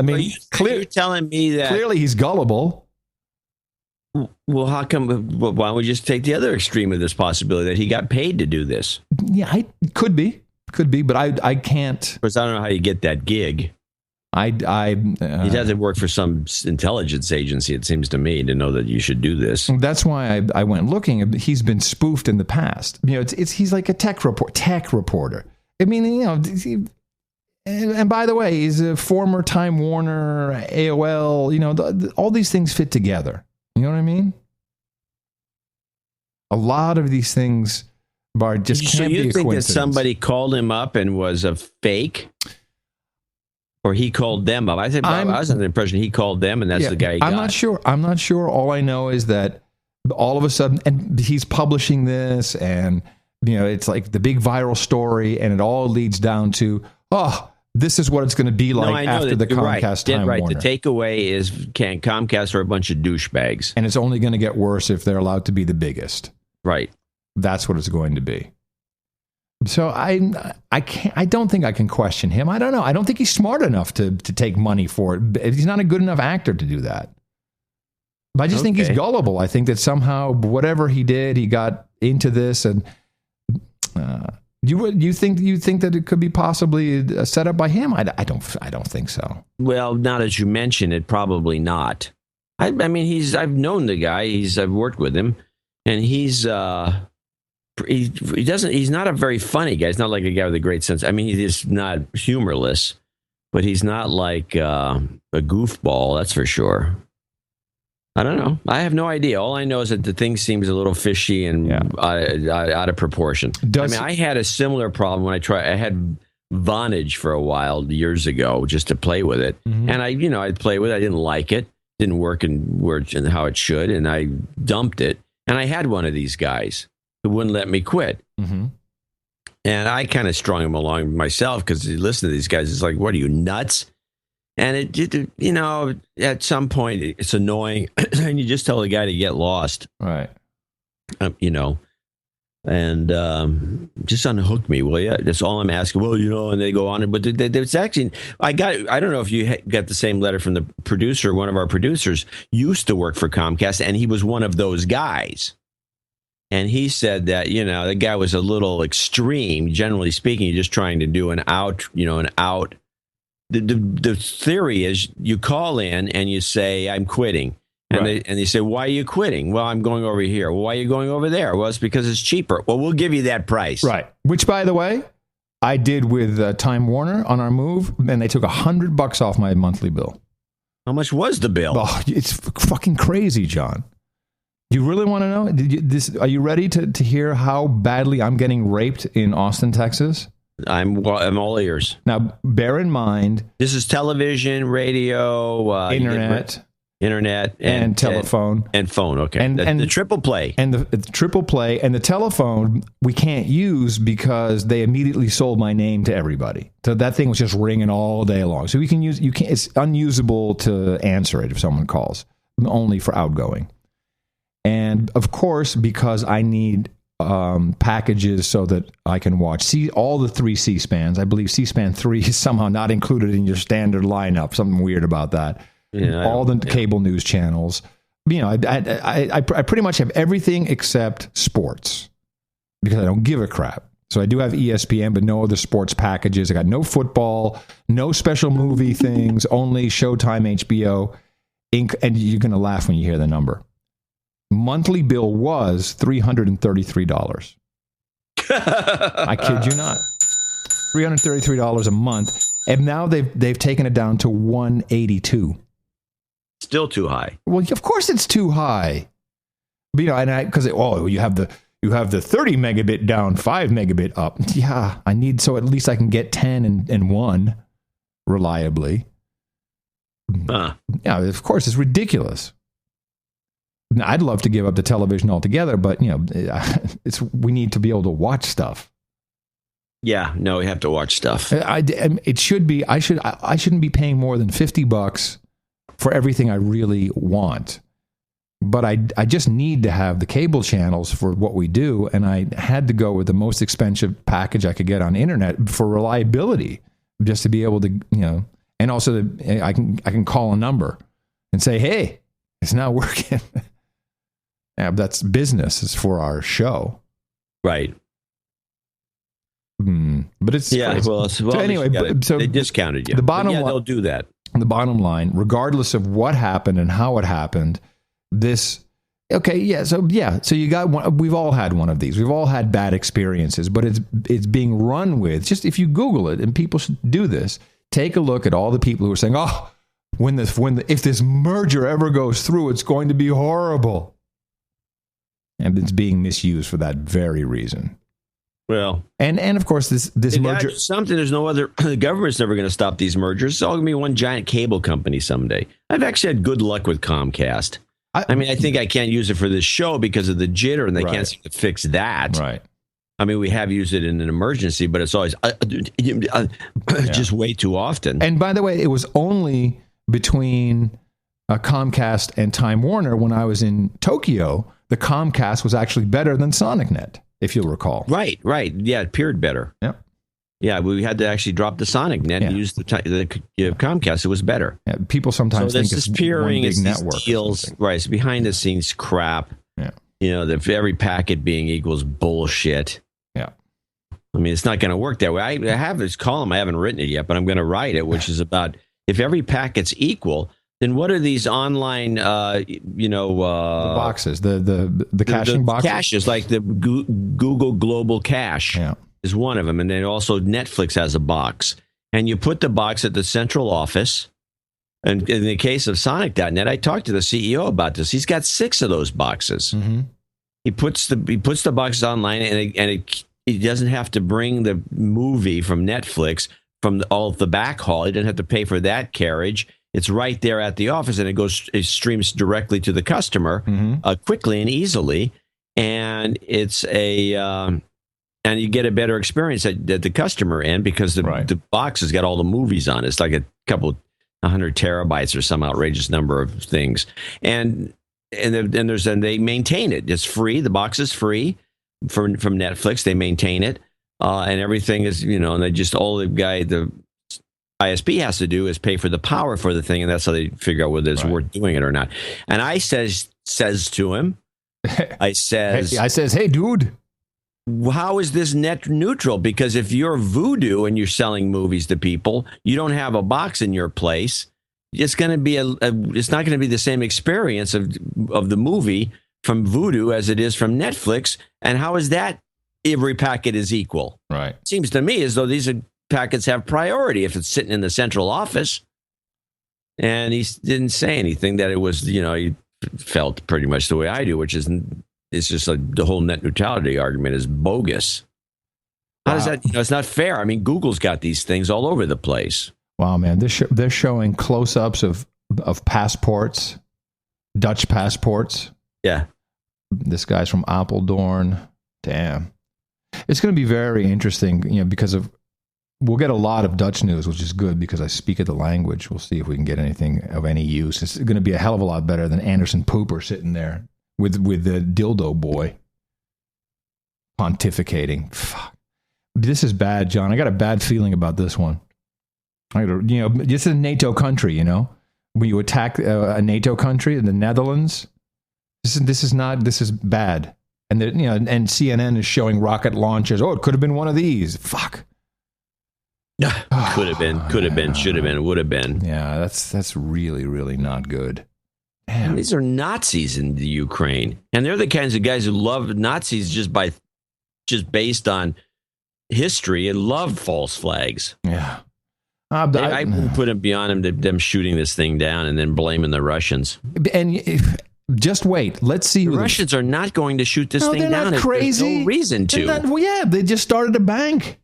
you're telling me that clearly he's gullible. Well, how come? Why don't we just take the other extreme of this possibility that he got paid to do this? Yeah, could be, but I can't. Of course, I don't know how you get that gig. He doesn't work for some intelligence agency, it seems to me, to know that you should do this. That's why I went looking. He's been spoofed in the past. He's like a tech reporter. I mean, and by the way, he's a former Time Warner, AOL. All these things fit together. You know what I mean? A lot of these things, Bart, just can't be a coincidence. So you think that somebody called him up and was a fake? Or he called them up. I was under the impression he called them, and that's the guy he got. I'm not sure. All I know is that all of a sudden, and he's publishing this, and it's like the big viral story, and it all leads down to, this is what it's going to be like after the Comcast Time Warner. The takeaway is Comcast are a bunch of douchebags, and it's only going to get worse if they're allowed to be the biggest. Right. That's what it's going to be. So I don't think I can question him. I don't know. I don't think he's smart enough to take money for it. He's not a good enough actor to do that. But I just think he's gullible. I think that somehow whatever he did, he got into this. And you think that it could be possibly a setup by him? I don't think so. Well, now that you mention it, probably not. I mean, I've known the guy. I've worked with him, and he's not a very funny guy. He's not like a guy with a great sense. I mean, he's not humorless, but he's not like a goofball. That's for sure. I don't know. I have no idea. All I know is that the thing seems a little fishy and out of proportion. I had a similar problem when I had Vonage for a while years ago just to play with it. Mm-hmm. And I'd play with it. I didn't like it. Didn't work in how it should. And I dumped it. And I had one of these guys who wouldn't let me quit. Mm-hmm. And I kind of strung him along myself because you listen to these guys. It's like, what are you, nuts? And it, you know, at some point it's annoying, and you just tell the guy to get lost, right? You know, and just unhook me, will you? That's all I'm asking. Well, you know, and they go on, but it's actually I don't know if you got the same letter from the producer. One of our producers used to work for Comcast, and he was one of those guys. And he said that, you know, the guy was a little extreme, generally speaking, just trying to do an out. The theory is you call in and you say, I'm quitting. And, they say, why are you quitting? Well, I'm going over here. Well, why are you going over there? Well, it's because it's cheaper. Well, we'll give you that price. Right. Which, by the way, I did with Time Warner on our move, and they took $100 off my monthly bill. How much was the bill? Oh, it's fucking crazy, John. You really want to know? Are you ready to hear how badly I'm getting raped in Austin, Texas? I'm all ears. Now, bear in mind, this is television, radio, internet, and telephone and phone. Okay, and the triple play and the triple play and the telephone we can't use because they immediately sold my name to everybody. So that thing was just ringing all day long. So it's unusable to answer it if someone calls, only for outgoing. And of course, because I need packages so that I can watch all the 3 C-SPANs. I believe C-SPAN 3 is somehow not included in your standard lineup. Something weird about that. Yeah, all the cable news channels. You know, I pretty much have everything except sports because I don't give a crap. So I do have ESPN, but no other sports packages. I got no football, no special movie things, only Showtime, HBO. And you're going to laugh when you hear the number. Monthly bill was $333. I kid you not. $333 a month. And now they've taken it down to $182. Still too high. Well, of course it's too high. But, you know, you have the 30 megabit down, 5 megabit up. Yeah, I need, so at least I can get 10 and 1 reliably. Yeah, of course it's ridiculous. Now, I'd love to give up the television altogether, but, you know, we need to be able to watch stuff. Yeah, no, we have to watch stuff. It should be. I shouldn't be paying more than $50 for everything I really want. But I just need to have the cable channels for what we do, and I had to go with the most expensive package I could get on internet for reliability, just to be able to, you know, and also I can call a number and say, hey, it's not working. Yeah, that's business. It's for our show, right? But it's crazy. So anyway, so they discounted you. The bottom line, they'll do that. The bottom line, regardless of what happened and how it happened, so you got one. We've all had one of these. We've all had bad experiences, but it's being run with. Just if you Google it, and people should do this, take a look at all the people who are saying, "Oh, if this merger ever goes through, it's going to be horrible," and it's being misused for that very reason. Well, and of course this merger. There's no other. The government's never going to stop these mergers. It's all going to be one giant cable company someday. I've actually had good luck with Comcast. I mean, I think I can't use it for this show because of the jitter, and they can't seem to fix that. Right. I mean, we have used it in an emergency, but it's always just way too often. And by the way, it was only between Comcast and Time Warner when I was in Tokyo. The Comcast was actually better than SonicNet, if you'll recall. Right. Yeah, it appeared better. Yep. Yeah, we had to actually drop the SonicNet and use the Comcast. It was better. Yeah, people sometimes think it's peering, one big network. Deals, right, it's behind the scenes crap. Yeah. You know, every packet being equals bullshit. Yeah. I mean, it's not going to work that way. I have this column. I haven't written it yet, but I'm going to write it, which is about if every packet's equal, then what are these online, the boxes, the caching boxes? Caches, like the Google Global Cache is one of them. And then also Netflix has a box. And you put the box at the central office. And in the case of Sonic.net, I talked to the CEO about this. He's got 6 of those boxes. Mm-hmm. He puts the boxes online, and he doesn't have to bring the movie from Netflix from all of the backhaul. He doesn't have to pay for that carriage. It's right there at the office, and it streams directly to the customer quickly and easily. And it's and you get a better experience at the customer end because the box has got all the movies on it. It's like a couple 100 terabytes or some outrageous number of things. And they maintain it. It's free. The box is free from Netflix. They maintain it. And everything is, and they just, all the ISP has to do is pay for the power for the thing. And that's how they figure out whether it's worth doing it or not. And I says to him, I says, hey, dude, how is this net neutral? Because if you're Vudu and you're selling movies to people, you don't have a box in your place. It's going to be it's not going to be the same experience of the movie from Vudu as it is from Netflix. And how is that every packet is equal? Right. It seems to me as though these packets have priority if it's sitting in the central office. And he didn't say anything that it was, he felt pretty much the way I do, which is it's just like the whole net neutrality argument is bogus. How does that, it's not fair. I mean, Google's got these things all over the place. Wow, man. They're showing close-ups of passports, Dutch passports. Yeah. This guy's from Apeldoorn. Damn. It's going to be very interesting, because we'll get a lot of Dutch news, which is good because I speak the language. We'll see if we can get anything of any use. It's going to be a hell of a lot better than Anderson Pooper sitting there with the dildo boy pontificating. Fuck. This is bad, John. I got a bad feeling about this one. This is a NATO country, when you attack a NATO country, the Netherlands, this is bad. And and CNN is showing rocket launches. Oh, it could have been one of these. Fuck. Could have been, should have been, would have been. Yeah, that's really, really not good. And these are Nazis in the Ukraine, and they're the kinds of guys who love Nazis just based on history and love false flags. Yeah. I wouldn't put it beyond them shooting this thing down and then blaming the Russians. And just wait. Let's see. The Russians are not going to shoot this thing down. Not crazy. There's no reason to. They just started a bank.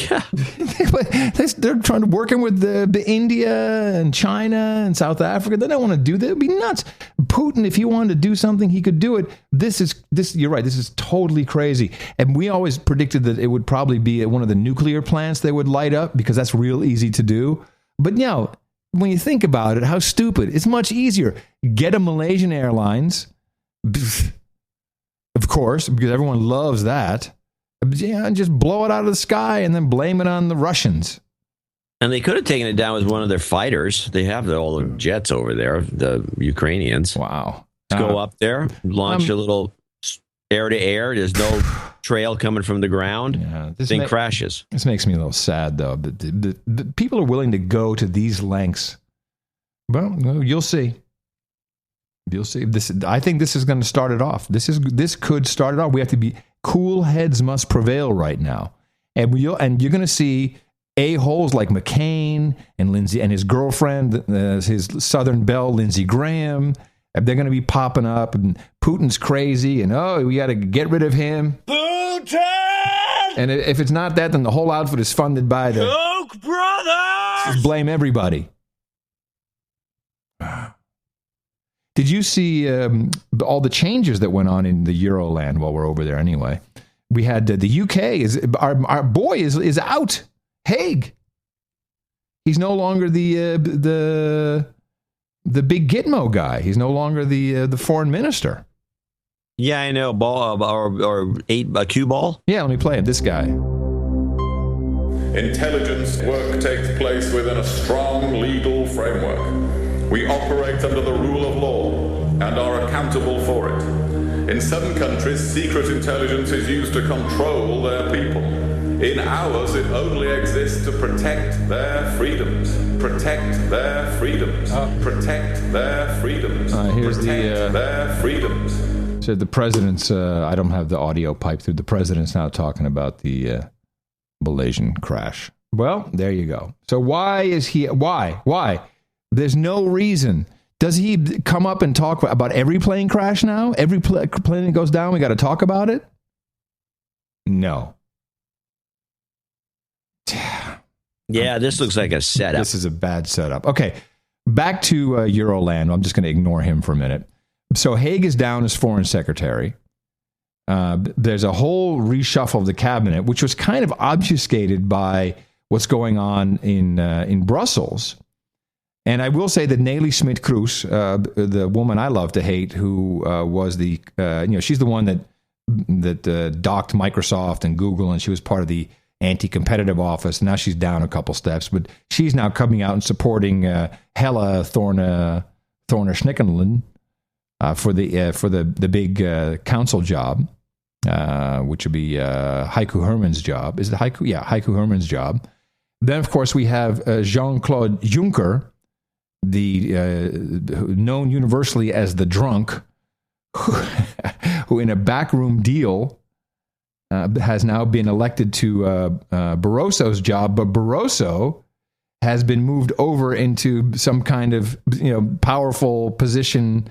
Yeah. They're trying to working with the India and China and South Africa. They don't want to do that. It'd be nuts. Putin, if he wanted to do something, he could do it. You're right. This is totally crazy. And we always predicted that it would probably be at one of the nuclear plants they would light up because that's real easy to do. But when you think about it, how stupid. It's much easier. Get a Malaysian Airlines, of course, because everyone loves that. Yeah, and just blow it out of the sky and then blame it on the Russians. And they could have taken it down with one of their fighters. They have all the jets over there, the Ukrainians. Wow. Go up there, launch a little air-to-air. There's no trail coming from the ground. Yeah, this thing crashes. This makes me a little sad, though. The people are willing to go to these lengths. Well, you'll see. You'll see. I think this is going to start it off. This could start it off. We have to be... Cool heads must prevail right now. And you're going to see a-holes like McCain and Lindsey and his girlfriend, his Southern belle, Lindsey Graham. They're going to be popping up, and Putin's crazy, and we got to get rid of him. Putin! And if it's not that, then the whole outfit is funded by the Koch brothers! Just blame everybody. Did you see all the changes that went on in the Euroland while we're over there anyway? We had the UK, our boy is out. Haig. He's no longer the big Gitmo guy. He's no longer the foreign minister. Yeah, I know. A cue ball? Yeah, let me play it. This guy. Intelligence work takes place within a strong legal framework. We operate under the rule of law and are accountable for it. In some countries, secret intelligence is used to control their people. In ours, it only exists to protect their freedoms. Protect their freedoms. Protect their freedoms. Here's protect their freedoms. So the president's, I don't have the audio pipe through. The president's now talking about the Malaysian crash. Well, there you go. So why is he, why? There's no reason. Does he come up and talk about every plane crash now? Every plane that goes down, we got to talk about it? No. Yeah, this looks like a setup. This is a bad setup. Okay, back to Euroland. I'm just going to ignore him for a minute. So Haig is down as foreign secretary. There's a whole reshuffle of the cabinet, which was kind of obfuscated by what's going on in Brussels. And I will say that Nelly Schmidt-Cruz, the woman I love to hate, who was the, she's the one that docked Microsoft and Google, and she was part of the anti-competitive office. Now she's down a couple steps, but she's now coming out and supporting Hella Thorner-Schnickenlund for the big council job, which would be Heiko Hermann's job. Is it Heiko? Yeah, Heiko Hermann's job. Then, of course, we have Jean-Claude Juncker, the known universally as the drunk, who in a backroom deal has now been elected to Barroso's job, but Barroso has been moved over into some kind of powerful position,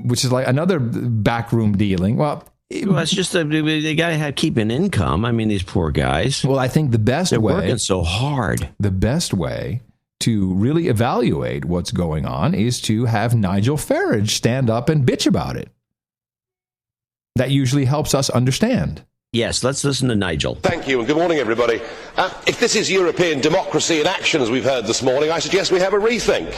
which is like another backroom dealing. Well, it's just they got to keep an income. I mean, these poor guys. Well, I think they're working so hard. The best way to really evaluate what's going on is to have Nigel Farage stand up and bitch about it. That usually helps us understand. Yes, let's listen to Nigel. Thank you, and good morning, everybody. If this is European democracy in action, as we've heard this morning, I suggest we have a rethink.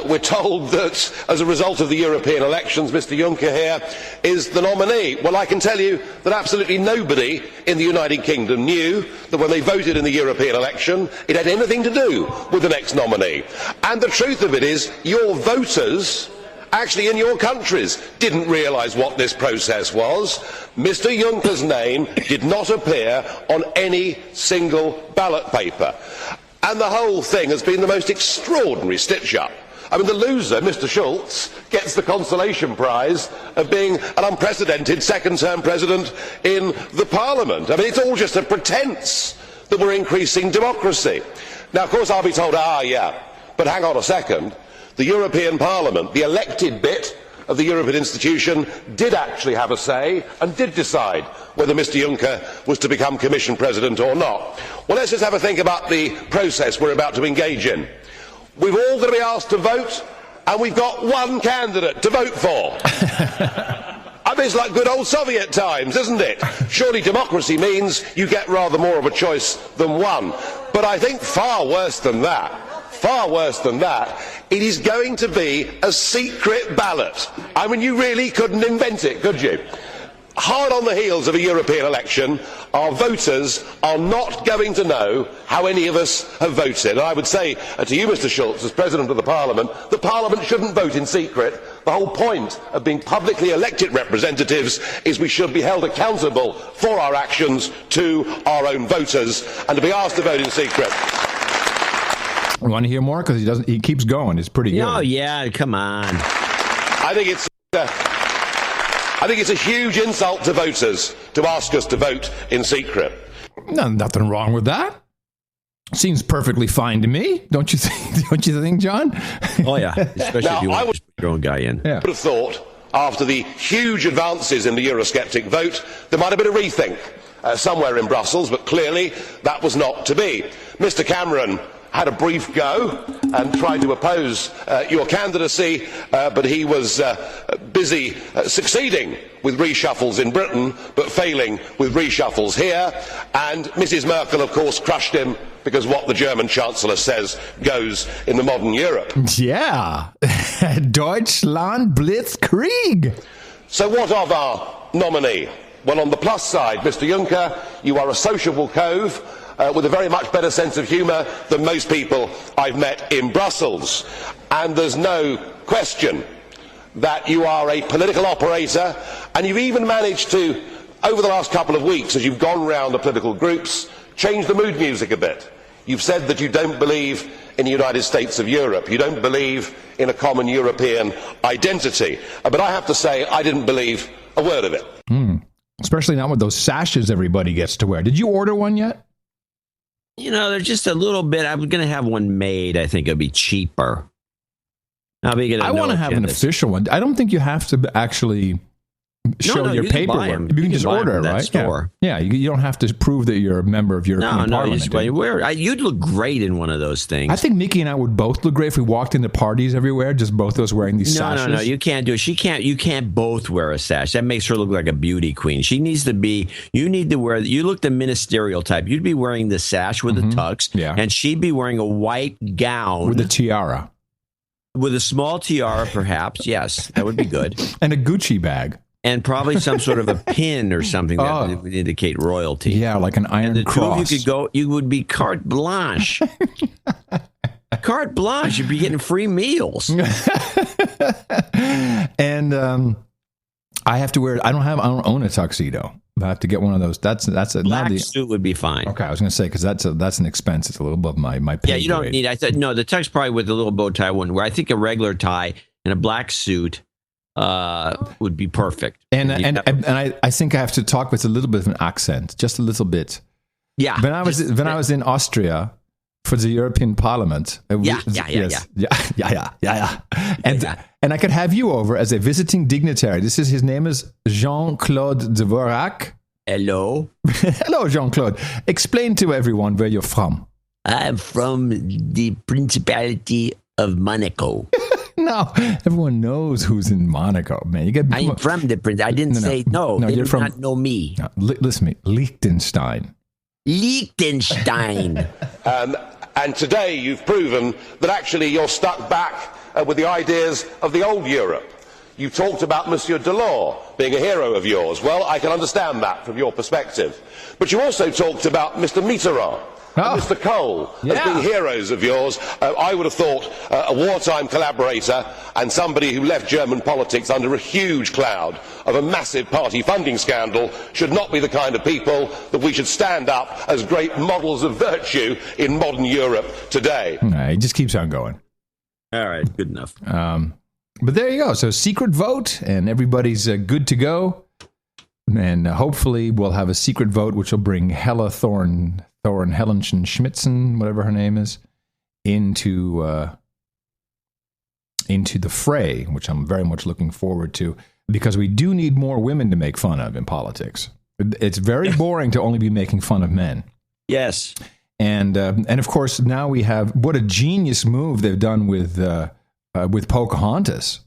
We're told that as a result of the European elections, Mr. Juncker here is the nominee. Well, I can tell you that absolutely nobody in the United Kingdom knew that when they voted in the European election, it had anything to do with the next nominee. And the truth of it is, your voters, actually in your countries, didn't realise what this process was. Mr. Juncker's name did not appear on any single ballot paper. And the whole thing has been the most extraordinary stitch-up. I mean, the loser, Mr. Schulz, gets the consolation prize of being an unprecedented second-term president in the Parliament. I mean, it's all just a pretence that we're increasing democracy. Now, of course, I'll be told, yeah, but hang on a second. The European Parliament, the elected bit of the European institution, did actually have a say and did decide whether Mr. Juncker was to become Commission President or not. Well, let's just have a think about the process we're about to engage in. We've all got to be asked to vote, and we've got one candidate to vote for. I mean, it's like good old Soviet times, isn't it? Surely democracy means you get rather more of a choice than one. But I think far worse than that, it is going to be a secret ballot. I mean, you really couldn't invent it, could you? Hard on the heels of a European election, our voters are not going to know how any of us have voted. And I would say to you, Mr. Schulz, as President of the Parliament shouldn't vote in secret. The whole point of being publicly elected representatives is we should be held accountable for our actions to our own voters, and to be asked to vote in secret. You want to hear more? Because he keeps going. It's pretty good. Oh, yeah, come on. I think it's a huge insult to voters to ask us to vote in secret. No, nothing wrong with that. Seems perfectly fine to me. Don't you think? Don't you think, John? Oh yeah, especially if you want to put your own guy in. I would have thought after the huge advances in the Eurosceptic vote, there might have been a rethink somewhere in Brussels, but clearly that was not to be. Mr. Cameron had a brief go and tried to oppose your candidacy, but he was busy succeeding with reshuffles in Britain, but failing with reshuffles here. And Mrs. Merkel, of course, crushed him, because what the German Chancellor says goes in the modern Europe. Yeah. Deutschland Blitzkrieg. So what of our nominee? Well, on the plus side, Mr. Juncker, you are a sociable cove, with a very much better sense of humour than most people I've met in Brussels. And there's no question that you are a political operator, and you've even managed to, over the last couple of weeks, as you've gone round the political groups, change the mood music a bit. You've said that you don't believe in the United States of Europe. You don't believe in a common European identity. But I have to say, I didn't believe a word of it. Especially not with those sashes everybody gets to wear. Did you order one yet? You know, they're just a little bit. I'm going to have one made. I think it'll be cheaper. I want to have an official one. I don't think you have to actually show your paperwork. You can just order it, right? Store. Yeah, you don't have to prove that you're a member of European Parliament. You'd look great in one of those things. I think Mickey and I would both look great if we walked into parties everywhere, just both of us wearing these sashes. No, you can't do it. You can't both wear a sash. That makes her look like a beauty queen. She needs to be, you look the ministerial type. You'd be wearing the sash with the tux, and she'd be wearing a white gown. With a tiara. With a small tiara, perhaps. Yes, that would be good. And a Gucci bag. And probably some sort of a pin or something that would indicate royalty. Yeah, like an iron and the cross. Two of you could go. You would be carte blanche. Carte blanche. You'd be getting free meals. And I have to wear. I don't own a tuxedo. I have to get one of those. That's a black suit would be fine. Okay, I was going to say because that's an expense. It's a little above my pay. Yeah, you don't need. I said no. The tux probably with a little bow tie wouldn't wear. I think a regular tie and a black suit would be perfect. And I think I have to talk with a little bit of an accent, just a little bit. Yeah. When I was in Austria for the European Parliament. Yeah. And I could have you over as a visiting dignitary. His name is Jean-Claude Dvorak. Hello. Hello, Jean-Claude. Explain to everyone where you're from. I'm from the Principality of Monaco. No, everyone knows who's in Monaco, man. I'm from the Prince. I didn't say no. They do not know me. No, listen to me. Liechtenstein. Liechtenstein. And today you've proven that actually you're stuck back with the ideas of the old Europe. You talked about Monsieur Delors being a hero of yours. Well, I can understand that from your perspective. But you also talked about Mr. Mitterrand. Mr. Kohl as being heroes of yours. I would have thought a wartime collaborator and somebody who left German politics under a huge cloud of a massive party funding scandal should not be the kind of people that we should stand up as great models of virtue in modern Europe today. He just keeps on going. All right, good enough. But there you go. So secret vote, and everybody's good to go. And hopefully we'll have a secret vote, which will bring Hella Thorn Hellenchen Schmitzen, whatever her name is, into the fray, which I'm very much looking forward to, because we do need more women to make fun of in politics. It's very boring to only be making fun of men. Yes. And of course, now we have, what a genius move they've done with Pocahontas.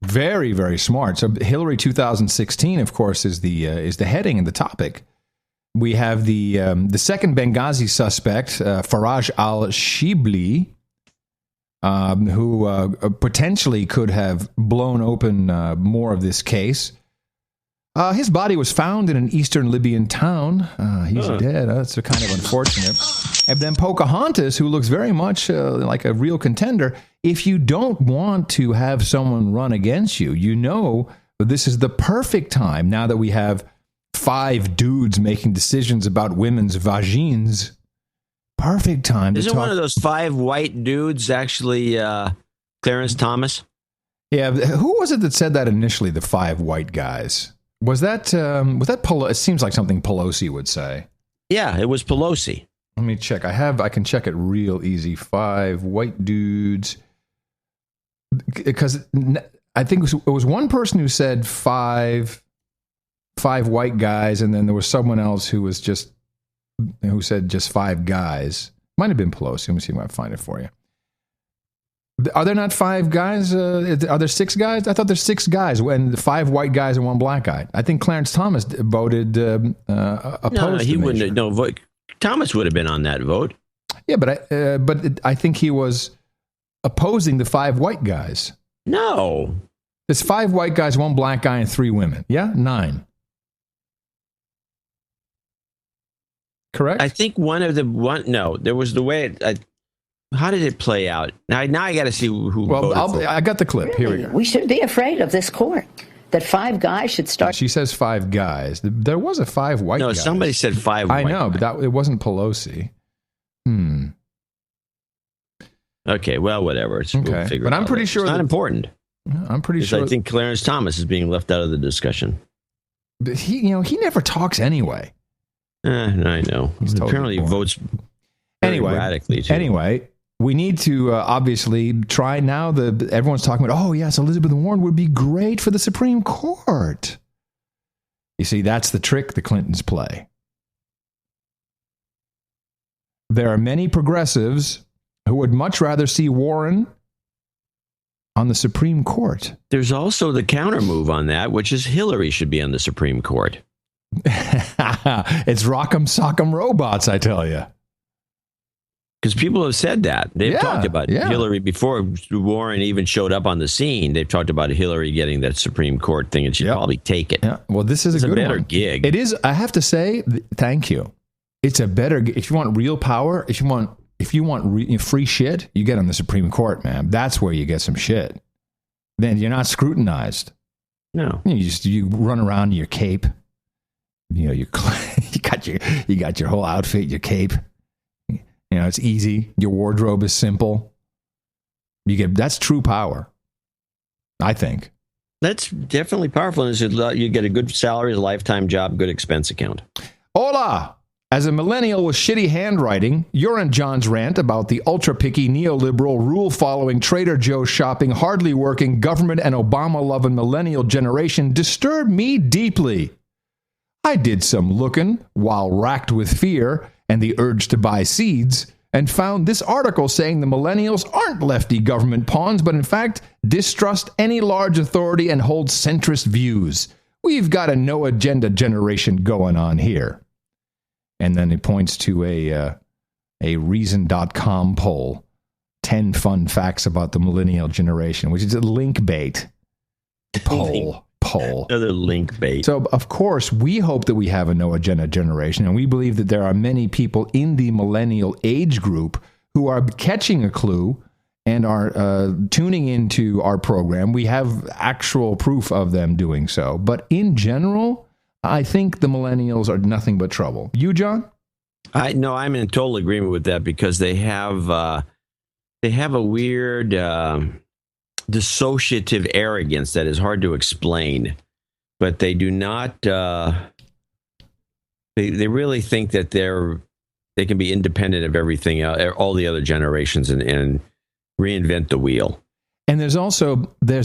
Very, very smart. So Hillary 2016, of course, is the heading and the topic. We have the second Benghazi suspect, Faraj al-Shibli, who potentially could have blown open more of this case. His body was found in an eastern Libyan town. He's dead. That's kind of unfortunate. And then Pocahontas, who looks very much like a real contender. If you don't want to have someone run against you, you know this is the perfect time, now that we have 5 dudes making decisions about women's vagines. Perfect time to talk. Isn't one of those 5 white dudes actually Clarence Thomas? Yeah, who was it that said that initially, the 5 white guys? Was that Pelosi? It seems like something Pelosi would say. Yeah, it was Pelosi. Let me check. I can check it real easy. 5 white dudes. Because I think it was one person who said 5 white guys, and then there was someone else who said just 5 guys. Might have been Pelosi. Let me see if I can find it for you. Are there not 5 guys? Are there 6 guys? I thought there's 6 guys, when 5 white guys and 1 black guy. I think Clarence Thomas voted opposed. No, he wouldn't. No, vote. Thomas would have been on that vote. Yeah, but I think he was opposing the 5 white guys. No, there's 5 white guys, 1 black guy, and 3 women. Yeah, 9. Correct. I think No, there was the way. How did it play out? Now I got to see who. Well, I got the clip. Here we go. We should be afraid of this court. That 5 guys should start. She says 5 guys. There was a 5 white guys. No, somebody said 5 white I know, but it wasn't Pelosi. Okay, well, whatever. Okay. We'll figure But it I'm out pretty later. sure it's not important. I'm pretty sure. I think Clarence Thomas is being left out of the discussion. But he never talks anyway. I know. He's apparently totally votes erratically too. Anyway, we need to obviously try now. Everyone's talking about, oh yes, Elizabeth Warren would be great for the Supreme Court. You see, that's the trick the Clintons play. There are many progressives who would much rather see Warren on the Supreme Court. There's also the counter move on that, which is Hillary should be on the Supreme Court. It's rock'em sock'em robots, I tell you. Because people have said that. They've talked about Hillary before Warren even showed up on the scene. They've talked about Hillary getting that Supreme Court thing, and she'd probably take it. Yeah. Well, this is a good better one. gig. It is. I have to say, thank you. It's a better. If you want real power, if you want free shit, you get on the Supreme Court, man. That's where you get some shit. Then you're not scrutinized. No. You run around in your cape. You know, you got your whole outfit, your cape. You know, it's easy. Your wardrobe is simple. That's true power, I think. That's definitely powerful. And you get a good salary, a lifetime job, good expense account. Hola! As a millennial with shitty handwriting, you're in John's rant about the ultra-picky, neoliberal, rule-following, Trader Joe's shopping, hardly working, government and Obama-loving millennial generation disturb me deeply. I did some looking while racked with fear and the urge to buy seeds, and found this article saying the millennials aren't lefty government pawns, but in fact distrust any large authority and hold centrist views. We've got a no-agenda generation going on here. And then it points to a Reason.com poll, 10 fun facts about the millennial generation, which is a link bait poll. Another link bait. So, of course, we hope that we have a no-agenda generation, and we believe that there are many people in the millennial age group who are catching a clue and are tuning into our program. We have actual proof of them doing so. But in general, I think the millennials are nothing but trouble. You, John? No, I'm in total agreement with that because they have a weird dissociative arrogance that is hard to explain, but they do not. They really think that they can be independent of everything, all the other generations, and reinvent the wheel. And there's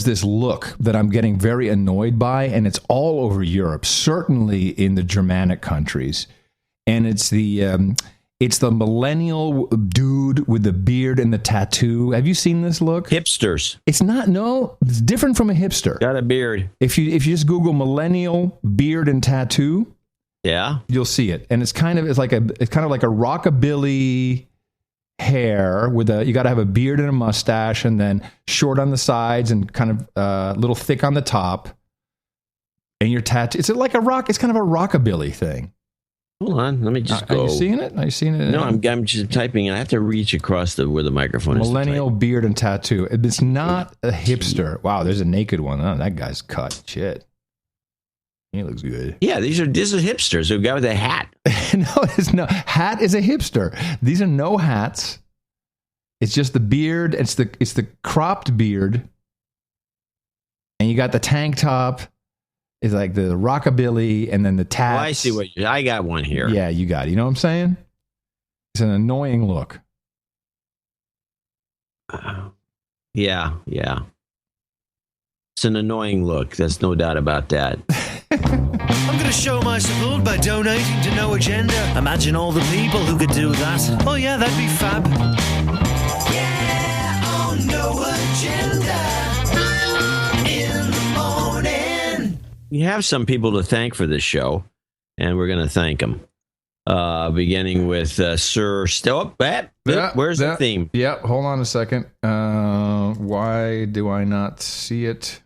this look that I'm getting very annoyed by, and it's all over Europe, certainly in the Germanic countries, and it's the millennial dude with the beard and the tattoo. Have you seen this look? Hipsters. It's different from a hipster. Got a beard. If you just Google millennial beard and tattoo, you'll see it. And it's kind of like a rockabilly hair with you got to have a beard and a mustache, and then short on the sides and kind of a little thick on the top. And your tattoo, it's like a rock. It's kind of a rockabilly thing. Hold on, let me just go. Are you seeing it? Are you seeing it? No, I'm just typing. I have to reach across where the microphone is. Millennial beard and tattoo. It's not a hipster. Wow, there's a naked one. Oh, that guy's cut. Shit. He looks good. Yeah, these are hipsters. A guy with a hat. No, hat is a hipster. These are no hats. It's just the beard. It's the cropped beard, and you got the tank top. It's like the rockabilly, and then the tats. Oh, I see I got one here. Yeah, you got it. You know what I'm saying? It's an annoying look. Yeah. It's an annoying look. There's no doubt about that. I'm going to show my support by donating to No Agenda. Imagine all the people who could do that. Oh, yeah, that'd be fab. Yeah, on No Agenda. In the morning. We have some people to thank for this show, and we're going to thank them. Beginning with Sir Stop. Where's the theme? Yeah, hold on a second. Why do I not see it?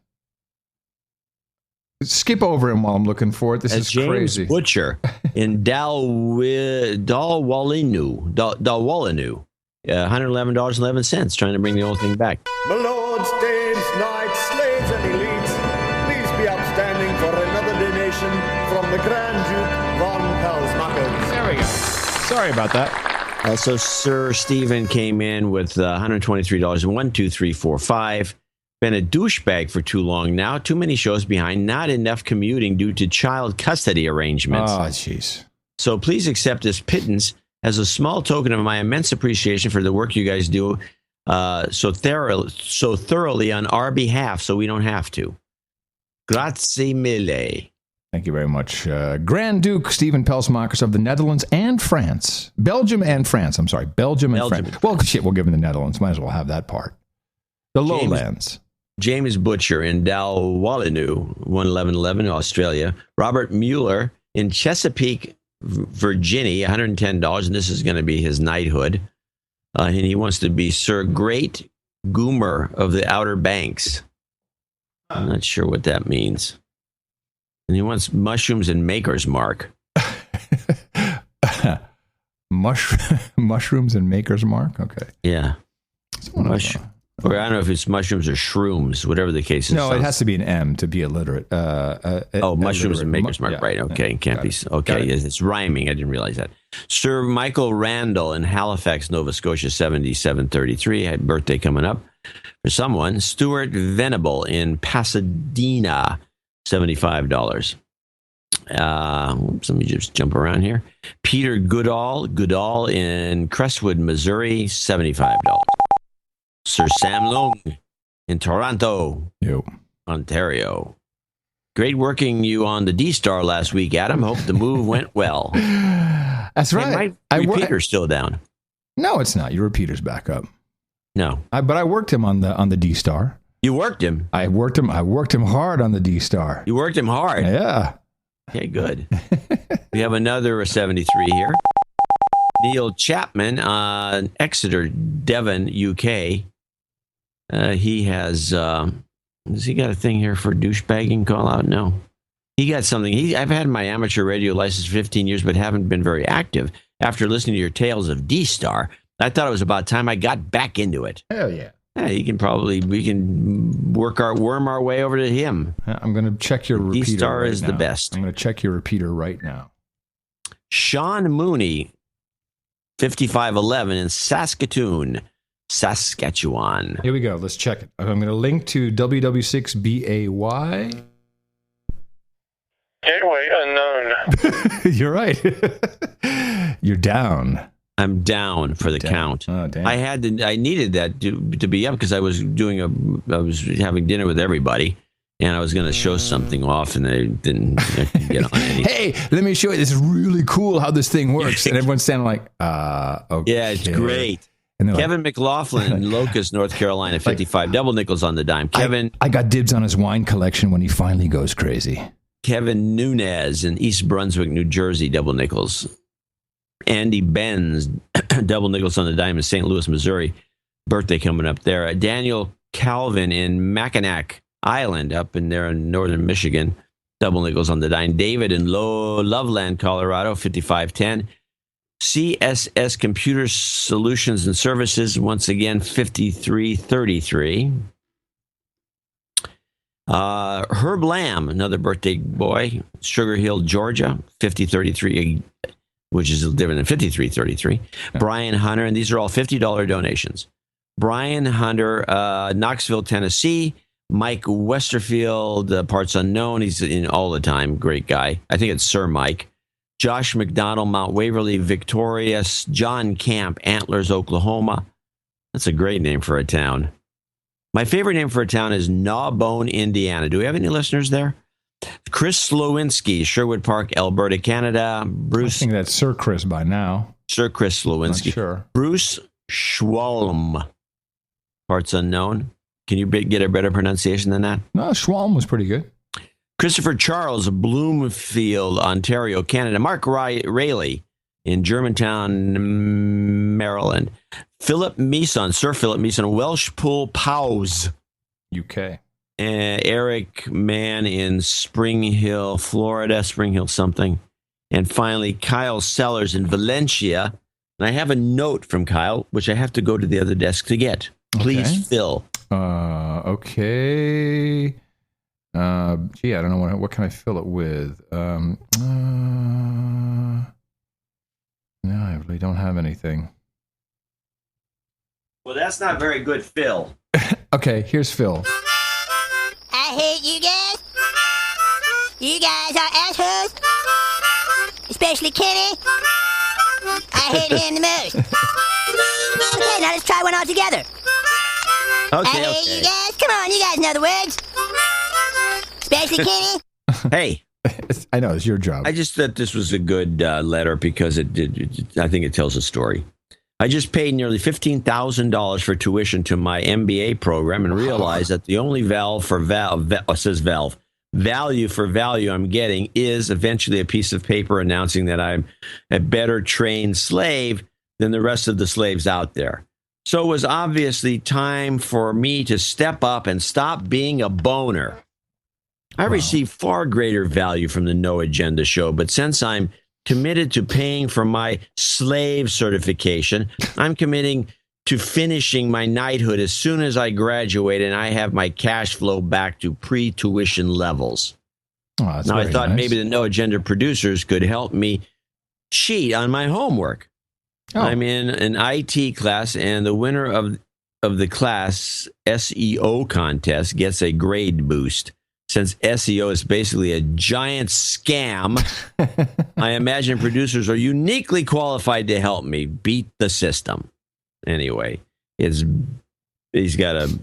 Skip over him while I'm looking for it. This is James crazy. Butcher in Dalwallinu, $111.11, trying to bring the old thing back. My lords, dames, knights, slaves, and elites, please be upstanding for another donation from the Grand Duke von Pelsmacher. There we go. Sorry about that. So Sir Stephen came in with $123, 1, 2, 3, 4, 5. Been a douchebag for too long now. Too many shows behind. Not enough commuting due to child custody arrangements. Oh, jeez. So please accept this pittance as a small token of my immense appreciation for the work you guys do so thoroughly on our behalf, so we don't have to. Grazie mille. Thank you very much. Grand Duke Stephen Pelsmakers of the Netherlands and France. Belgium and France. I'm sorry. Belgium and France. Well, shit, we'll give him the Netherlands. Might as well have that part. The Lowlands. James Butcher in Dalwallinu, 11111, Australia. Robert Mueller in Chesapeake, Virginia, $110, and this is going to be his knighthood. And he wants to be Sir Great Goomer of the Outer Banks. I'm not sure what that means. And he wants mushrooms and Maker's Mark. Mushrooms and Maker's Mark? Okay. Yeah. Or I don't know if it's mushrooms or shrooms, whatever the case is. No, it has to be an M to be illiterate. Mushrooms and Maker's Mark. Yeah, Right. Okay. Can't be. Okay. It's rhyming. I didn't realize that. Sir Michael Randall in Halifax, Nova Scotia, 7733. Had birthday coming up for someone. Stuart Venable in Pasadena, $75. Let me just jump around here. Peter Goodall in Crestwood, Missouri, $75. Sir Sam Long in Toronto, Ontario. Great working you on the D-Star last week, Adam. Hope the move went well. That's right. My repeater's still down. No, it's not. Your repeater's back up. No. But I worked him on the D-Star. You worked him? I worked him hard on the D-Star. You worked him hard? Yeah. Okay, good. We have another 73 here. Neil Chapman, Exeter, Devon, UK. He has he got a thing here for douchebagging call out? No. He got something. I've had my amateur radio license for 15 years, but haven't been very active. After listening to your tales of D-Star, I thought it was about time I got back into it. Hell yeah. We can worm our way over to him. I'm going to check your repeater. D-Star is the best. I'm going to check your repeater right now. Sean Mooney, 5511 in Saskatoon, Saskatchewan. Here we go. Let's check it. I'm going to link to WW6BAY. Gateway unknown. You're right. You're down. I'm down for the count. Oh, damn. I needed that to be up because I was having dinner with everybody, and I was going to show something off, and they didn't get on anything. Hey, let me show you. This is really cool how this thing works. And everyone's standing like, okay. Yeah, it's great. And Kevin McLaughlin in Locust, North Carolina, 55 double nickels on the dime. Kevin, I got dibs on his wine collection when he finally goes crazy. Kevin Nunez in East Brunswick, New Jersey, double nickels. Andy Benz, double nickels on the dime in St. Louis, Missouri. Birthday coming up there. Daniel Calvin in Mackinac Island, up in there in northern Michigan. Double nickels on the dime. David in Loveland, Colorado, 5510. CSS Computer Solutions and Services, once again, 5333. Herb Lamb, another birthday boy, Sugar Hill, Georgia, 5033, which is different than 5333. Brian Hunter, and these are all $50 donations. Brian Hunter, Knoxville, Tennessee. Mike Westerfield, parts unknown. He's in all the time. Great guy. I think it's Sir Mike. Josh McDonald, Mount Waverly, Victorious. John Camp, Antlers, Oklahoma. That's a great name for a town. My favorite name for a town is Gnawbone, Indiana. Do we have any listeners there? Chris Slowinski, Sherwood Park, Alberta, Canada. Bruce, I think that's Sir Chris by now. Sir Chris Slowinski. Not sure. Bruce Schwalm, parts unknown. Can you get a better pronunciation than that? No, Schwalm was pretty good. Christopher Charles, Bloomfield, Ontario, Canada. Mark Rayleigh in Germantown, Maryland. Philip Meeson, Sir Philip Meeson, Welshpool, Powys, UK. Eric Mann in Spring Hill, Florida, Spring Hill something. And finally, Kyle Sellers in Valencia. And I have a note from Kyle, which I have to go to the other desk to get. Please, Phil. Okay. Gee, I don't know what can I fill it with. No, I really don't have anything. Well, that's not very good, Phil. Okay, here's Phil. I hate you guys. You guys are assholes. Especially Kenny. I hate him the most. Okay, now let's try one all together. Okay, I hate you guys. Come on, you guys know the words. Especially Kenny. Hey. I know, it's your job. I just thought this was a good letter because I think it tells a story. I just paid nearly $15,000 for tuition to my MBA program and realized that the only value for value I'm getting is eventually a piece of paper announcing that I'm a better trained slave than the rest of the slaves out there. So it was obviously time for me to step up and stop being a boner. I receive far greater value from the No Agenda show, but since I'm committed to paying for my slave certification, I'm committing to finishing my knighthood as soon as I graduate and I have my cash flow back to pre-tuition levels. Oh, now, I thought maybe the No Agenda producers could help me cheat on my homework. Oh. I'm in an IT class, and the winner of the class SEO contest gets a grade boost. Since SEO is basically a giant scam, I imagine producers are uniquely qualified to help me beat the system. Anyway, he's got a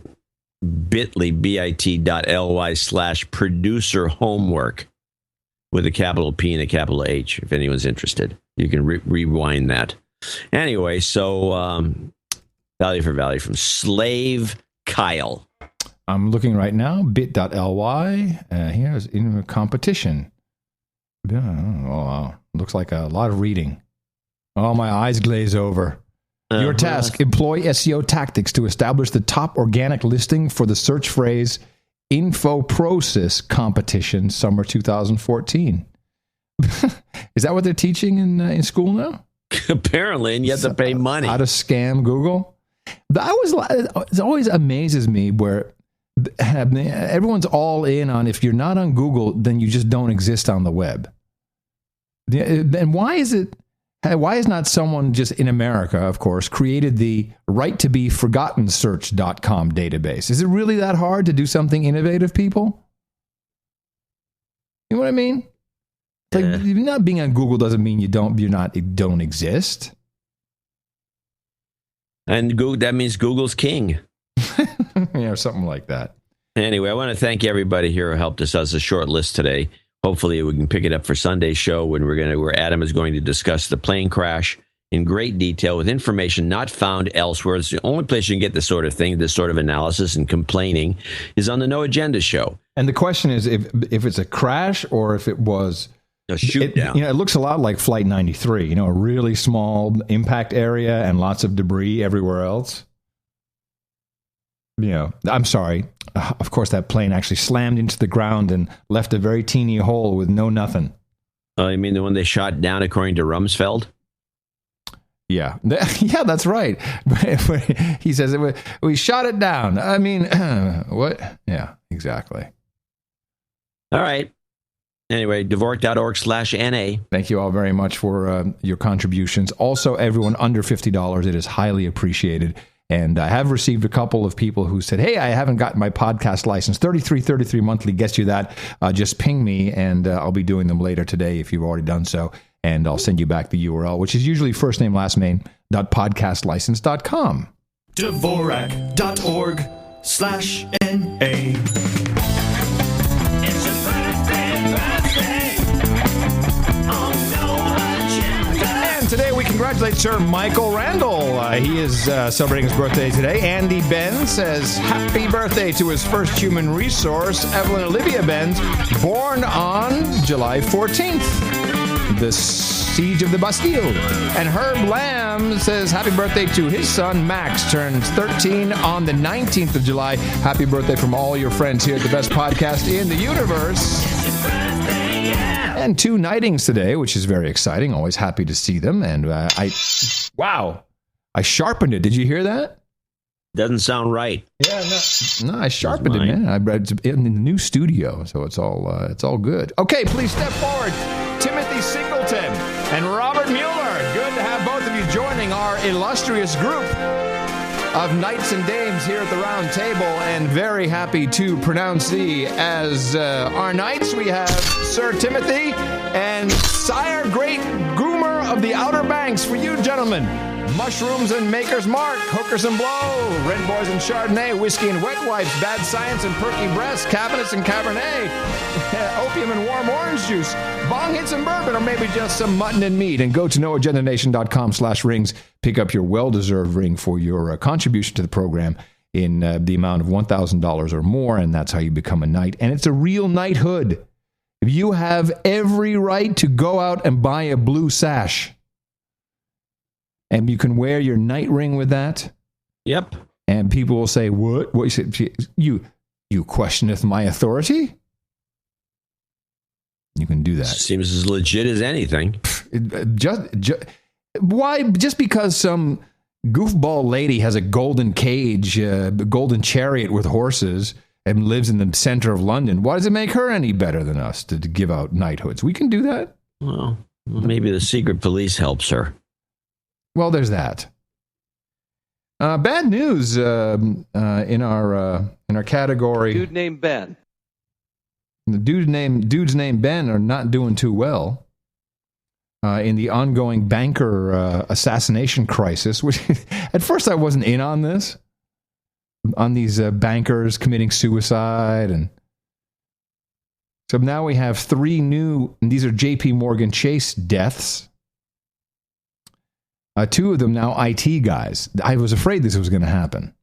bit.ly/producer homework with a capital P and a capital H. If anyone's interested, you can rewind that. Anyway, so value for value from Slave Kyle. I'm looking right now, bit.ly. Here's in competition. Oh, wow. Looks like a lot of reading. Oh, my eyes glaze over. Your task, employ SEO tactics to establish the top organic listing for the search phrase InfoProsis competition summer 2014. Is that what they're teaching in school now? Apparently, and you have to pay money. How to scam Google? It always amazes me where everyone's all in on if you're not on Google, then you just don't exist on the web. And why is not someone just in America, of course, created the right-to-be-forgotten-search.com database? Is it really that hard to do something innovative, people? You know what I mean? Like, not being on Google doesn't mean you don't exist. And Google, that means Google's king. Yeah, or something like that. Anyway, I want to thank everybody here who helped us as a short list today. Hopefully we can pick it up for Sunday's show where Adam is going to discuss the plane crash in great detail with information not found elsewhere. It's the only place you can get this sort of thing, this sort of analysis and complaining is on the No Agenda show. And the question is if it's a crash or if it was a shoot down. It looks a lot like Flight 93, a really small impact area and lots of debris everywhere else. I'm sorry. Of course, that plane actually slammed into the ground and left a very teeny hole with no nothing. Oh, you mean the one they shot down according to Rumsfeld? Yeah. Yeah, that's right. He says, we shot it down. I mean, what? Yeah, exactly. All right. Anyway, Dvorak.org/NA. Thank you all very much for your contributions. Also, everyone under $50, it is highly appreciated. And I have received a couple of people who said, hey, I haven't gotten my podcast license. 33 monthly gets you that. Just ping me, and I'll be doing them later today if you've already done so. And I'll send you back the URL, which is usually first name, last name, .podcastlicense.com. Dvorak.org/NA. Today we congratulate Sir Michael Randall. He is celebrating his birthday today. Andy Ben says happy birthday to his first human resource, Evelyn Olivia Benz, born on July 14th, the Siege of the Bastille. And Herb Lamb says happy birthday to his son, Max, turns 13 on the 19th of July. Happy birthday from all your friends here at the best podcast in the universe. And 2 knightings today, which is very exciting. Always happy to see them. And I sharpened it. Did you hear that? Doesn't sound right. Yeah, no, I sharpened it, man. I read it in the new studio, so it's all good. Okay, please step forward, Timothy Singleton and Robert Mueller. Good to have both of you joining our illustrious group of knights and dames here at the round table, and very happy to pronounce thee as our knights. We have Sir Timothy and Sire Great Groomer of the Outer Banks for you gentlemen. Mushrooms and Maker's Mark, Hookers and Blow, Red Boys and Chardonnay, Whiskey and Wet Wipes, Bad Science and Perky Breasts, Cabinets and Cabernet, Opium and Warm Orange Juice, Bong Hits and Bourbon, or maybe just some mutton and meat. And go to noagendanation.com/rings. Pick up your well-deserved ring for your contribution to the program in the amount of $1,000 or more, and that's how you become a knight. And it's a real knighthood. You have every right to go out and buy a blue sash. And you can wear your night ring with that. Yep. And people will say, what? What you questioneth my authority? You can do that. Seems as legit as anything. Why? Just because some goofball lady has a golden cage, a golden chariot with horses, and lives in the center of London, why does it make her any better than us to give out knighthoods? We can do that. Well, maybe the secret police helps her. Well, there's that. Bad news in our category. Dude named Ben. The dudes named Ben are not doing too well in the ongoing banker assassination crisis. Which at first I wasn't in on this, on these bankers committing suicide, and so now we have 3 new. And these are J.P. Morgan Chase deaths. 2 of them now IT guys. I was afraid this was going to happen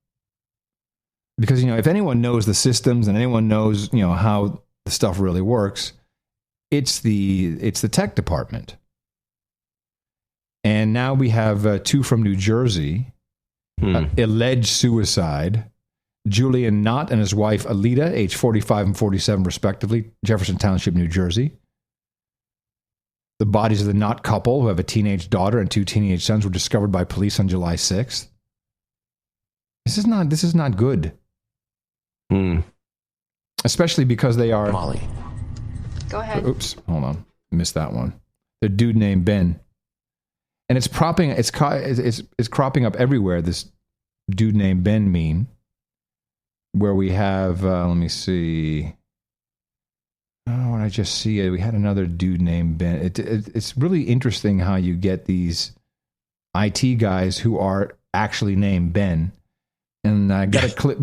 because if anyone knows the systems and anyone knows how the stuff really works, it's the tech department. And now we have 2 from New Jersey, alleged suicide. Julian Knott and his wife Alita, age 45 and 47 respectively, Jefferson Township, New Jersey. The bodies of the Knott couple, who have a teenage daughter and 2 teenage sons, were discovered by police on July 6th. This is not good. Especially because they are... Molly. Go ahead. Oops, hold on. Missed that one. The dude named Ben. And it's cropping up everywhere, this dude named Ben meme, where we have, let me see... Oh, I just see it. We had another dude named Ben. It's really interesting how you get these IT guys who are actually named Ben. And I got a clip.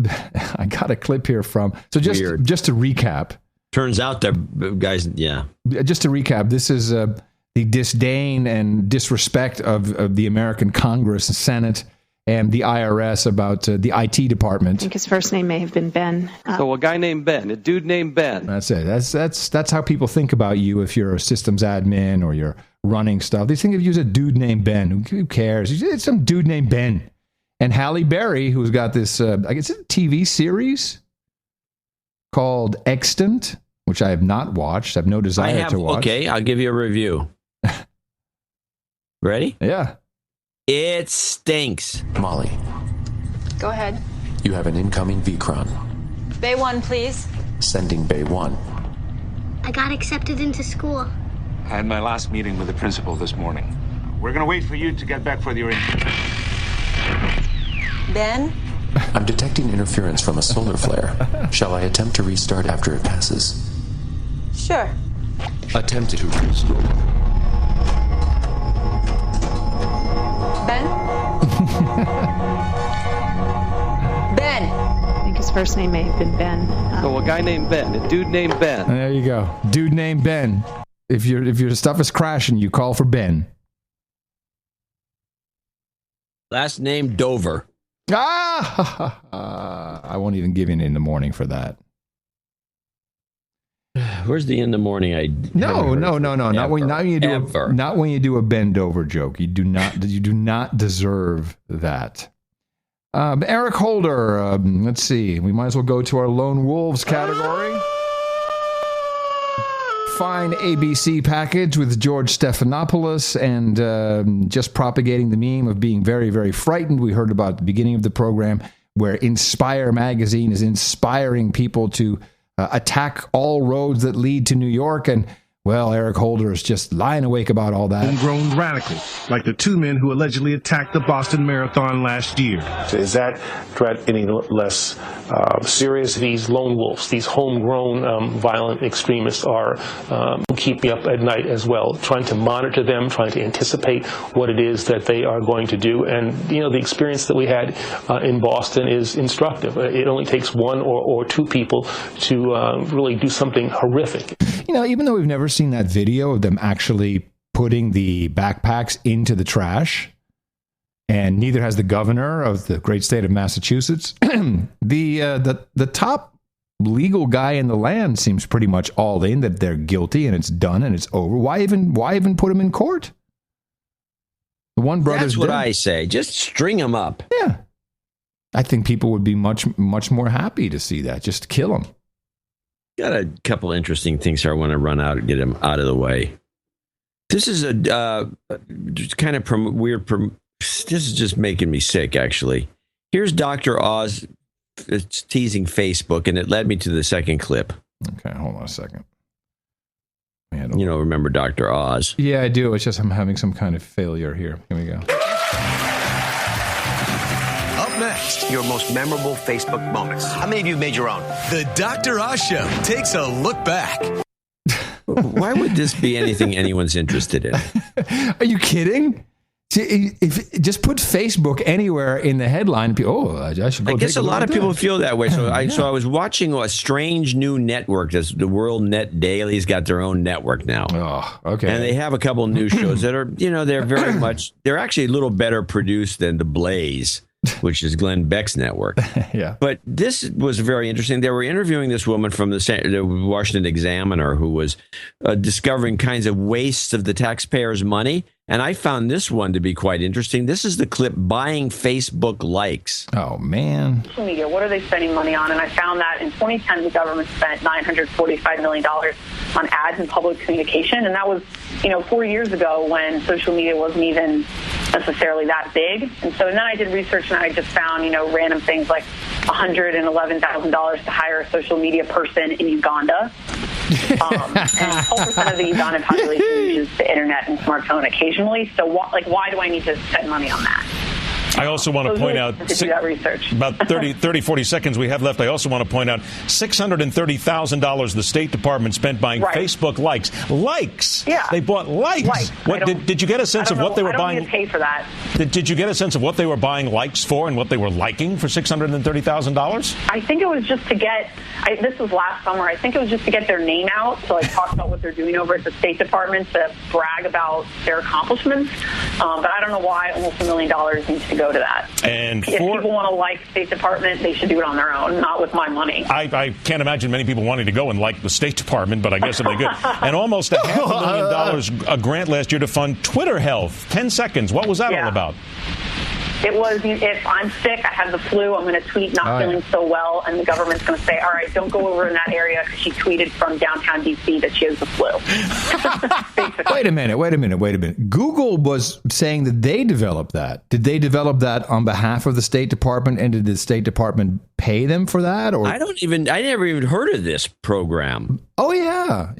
I got a clip here from. So just to recap. Turns out that guys, yeah. Just to recap, this is the disdain and disrespect of the American Congress and Senate and the IRS about the IT department. I think his first name may have been Ben. So a guy named Ben, a dude named Ben. That's it. That's how people think about you if you're a systems admin or you're running stuff. They think of you as a dude named Ben. Who cares? It's some dude named Ben. And Halle Berry, who's got this, I guess it's a TV series called Extant, which I have not watched. I have no desire to watch. Okay, I'll give you a review. Ready? Yeah. It stinks. Molly. Go ahead. You have an incoming Vcron. Bay 1, please. Sending Bay 1. I got accepted into school. I had my last meeting with the principal this morning. We're going to wait for you to get back for your interview. Ben? I'm detecting interference from a solar flare. Shall I attempt to restart after it passes? Sure. Attempt to restart. Ben? Ben! I think his first name may have been Ben. So a guy named Ben, a dude named Ben. And there you go. Dude named Ben. If your stuff is crashing, you call for Ben. Last name Dover. I won't even give you an in the morning for that. Where's the in the morning? No. Not when you do a Ben Dover joke. You do not deserve that. Eric Holder. Let's see. We might as well go to our Lone Wolves category. Fine ABC package with George Stephanopoulos and just propagating the meme of being very, very frightened. We heard about at the beginning of the program where Inspire magazine is inspiring people to attack all roads that lead to New York. And, well, Eric Holder is just lying awake about all that. Homegrown radicals, like the 2 men who allegedly attacked the Boston Marathon last year. So is that threat any less serious? These lone wolves, these homegrown violent extremists are who keep me up at night as well, trying to monitor them, trying to anticipate what it is that they are going to do. And, the experience that we had in Boston is instructive. It only takes 1 or 2 people to really do something horrific. Even though we've never seen that video of them actually putting the backpacks into the trash, and neither has the governor of the great state of Massachusetts, the top legal guy in the land seems pretty much all in that they're guilty and it's done and it's over. Why even put them in court? The one brother's That's what dead. I say. Just string them up. Yeah. I think people would be much more happy to see that. Just kill him. Got a couple interesting things here I want to run out and get them out of the way. This is a kind of weird. This is just making me sick, actually. Here's Dr. Oz. It's teasing Facebook, and it led me to the second clip. Okay, hold on a second. You know, remember Dr. Oz? Yeah, I do. It's just I'm having some kind of failure here. Here we go. Up next, your most memorable Facebook moments. How many of you made your own? The Dr. Oz Show takes a look back. Why would this be anything anyone's interested in? Are you kidding? See, if just put Facebook anywhere in the headline, people, I should go. I guess a lot of people feel that way. So Yeah. I was watching a strange new network. This the World Net Daily's got their own network now. Oh, okay. And they have a couple of news shows that are, they're very much, they're actually a little better produced than The Blaze, which is Glenn Beck's network. Yeah. But this was very interesting. They were interviewing this woman from the Washington Examiner who was discovering kinds of wastes of the taxpayers' money. And I found this one to be quite interesting. This is the clip, Buying Facebook Likes. Oh, man. Social media, what are they spending money on? And I found that in 2010, the government spent $945 million on ads and public communication. And that was, 4 years ago when social media wasn't even necessarily that big. And so then I did research and I just found, random things like $111,000 to hire a social media person in Uganda. And 12% of the Ugandan population uses the internet and smartphone occasionally. So why do I need to spend money on that? I also want to point out to do that research. About 40 seconds we have left. I also want to point out $630,000 the State Department spent buying Facebook likes. Likes. Yeah. They bought likes. What did you get a sense of what they were buying? I don't need to pay for that. Did you get a sense of what they were buying likes for and what they were liking for $630,000? I think it was just to get. This was last summer. I think it was just to get their name out, to talk about what they're doing over at the State Department, to brag about their accomplishments. But I don't know why almost $1 million needs to go to that. And if people want to like State Department, they should do it on their own, not with my money. I can't imagine many people wanting to go and like the State Department, but I guess if they could. And almost $500,000 a grant last year to fund Twitter Health. 10 seconds. What was that all about? It was, if I'm sick, I have the flu, I'm going to tweet not feeling so well, and the government's going to say, all right, don't go over in that area because she tweeted from downtown D.C. that she has the flu. Wait a minute. Google was saying that they developed that. Did they develop that on behalf of the State Department, and did the State Department pay them for that? Or I never even heard of this program. Oh, yeah.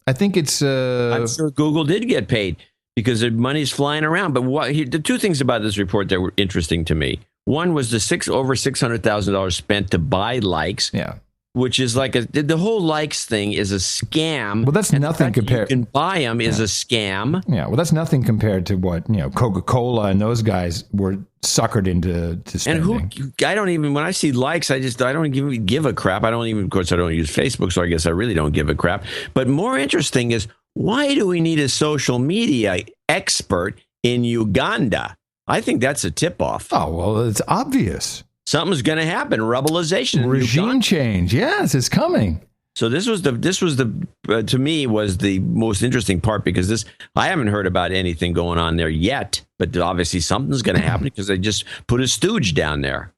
I think it's... I'm sure Google did get paid, because the money's flying around. But the two things about this report that were interesting to me. One was the over $600,000 spent to buy likes. Yeah. Which is like the whole likes thing is a scam. Well, that's nothing compared. You can buy them is a scam. Yeah. Well, that's nothing compared to what, Coca-Cola and those guys were suckered into spending. And when I see likes, I don't even give a crap. Of course, I don't use Facebook, so I guess I really don't give a crap. But more interesting is, why do we need a social media expert in Uganda? I think that's a tip-off. Oh, well, it's obvious. Something's going to happen. Rebelization. Regime change. Yes, it's coming. So this was to me was the most interesting part, because I haven't heard about anything going on there yet, but obviously something's going to happen because they just put a stooge down there.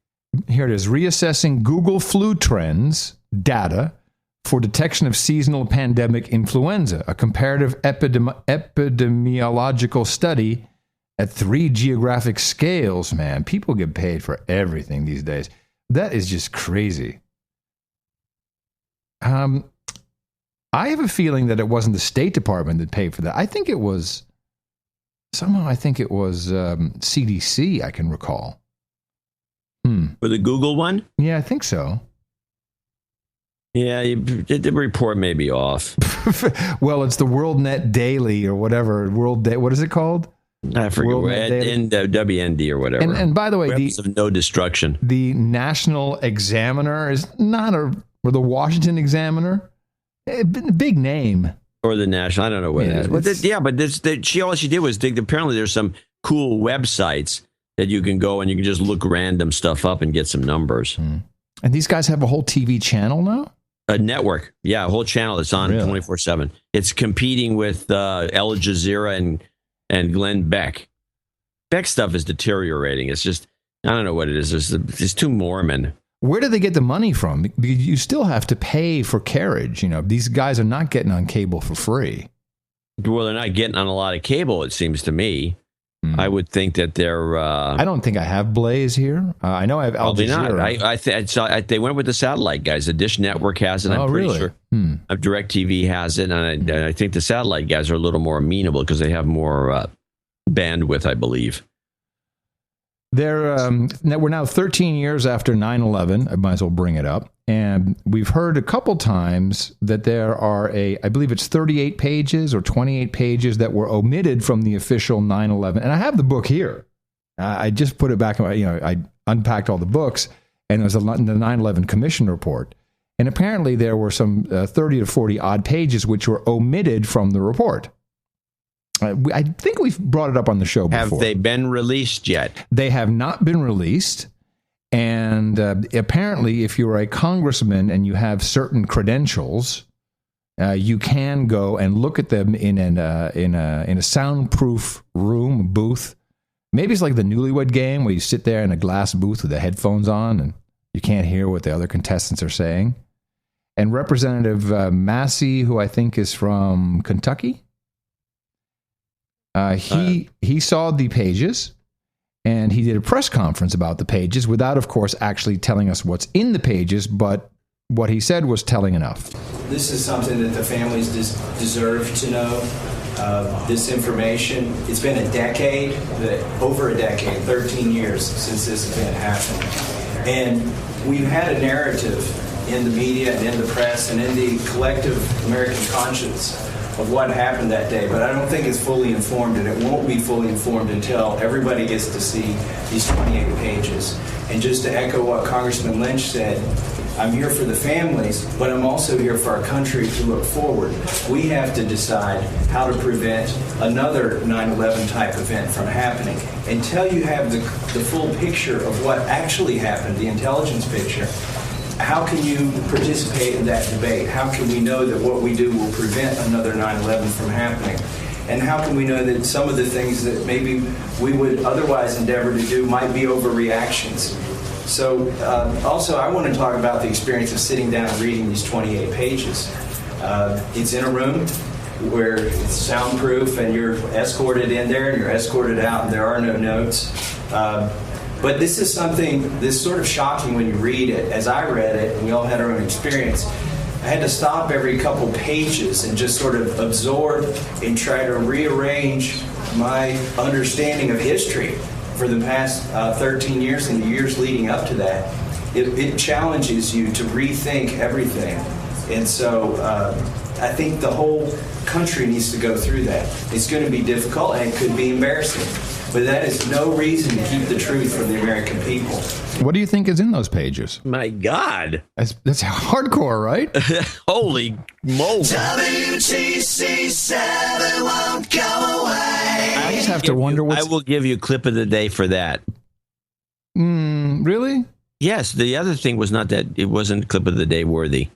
Here it is. Reassessing Google flu trends data for detection of seasonal pandemic influenza, a comparative epidemiological study at 3 geographic scales. Man, people get paid for everything these days. That is just crazy. I have a feeling that it wasn't the State Department that paid for that. I think it was CDC, I can recall. For the Google one? Yeah, I think so. Yeah, the report may be off. Well, it's the World Net Daily or whatever. What is it called? I forget. WND or whatever. And by the way, Weapons of No Destruction. The National Examiner is not or the Washington Examiner. Big name. Or the National. I don't know what it is. But all she did was dig. Apparently, there's some cool websites that you can go and you can just look random stuff up and get some numbers. And these guys have a whole TV channel now? A network. Yeah, a whole channel that's on 24/7. It's competing with Al Jazeera and Glenn Beck. spec stuff is deteriorating. It's just, I don't know what it is. It's too Mormon. Where do they get the money from? Because you still have to pay for carriage. You know, these guys are not getting on cable for free. Well, they're not getting on a lot of cable, it seems to me. I would think that they're... I don't think I have Blaze here. I know I have Al Jazeera. Not. They went with the satellite guys. The Dish Network has it. I'm pretty sure. DirecTV has it. And I think the satellite guys are a little more amenable because they have more bandwidth, I believe. We're now 13 years after 9/11. I might as well bring it up. And we've heard a couple times that there are I believe it's 38 pages or 28 pages that were omitted from the official 9/11. And I have the book here. I just put it back. I unpacked all the books, and there's the 9/11 Commission report. And apparently there were some 30 to 40 odd pages which were omitted from the report. I think we've brought it up on the show before. Have they been released yet? They have not been released. And apparently, if you're a congressman and you have certain credentials, you can go and look at them in a soundproof room, booth. Maybe it's like the Newlywed Game where you sit there in a glass booth with the headphones on and you can't hear what the other contestants are saying. And Representative Massey, who I think is from Kentucky, he saw the pages. And he did a press conference about the pages without, of course, actually telling us what's in the pages, but what he said was telling enough. This is something that the families deserve to know. This information, it's been over a decade, 13 years since this event happened. And we've had a narrative in the media and in the press and in the collective American conscience of what happened that day, but I don't think it's fully informed, and it won't be fully informed until everybody gets to see these 28 pages. And just to echo what Congressman Lynch said, I'm here for the families, but I'm also here for our country to look forward. We have to decide how to prevent another 9/11 type event from happening. Until you have the full picture of what actually happened, the intelligence picture, how can you participate in that debate? How can we know that what we do will prevent another 9/11 from happening? And how can we know that some of the things that maybe we would otherwise endeavor to do might be overreactions? So also I want to talk about the experience of sitting down and reading these 28 pages. It's in a room where it's soundproof and you're escorted in there and you're escorted out and there are no notes. But this is something that's sort of shocking when you read it. As I read it, and we all had our own experience, I had to stop every couple pages and just sort of absorb and try to rearrange my understanding of history for the past 13 years and the years leading up to that. It challenges you to rethink everything. And so I think the whole country needs to go through that. It's going to be difficult and it could be embarrassing. But that is no reason to keep the truth from the American people. What do you think is in those pages? My God. That's hardcore, right? Holy moly. WTC7 won't go away. I just have to wonder what's... I will give you clip of the day for that. Really? Yes. The other thing was not that it wasn't clip of the day worthy.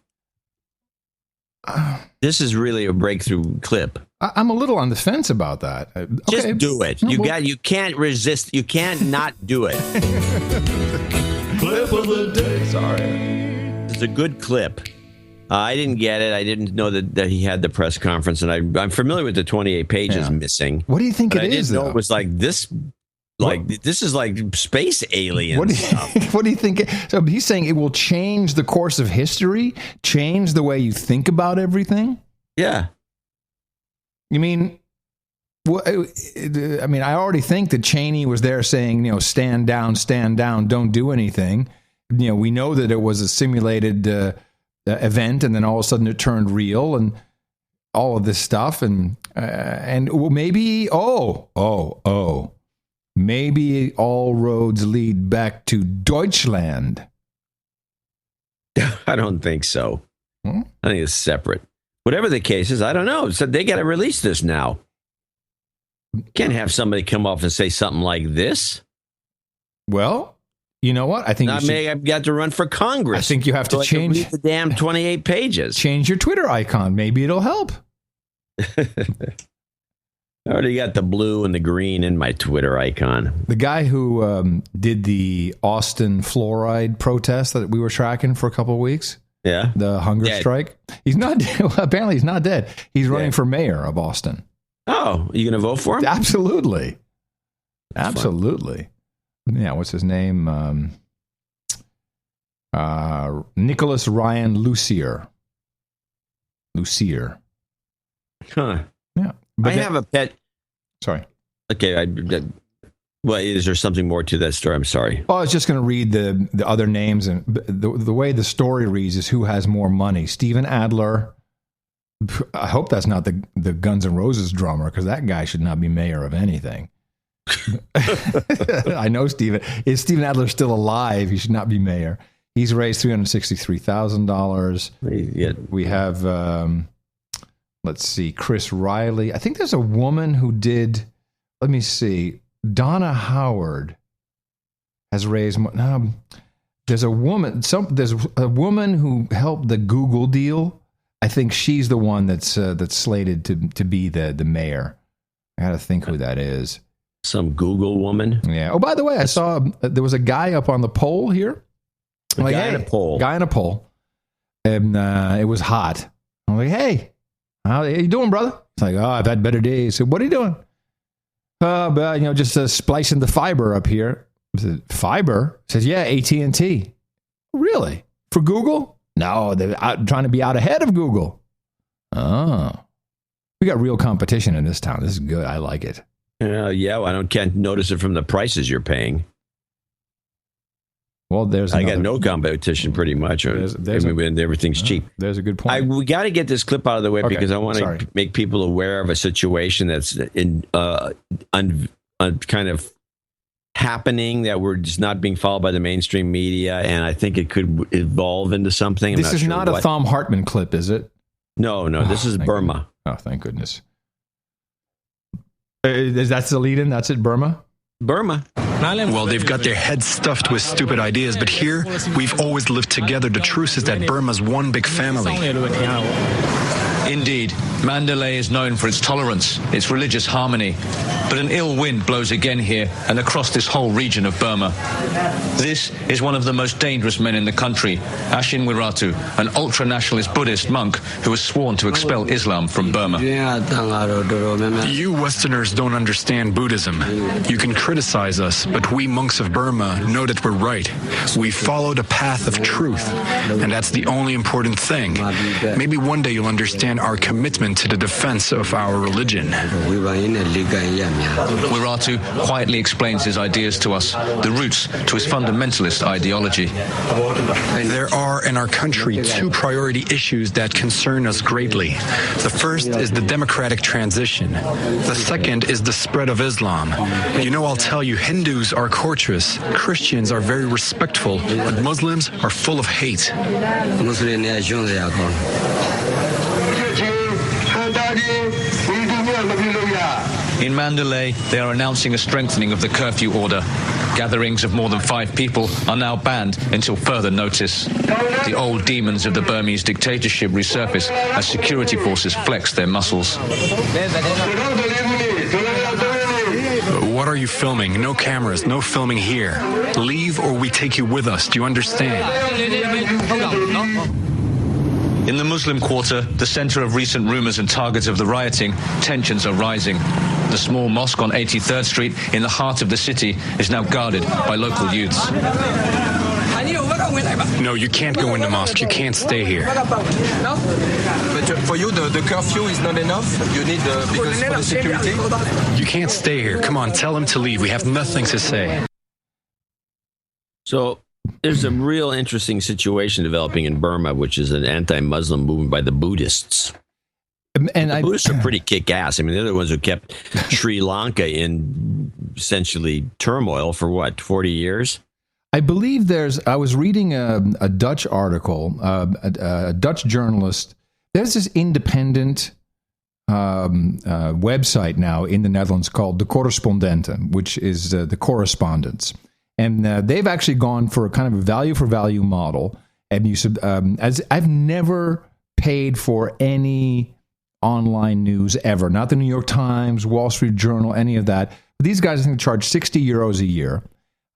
This is really a breakthrough clip. I'm a little on the fence about that. Okay. Just do it. You can't resist. You can't not do it. Clip of the day. Sorry. It's a good clip. I didn't get it. I didn't know that he had the press conference, and I'm familiar with the 28 pages missing. What do you think it is? I didn't know it was like this. This is like space alien stuff. What do you think? So he's saying it will change the course of history, change the way you think about everything? Yeah. You mean, I already think that Cheney was there saying, stand down, don't do anything. We know that it was a simulated event, and then all of a sudden it turned real, and all of this stuff, and maybe, maybe all roads lead back to Deutschland. I don't think so. I think it's separate. Whatever the case is, I don't know. So they got to release this now. Can't have somebody come off and say something like this. Well, you know what? I think I've got to run for Congress. I think you have to change read the damn 28 pages. Change your Twitter icon. Maybe it'll help. I already got the blue and the green in my Twitter icon. The guy who did the Austin fluoride protest that we were tracking for a couple of weeks, the hunger strike, he's not apparently he's not dead. He's running for mayor of Austin. Oh, you gonna vote for him? Absolutely. Absolutely. Yeah, what's his name? Nicholas Ryan Lucier. Huh. Yeah. But I have a pet. Sorry. Okay. Well, is there something more to that story? I'm sorry. Well, I was just going to read the other names. And the way the story reads is who has more money. Steven Adler. I hope that's not the Guns N' Roses drummer, because that guy should not be mayor of anything. I know Steven. Is Steven Adler still alive? He should not be mayor. He's raised $363,000. We have, let's see, Chris Riley. I think there's a woman who did, let me see, Donna Howard has raised, there's a woman who helped the Google deal. I think she's the one that's slated to be the mayor. I got to think who that is. Some Google woman? Yeah. Oh, by the way, I saw there was a guy up on the pole here. Guy in a pole. And it was hot. I'm like, hey, how you doing, brother? It's like, oh, I've had better days. So what are you doing? But, just splicing the fiber up here. I said, fiber? He says, yeah, AT&T. Really? For Google? No, they're trying to be out ahead of Google. Oh. We got real competition in this town. This is good. I like it. Yeah, well, can't notice it from the prices you're paying. Well, I got no competition pretty much. Everything's cheap. There's a good point. We got to get this clip out of the way because I want to make people aware of a situation that's in kind of happening that we're just not being followed by the mainstream media, and I think it could evolve into something. This is not a Thom Hartmann clip, is it? No, this is Burma. Oh, thank goodness. That's the lead-in? That's it, Burma? Burma. Well, they've got their heads stuffed with stupid ideas, but here, we've always lived together. The truth is that Burma's one big family. Indeed, Mandalay is known for its tolerance, its religious harmony. But an ill wind blows again here and across this whole region of Burma. This is one of the most dangerous men in the country, Ashin Wiratu, an ultra-nationalist Buddhist monk who has sworn to expel Islam from Burma. You Westerners don't understand Buddhism. You can criticize us, but we monks of Burma know that we're right. We follow the path of truth, and that's the only important thing. Maybe one day you'll understand our commitment to the defense of our religion. Wiratu quietly explains his ideas to us, the roots to his fundamentalist ideology. There are in our country two priority issues that concern us greatly. The first is the democratic transition. The second is the spread of Islam. I'll tell you, Hindus are courteous, Christians are very respectful, but Muslims are full of hate. In Mandalay, they are announcing a strengthening of the curfew order. Gatherings of more than 5 people are now banned until further notice. The old demons of the Burmese dictatorship resurface as security forces flex their muscles. What are you filming? No cameras, no filming here. Leave or we take you with us. Do you understand? In the Muslim Quarter, the center of recent rumors and targets of the rioting, tensions are rising. The small mosque on 83rd Street in the heart of the city is now guarded by local youths. No, you can't go in the mosque. You can't stay here. But for you, the curfew is not enough? You need because for the security? You can't stay here. Come on, tell him to leave. We have nothing to say. So there's a real interesting situation developing in Burma, which is an anti-Muslim movement by the Buddhists. And the Buddhists are pretty kick-ass. I mean, they're the ones who kept Sri Lanka in essentially turmoil for 40 years? I believe I was reading a Dutch article, a Dutch journalist. There's this independent website now in the Netherlands called De Correspondenten, which is the correspondence. And they've actually gone for a kind of a value-for-value model. And as I've never paid for any online news ever. Not the New York Times, Wall Street Journal, any of that. But these guys, I think, charge 60 euros a year.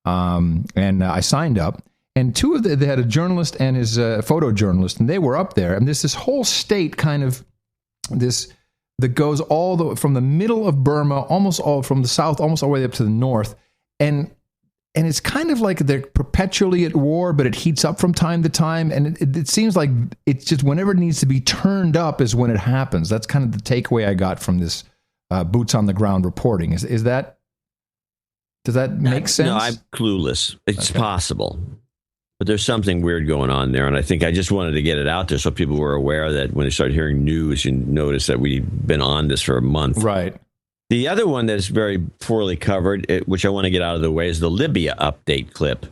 And I signed up. And they had a journalist and his photojournalist, and they were up there. And there's this whole state kind of that goes from the middle of Burma, almost all from the south, almost all the way up to the north. And it's kind of like they're perpetually at war, but it heats up from time to time. And it seems like it's just whenever it needs to be turned up is when it happens. That's kind of the takeaway I got from this boots on the ground reporting. Does that make sense? No, I'm clueless. It's possible. But there's something weird going on there. And I think I just wanted to get it out there so people were aware that when they start hearing news, you notice that we've been on this for a month. Right. The other one that's very poorly covered, which I want to get out of the way, is the Libya update clip.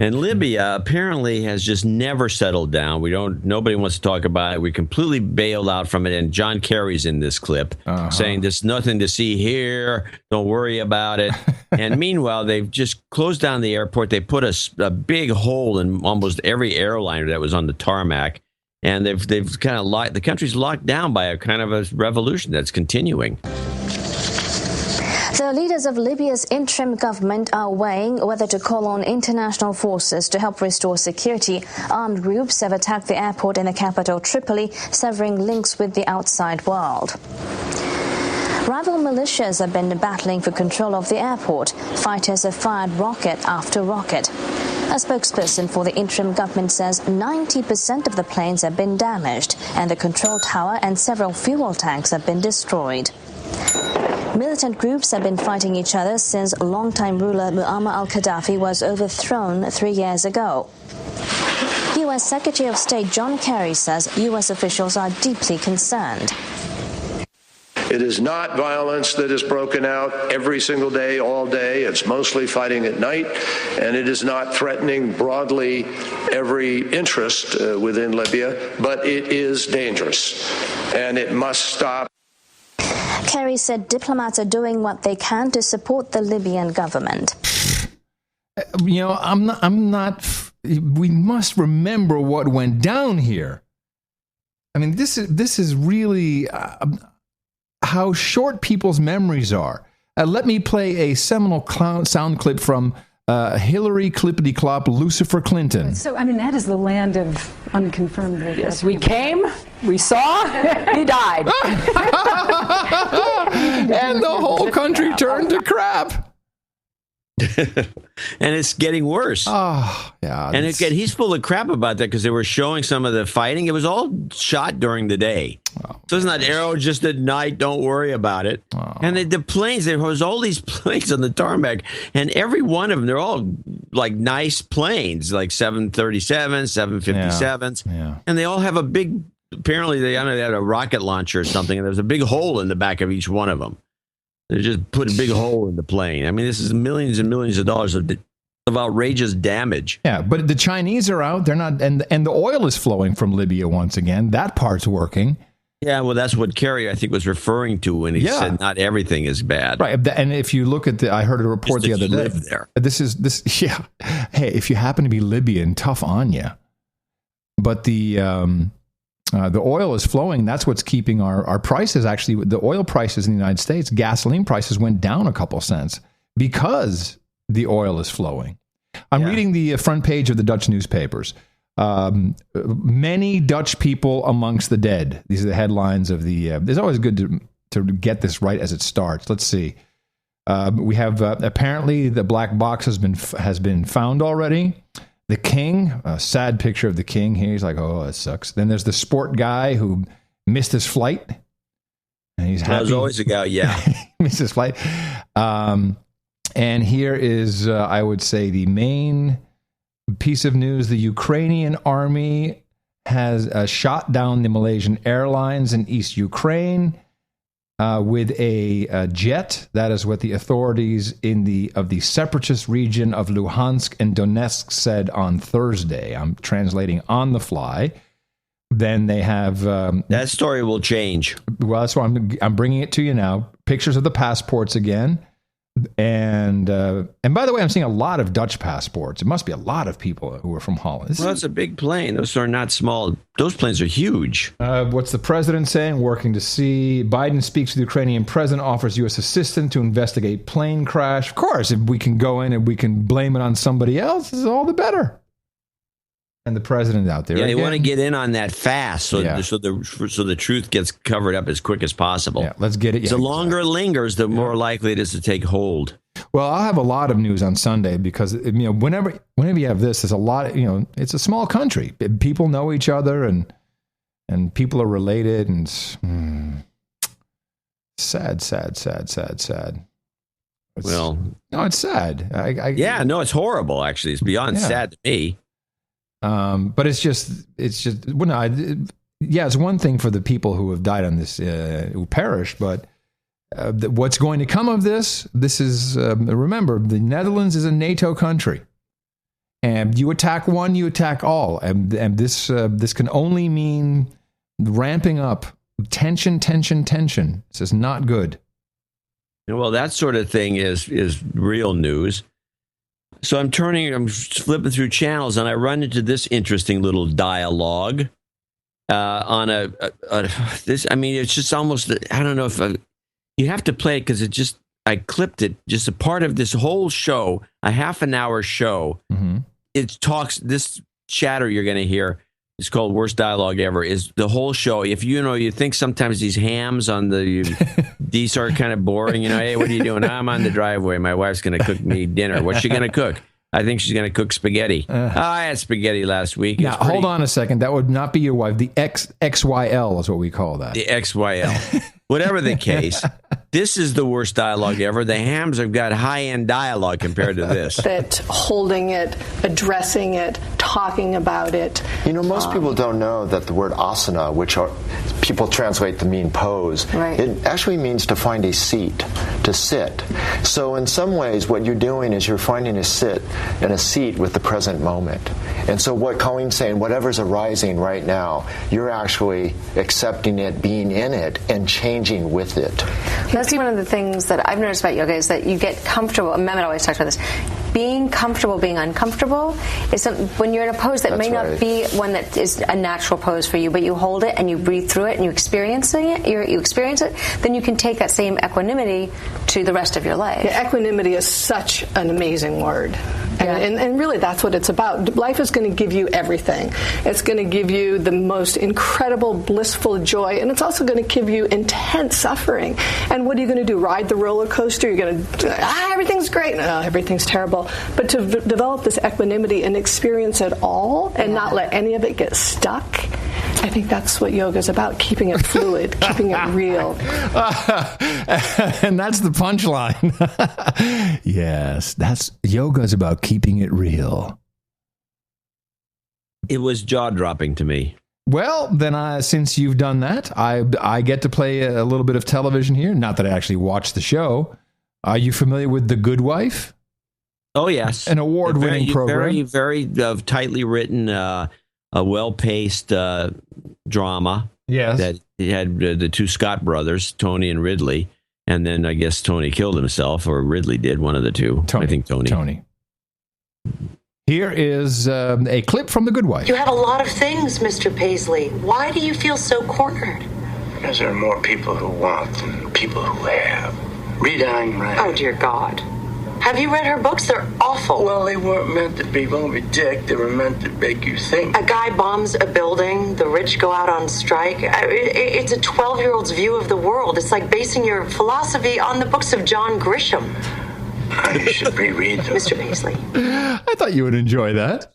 And Libya apparently has just never settled down. Nobody wants to talk about it. We completely bailed out from it. And John Kerry's in this clip saying there's nothing to see here. Don't worry about it. And meanwhile, they've just closed down the airport. They put a big hole in almost every airliner that was on the tarmac. And they've kind of the country's locked down by a kind of a revolution that's continuing. The leaders of Libya's interim government are weighing whether to call on international forces to help restore security. Armed groups have attacked the airport in the capital, Tripoli, severing links with the outside world. Rival militias have been battling for control of the airport. Fighters have fired rocket after rocket. A spokesperson for the interim government says 90% of the planes have been damaged, and the control tower and several fuel tanks have been destroyed. Militant groups have been fighting each other since longtime ruler Muammar al-Gaddafi was overthrown 3 years ago. U.S. Secretary of State John Kerry says U.S. officials are deeply concerned. It is not violence that is broken out every single day, all day. It's mostly fighting at night, and it is not threatening broadly every interest within Libya, but it is dangerous, and it must stop. Kerry said diplomats are doing what they can to support the Libyan government. You know, I'm not. We must remember what went down here. I mean, this is really how short people's memories are. Let me play a seminal sound clip from Hillary Clippity Clop Lucifer Clinton. So, I mean, that is the land of unconfirmed videos. Yes, we came, we saw, he died. And the whole country turned to crap. And it's getting worse. Oh, yeah. And again, he's full of crap about that because they were showing some of the fighting. It was all shot during the day. Oh, so it's not arrow just at night. Don't worry about it. Oh. And the planes, there was all these planes on the tarmac, and every one of them, they're all like nice planes, like 737s, 757s. Yeah. And they all have a big, apparently they had a rocket launcher or something, and there's a big hole in the back of each one of them. They just put a big hole in the plane. I mean, this is millions and millions of dollars of outrageous damage. Yeah, but the Chinese are out. They're not, and the oil is flowing from Libya once again. That part's working. Yeah, well, that's what Kerry, I think, was referring to when he said not everything is bad. Right, and if you look at I heard a report the other day. There. Yeah. Hey, if you happen to be Libyan, tough on you. But the oil is flowing. That's what's keeping our prices. Actually, the oil prices in the United States, gasoline prices went down a couple cents because the oil is flowing. I'm reading the front page of the Dutch newspapers. Many Dutch people amongst the dead. These are the headlines of the. It's always good to get this right as it starts. Let's see. We have apparently the black box has been found already. The king, a sad picture of the king here. He's like, oh, that sucks. Then there's the sport guy who missed his flight. And he's happy. There's always a guy, missed his flight. And here is, I would say, the main piece of news. The Ukrainian army has shot down the Malaysian Airlines in East Ukraine with a jet. That is what the authorities of the separatist region of Luhansk and Donetsk said on Thursday. I'm translating on the fly. Then they have that story will change. Well, that's why I'm bringing it to you now. Pictures of the passports again. And by the way, I'm seeing a lot of Dutch passports. It must be a lot of people who are from Holland. Well, it's a big plane. Those are not small. Those planes are huge. What's the president saying? Working to see. Biden speaks to the Ukrainian president, offers U.S. assistance to investigate plane crash. Of course, if we can go in and we can blame it on somebody else, it's all the better. And the president out there. Yeah, again. they want to get in on that fast, so the truth gets covered up as quick as possible. Yeah, let's get it. The longer it lingers, the more likely it is to take hold. Well, I'll have a lot of news on Sunday because whenever you have this, there's a lot. It's a small country. People know each other, and people are related, and sad. No, it's sad. It's horrible. Actually, it's beyond sad to me. But it's one thing for the people who have died on this, who perished, but what's going to come of this is, remember, the Netherlands is a NATO country. And you attack one, you attack all. And this can only mean ramping up tension. This is not good. Well, that sort of thing is real news. So I'm flipping through channels, and I run into this interesting little dialogue on this. I mean, it's just almost, I don't know if you have to play it because I clipped it, just a part of this whole show, a half an hour show. Mm-hmm. It talks, this chatter you're going to hear, it's called Worst Dialogue Ever, is the whole show. If you think sometimes these hams on these are kind of boring, hey, what are you doing? I'm on the driveway. My wife's going to cook me dinner. What's she going to cook? I think she's going to cook spaghetti. I had spaghetti last week. Now, hold on a second. That would not be your wife. The XYL is what we call that. The XYL. Whatever the case, this is the worst dialogue ever. The hams have got high-end dialogue compared to this. That holding it, addressing it, talking about it. Most people don't know that the word asana, which people translate to mean pose, right. It actually means to find a seat, to sit. So in some ways, what you're doing is you're finding a sit and a seat with the present moment. And so what Colleen's saying, whatever's arising right now, you're actually accepting it, being in it, and changing with it. That's one of the things that I've noticed about yoga is that you get comfortable. Mehmet always talks about this. Being comfortable, being uncomfortable is when you're in a pose that may not be one that is a natural pose for you, but you hold it and you breathe through it and you experience it, then you can take that same equanimity to the rest of your life. Yeah, equanimity is such an amazing word. And really that's what it's about. Life is going to give you everything. It's going to give you the most incredible, blissful joy, and it's also going to give you intense suffering. And what are you going to do? Ride the roller coaster? You're going to, everything's great. No, everything's terrible. But to develop this equanimity and experience it all and not let any of it get stuck, I think that's what yoga is about, keeping it fluid, keeping it real. And that's the punchline. Yes, yoga's about keeping it real. It was jaw-dropping to me. Well, then since you've done that, I get to play a little bit of television here. Not that I actually watch the show. Are you familiar with The Good Wife? Oh, yes. An award-winning program. Very, very tightly written, a well-paced drama. Yes. That had the two Scott brothers, Tony and Ridley. And then I guess Tony killed himself, or Ridley did, one of the two. I think Tony. Here is a clip from The Good Wife. You have a lot of things, Mr. Paisley. Why do you feel so cornered? Because there are more people who want than people who have. Read Ayn Rand. Oh, dear God. Have you read her books? They're awful. Well, they weren't meant to be Moby Dick. They were meant to make you think. A guy bombs a building, the rich go out on strike. It's a 12-year-old's view of the world. It's like basing your philosophy on the books of John Grisham. You should reread them. Mr. Paisley. I thought you would enjoy that.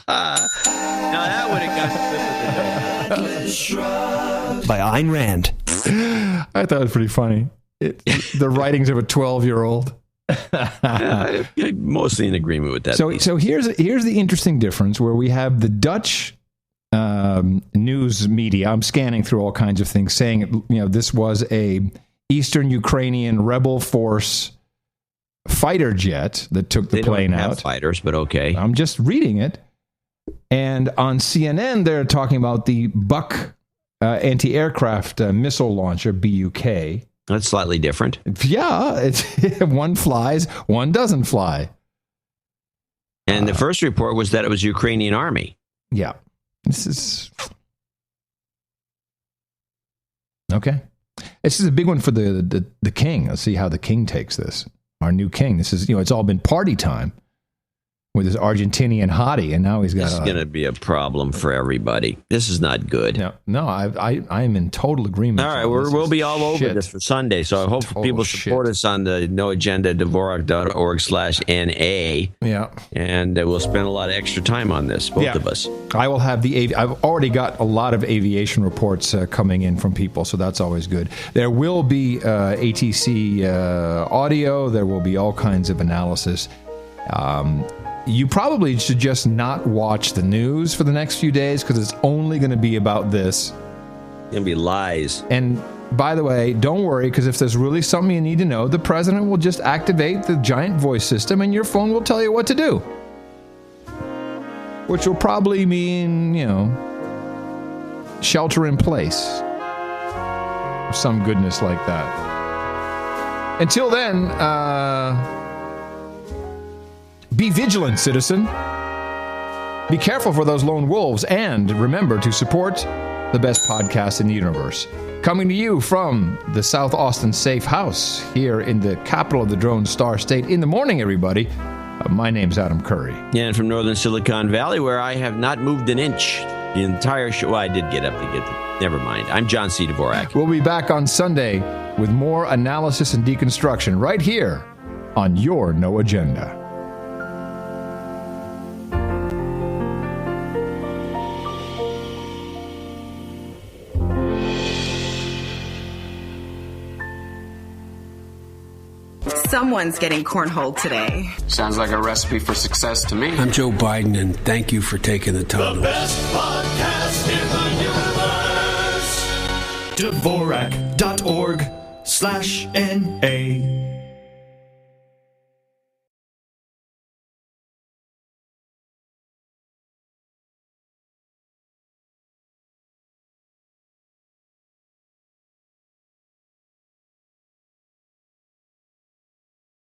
Now that would have got by Ayn Rand. I thought it was pretty funny. The writings of a 12-year-old. Mostly in agreement with that. So here's the interesting difference where we have the Dutch news media. I'm scanning through all kinds of things saying this was a Eastern Ukrainian rebel force fighter jet that took the plane out. They don't have fighters, but okay. I'm just reading it. And on CNN, they're talking about the Buk anti-aircraft missile launcher, BUK. That's slightly different. Yeah, it's one flies, one doesn't fly. And the first report was that it was Ukrainian army. Yeah. This is... Okay. This is a big one for the king. Let's see how the king takes this. Our new king. This is, it's all been party time with his Argentinian hottie, and now he's got... This is going to be a problem for everybody. This is not good. No, I'm in total agreement. All right, we'll be all over this for Sunday, so I hope people support us on the noagenda.dvorak.org/NA. Yeah. And we'll spend a lot of extra time on this, both of us. I will have I've already got a lot of aviation reports coming in from people, so that's always good. There will be ATC audio. There will be all kinds of analysis. You probably should just not watch the news for the next few days because it's only going to be about this. It's going to be lies. And by the way, don't worry, because if there's really something you need to know, the president will just activate the giant voice system and your phone will tell you what to do. Which will probably mean, shelter in place. Some goodness like that. Until then, be vigilant, citizen. Be careful for those lone wolves, and remember to support the best podcast in the universe. Coming to you from the South Austin Safe House here in the capital of the Drone Star State. In the morning, everybody. My name's Adam Curry. And from Northern Silicon Valley, where I have not moved an inch the entire show. Well, I did get up to get to... Never mind. I'm John C. Dvorak. We'll be back on Sunday with more analysis and deconstruction right here on Your No Agenda. Someone's getting cornholed today. Sounds like a recipe for success to me. I'm Joe Biden, and thank you for taking the time. The best podcast in the universe. Dvorak.org/NA